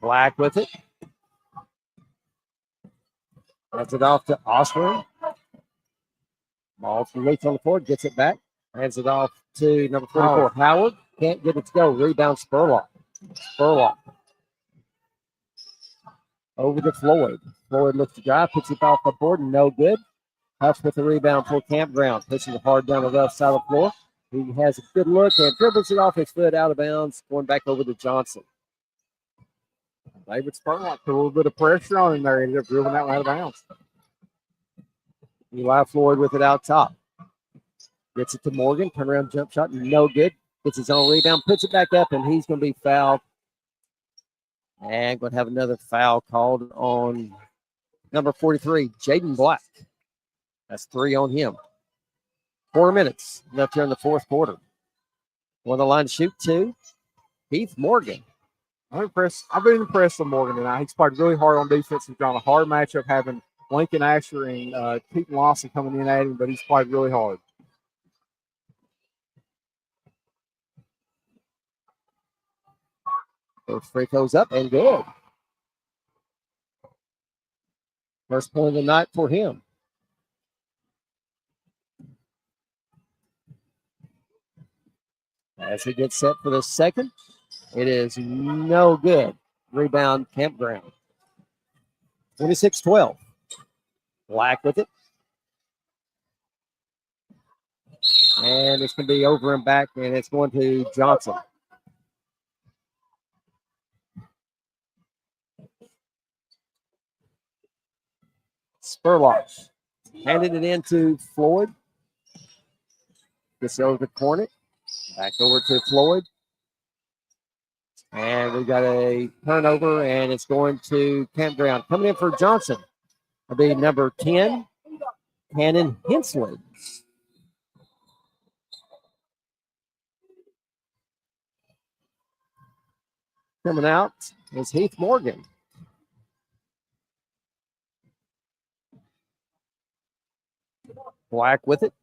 Black with it. Hands it off to Osborne. Ball from Leach on the floor. Gets it back. Hands it off to number 44, Howard. Can't get it to go. Rebound Spurlock. Spurlock. Over to Floyd. Floyd looks to drive. Puts it off the board. No good. Huff with the rebound for Campground. Pushing it hard down the left side of the floor. He has a good look and dribbles it off his foot out of bounds. Going back over to Johnson. David Spurlock put a little bit of pressure on him there. Ended up dribbling that one out of bounds. Eli Floyd with it out top. Gets it to Morgan. Turnaround jump shot. No good. Gets his own rebound. Puts it back up, and he's going to be fouled. And going to have another foul called on number 43, Jaden Black. That's 3 on him. 4 minutes left here in the fourth quarter. On the line to shoot 2, Heath Morgan. I've been impressed with Morgan tonight. He's played really hard on defense. He's drawn a hard matchup having Lincoln Asher and Keaton Lawson coming in at him, but he's played really hard. First free throws up and good. First point of the night for him. As he gets set for the second, it is no good. Rebound Campground. 26-12. Black with it. And it's going to be over and back, and it's going to Johnson. Spurlock handed it into Floyd. Gets over to Cornett. Back over to Floyd. And we got a turnover, and it's going to Campground. Coming in for Johnson will be number 10, Hannon Hensley. Coming out is Heath Morgan. Black with it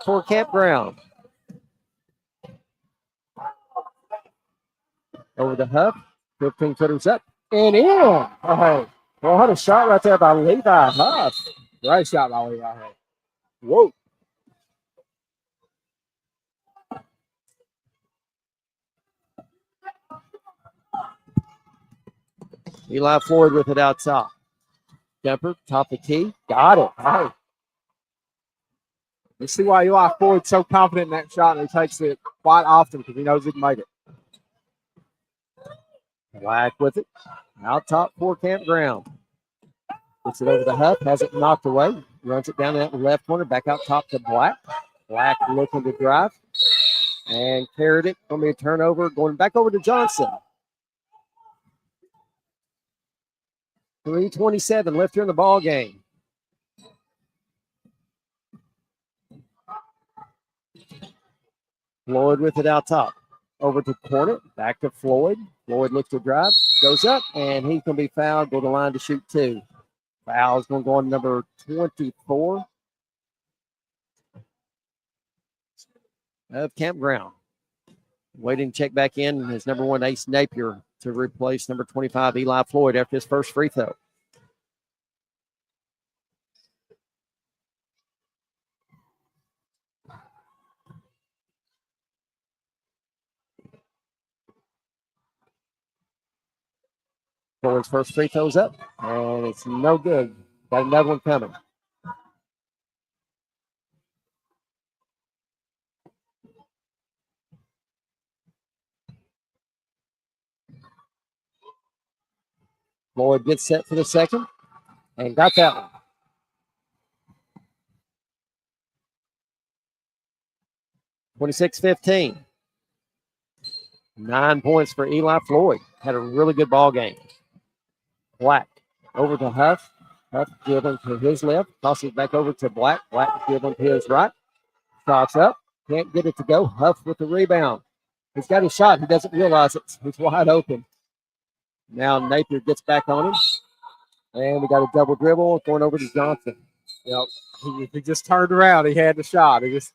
for Campground. Over the Huff. 15 footers up and in. Oh, well, what a shot right there by Levi Huff. Great shot by Levi Huff. Whoa. Eli Floyd with it out top. Jumper, top of the key. Got it. All right. You see why Eli Floyd's so confident in that shot, and he takes it quite often because he knows he can make it. Black with it. Out top for Campground. Gets it over the Huff, has it knocked away. Runs it down that left corner, back out top to Black. Black looking to drive. And carried it. Going to be a turnover. Going back over to Johnson. 3:27 left here in the ball game. Floyd with it out top. Over to corner. Back to Floyd. Floyd looks to drive. Goes up, and he's going to be fouled. Go to the line to shoot 2. Foul is going to go on number 24 of Campground. Waiting to check back in is number 1, Ace Napier, to replace number 25, Eli Floyd, after his first free throw. Floyd's first free throw's up, and it's no good. Got another one coming. Floyd gets set for the second, and got that one. (26-15). 9 points for Eli Floyd. Had a really good ball game. Black over to Huff. Huff dribbling to his left. Tosses it back over to Black. Black dribbling to his right. Shots up. Can't get it to go. Huff with the rebound. He's got his shot. He doesn't realize it. He's wide open. Now Napier gets back on him. And we got a double dribble going over to Johnson. Yep. He just turned around. He had the shot. Those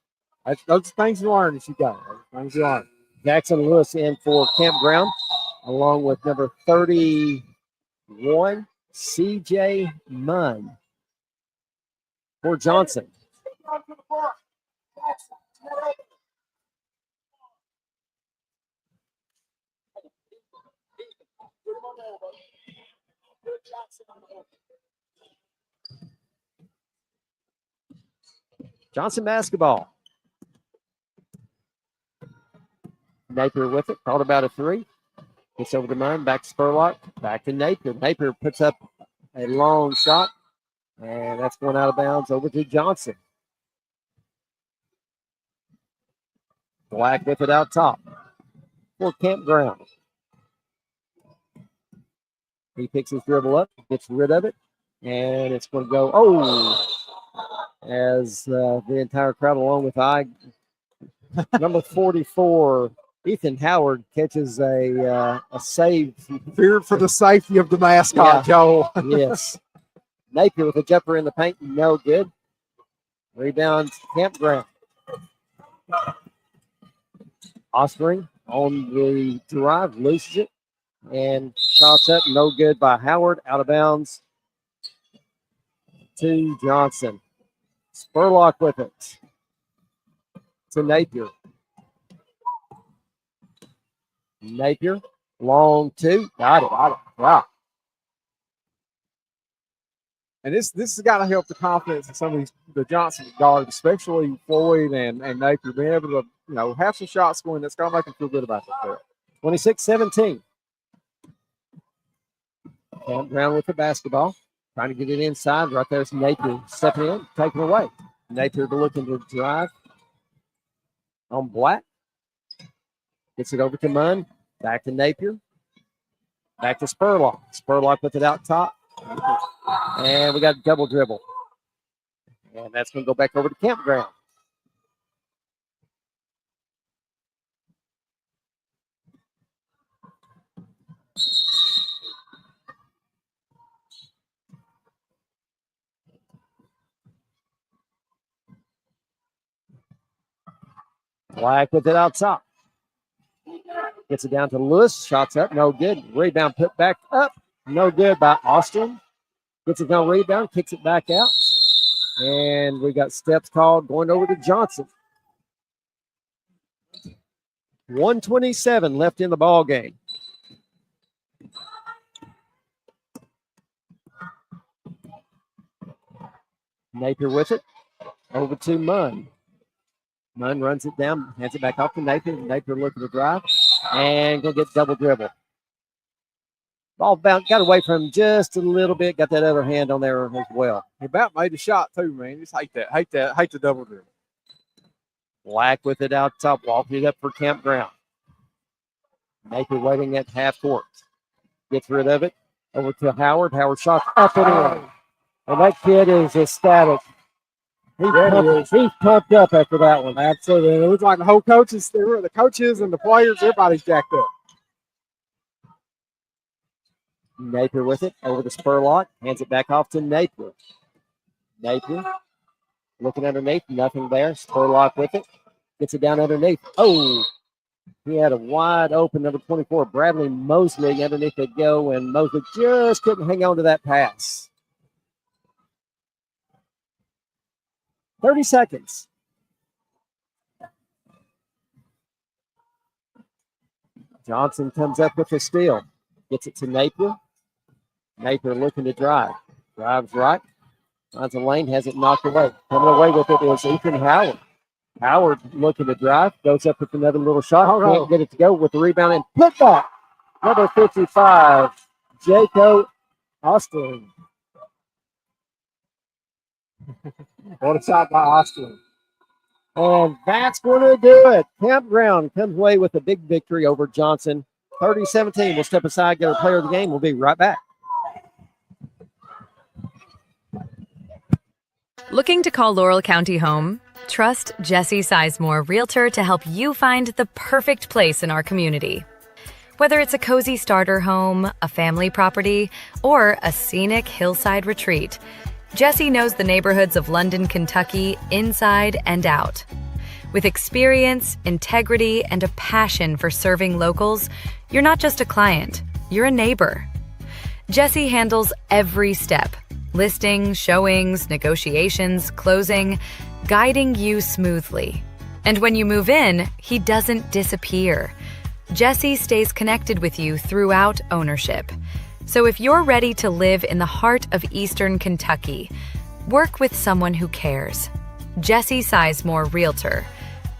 are things you learn as you go. Things you learn. Jackson Lewis in for Campground, along with number 31, CJ Munn for Johnson. Johnson basketball. Napier with it, called about a 3. Gets over to Munn, back to Spurlock, back to Napier. Napier puts up a long shot, and that's going out of bounds over to Johnson. Black with it out top for Campground. He picks his dribble up, gets rid of it, and it's going to go, as the entire crowd, along with number 44, Ethan Howard, catches a save. Feared for the safety of the mascot, Joel. Yes. Napier with a jumper in the paint, no good. Rebound, Campground. Ostering on the drive, loses it, and shots up, no good by Howard, out of bounds to Johnson. Spurlock with it to Napier. Napier, long 2, got it. Wow. And this has got to help the confidence of some of the Johnson guards, especially Floyd and Napier, being able to, have some shots going. That's got to make them feel good about themselves. 26-17. Campground with the basketball, trying to get it inside. Right there's Napier stepping in, taking away. Napier looking to drive on Black. Gets it over to Munn. Back to Napier. Back to Spurlock. Spurlock with it out top. And we got a double dribble. And that's going to go back over to Campground. Black with it out top. Gets it down to Lewis. Shots up. No good. Rebound put back up. No good by Austin. Gets it down rebound. Kicks it back out. And we got steps called going over to Johnson. 1:27 left in the ball game. Napier with it. Over to Munn. Munn runs it down, hands it back off to Nathan. Nathan looking to drive and going to get double dribble. Ball got away from him just a little bit, got that other hand on there as well. He about made a shot too, man. Just hate that. Hate the double dribble. Black with it out top, walking it up for Campground. Nathan waiting at half court. Gets rid of it. Over to Howard. Howard shot up and in. And that kid is ecstatic. He's pumped up after that one. Absolutely. It looks like the whole the coaches and the players, everybody's jacked up. Napier with it over the Spurlock. Hands it back off to Napier. Napier looking underneath. Nothing there. Spurlock with it. Gets it down underneath. Oh, he had a wide open number 24, Bradley Mosley, underneath the go, and Mosley just couldn't hang on to that pass. 30 seconds. Johnson comes up with the steal. Gets it to Napier. Napier looking to drive. Drives right. Finds a lane, has it knocked away. Coming away with it is Ethan Howard. Howard looking to drive. Goes up with another little shot. Can't get it to go with the rebound and put back. Number 55, Jaco Austin. What a shot by Austin. And that's going to do it. Campground comes away with a big victory over Johnson. 30-17. We'll step aside, get a player of the game. We'll be right back. Looking to call Laurel County home? Trust Jesse Sizemore, Realtor, to help you find the perfect place in our community. Whether it's a cozy starter home, a family property, or a scenic hillside retreat, Jesse knows the neighborhoods of London, Kentucky, inside and out. With experience, integrity, and a passion for serving locals, you're not just a client, you're a neighbor. Jesse handles every step: listings, showings, negotiations, closing, guiding you smoothly. And when you move in, he doesn't disappear. Jesse stays connected with you throughout ownership. So if you're ready to live in the heart of Eastern Kentucky, work with someone who cares. Jesse Sizemore, Realtor,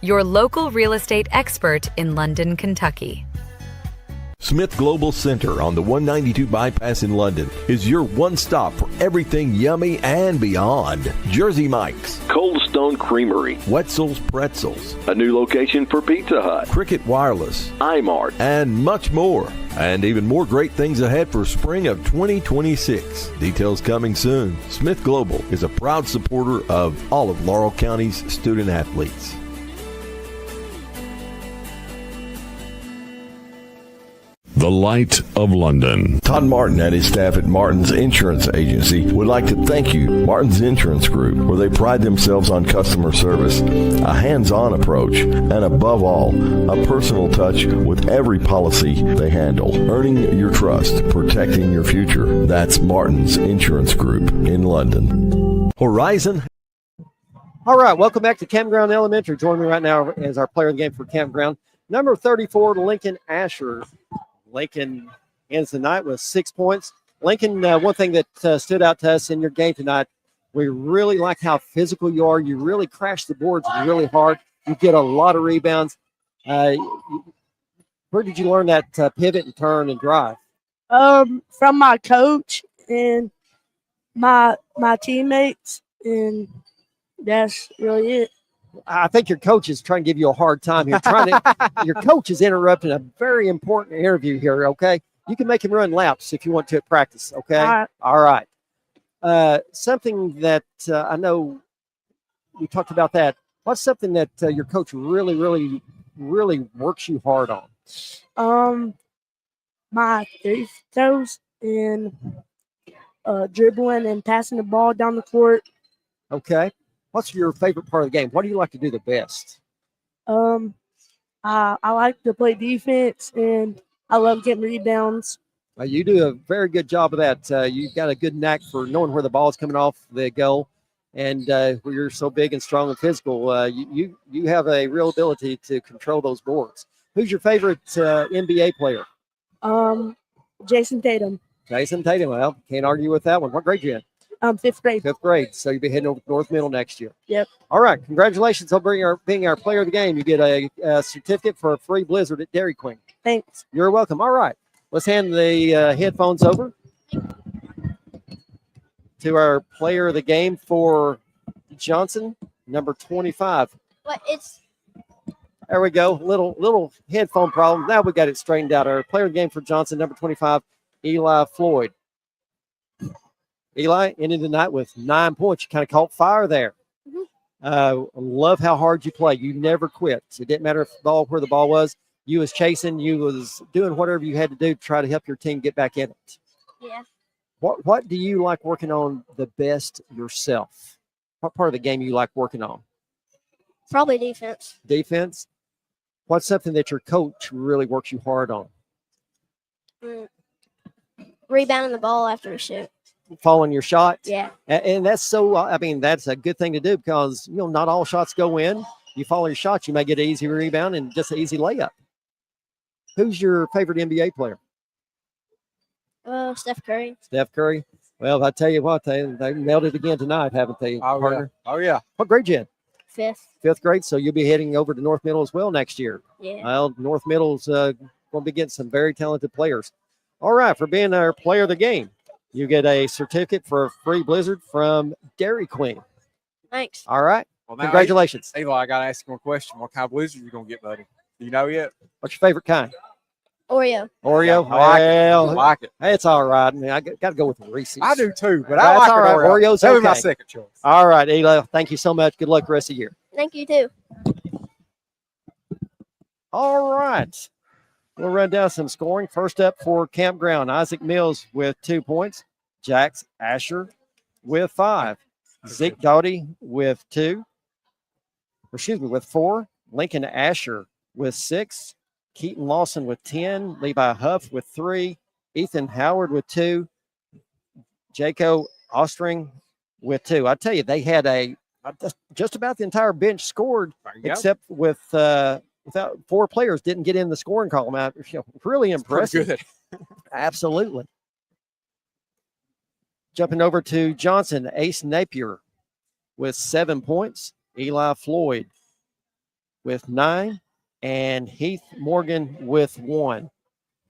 your local real estate expert in London, Kentucky. Smith Global Center on the 192 bypass in London is your one stop for everything yummy and beyond. Jersey Mike's, Cold Stone Creamery, Wetzel's Pretzels, a new location for Pizza Hut, Cricket Wireless, iMart, and much more. And even more great things ahead for spring of 2026. Details coming soon. Smith Global is a proud supporter of all of Laurel County's student athletes. The Light of London. Todd Martin and his staff at Martin's Insurance Agency would like to thank you, Martin's Insurance Group, where they pride themselves on customer service, a hands-on approach, and above all, a personal touch with every policy they handle. Earning your trust, protecting your future. That's Martin's Insurance Group in London. Horizon. All right, welcome back to Campground Elementary. Joining me right now as our player of the game for Campground, number 34, Lincoln Asher. Lincoln ends the night with 6 points. Lincoln, one thing that stood out to us in your game tonight, we really like how physical you are. You really crash the boards really hard. You get a lot of rebounds. Where did you learn that pivot and turn and drive? From my coach and my teammates, and that's really it. I think your coach is trying to give you a hard time here. Your coach is interrupting a very important interview here, okay? You can make him run laps if you want to at practice, okay? All right. Something that I know we talked about that. What's something that your coach really, really, really works you hard on? My three throws and dribbling and passing the ball down the court. Okay. What's your favorite part of the game? What do you like to do the best? I like to play defense, and I love getting rebounds. You do a very good job of that. You've got a good knack for knowing where the ball is coming off the goal, and where you're so big and strong and physical, you have a real ability to control those boards. Who's your favorite NBA player? Jason Tatum. Jason Tatum. Well, can't argue with that one. What grade you in? 5th grade. 5th grade. So you'll be heading over to North Middle next year. Yep. All right. Congratulations on being our player of the game. You get a certificate for a free Blizzard at Dairy Queen. Thanks. You're welcome. All right. Let's hand the headphones over to our player of the game for Johnson, number 25. What it's There we go. Little headphone problem. Now we got it straightened out. Our player of the game for Johnson, number 25, Eli Floyd. Eli ended the night with 9 points. You kind of caught fire there. Love how hard you play. You never quit. So it didn't matter where the ball was. You was chasing. You was doing whatever you had to do to try to help your team get back in it. Yeah. What do you like working on the best yourself? What part of the game you like working on? Probably defense. Defense? What's something that your coach really works you hard on? Rebounding the ball after a shoot. Following your shot? Yeah. And that's that's a good thing to do because, not all shots go in. You follow your shots, you may get an easy rebound and just an easy layup. Who's your favorite NBA player? Steph Curry. Steph Curry. Well, I tell you what, they nailed it again tonight, haven't they, partner? Oh, yeah. What grade you in? 5th. 5th grade, so you'll be heading over to North Middle as well next year. Yeah. Well, North Middle's going to be getting some very talented players. All right, for being our player of the game, you get a certificate for a free Blizzard from Dairy Queen. Thanks. All right. Well, now, congratulations. Eli, I got to ask you one question. What kind of Blizzard are you going to get, buddy? Do you know yet? What's your favorite kind? Oreo. Oreo? I like it. It's all right. I mean, I got to go with Reese's. I do too, but That's I like all right. Oreo. Oreo's That was okay. my second choice. All right, Eli. Thank you so much. Good luck the rest of the year. Thank you, too. All right. We'll run down some scoring. First up for Campground, Isaac Mills with 2 points. Jax Asher with 5. Zeke Doughty with 4. Lincoln Asher with 6. Keaton Lawson with 10. Levi Huff with 3. Ethan Howard with 2. Jaco Ostring with 2. I tell you, they had just about the entire bench scored, except with without 4 players didn't get in the scoring column. Really impressive. Good. Absolutely. Jumping over to Johnson, Ace Napier with 7 points. Eli Floyd with 9. And Heath Morgan with 1.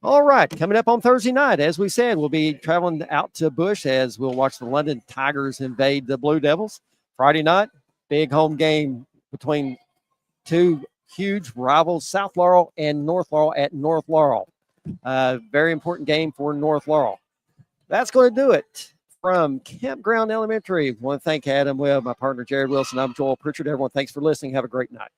All right, coming up on Thursday night, as we said, we'll be traveling out to Bush as we'll watch the London Tigers invade the Blue Devils. Friday night, big home game between 2 huge rivals, South Laurel and North Laurel at North Laurel. Very important game for North Laurel. That's going to do it from Campground Elementary. I want to thank Adam Webb, my partner Jared Wilson. I'm Joel Pritchard. Everyone, thanks for listening. Have a great night.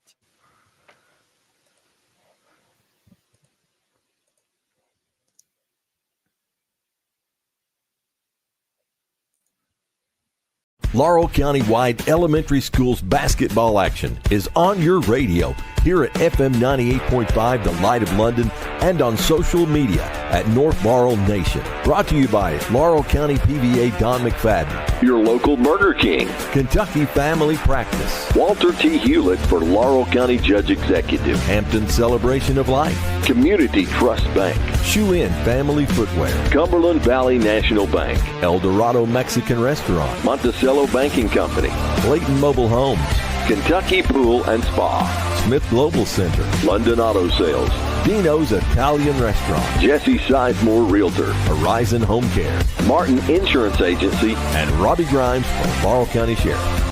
Laurel County-wide elementary schools basketball action is on your radio here at FM 98.5, The Light of London, and on social media at North Laurel Nation. Brought to you by Laurel County PVA Don McFadden, Your local Burger King, Kentucky Family Practice, Walter T. Hewlett for Laurel County Judge Executive, Hampton Celebration of Life, Community Trust Bank, Shoe In Family Footwear, Cumberland Valley National Bank, El Dorado Mexican Restaurant, Monticello Banking Company, Clayton Mobile Homes, Kentucky Pool and Spa, Smith Global Center, London Auto Sales, Dino's Italian Restaurant, Jesse Sizemore Realtor, Horizon Home Care, Martin Insurance Agency, and Robbie Grimes from Laurel County Sheriff.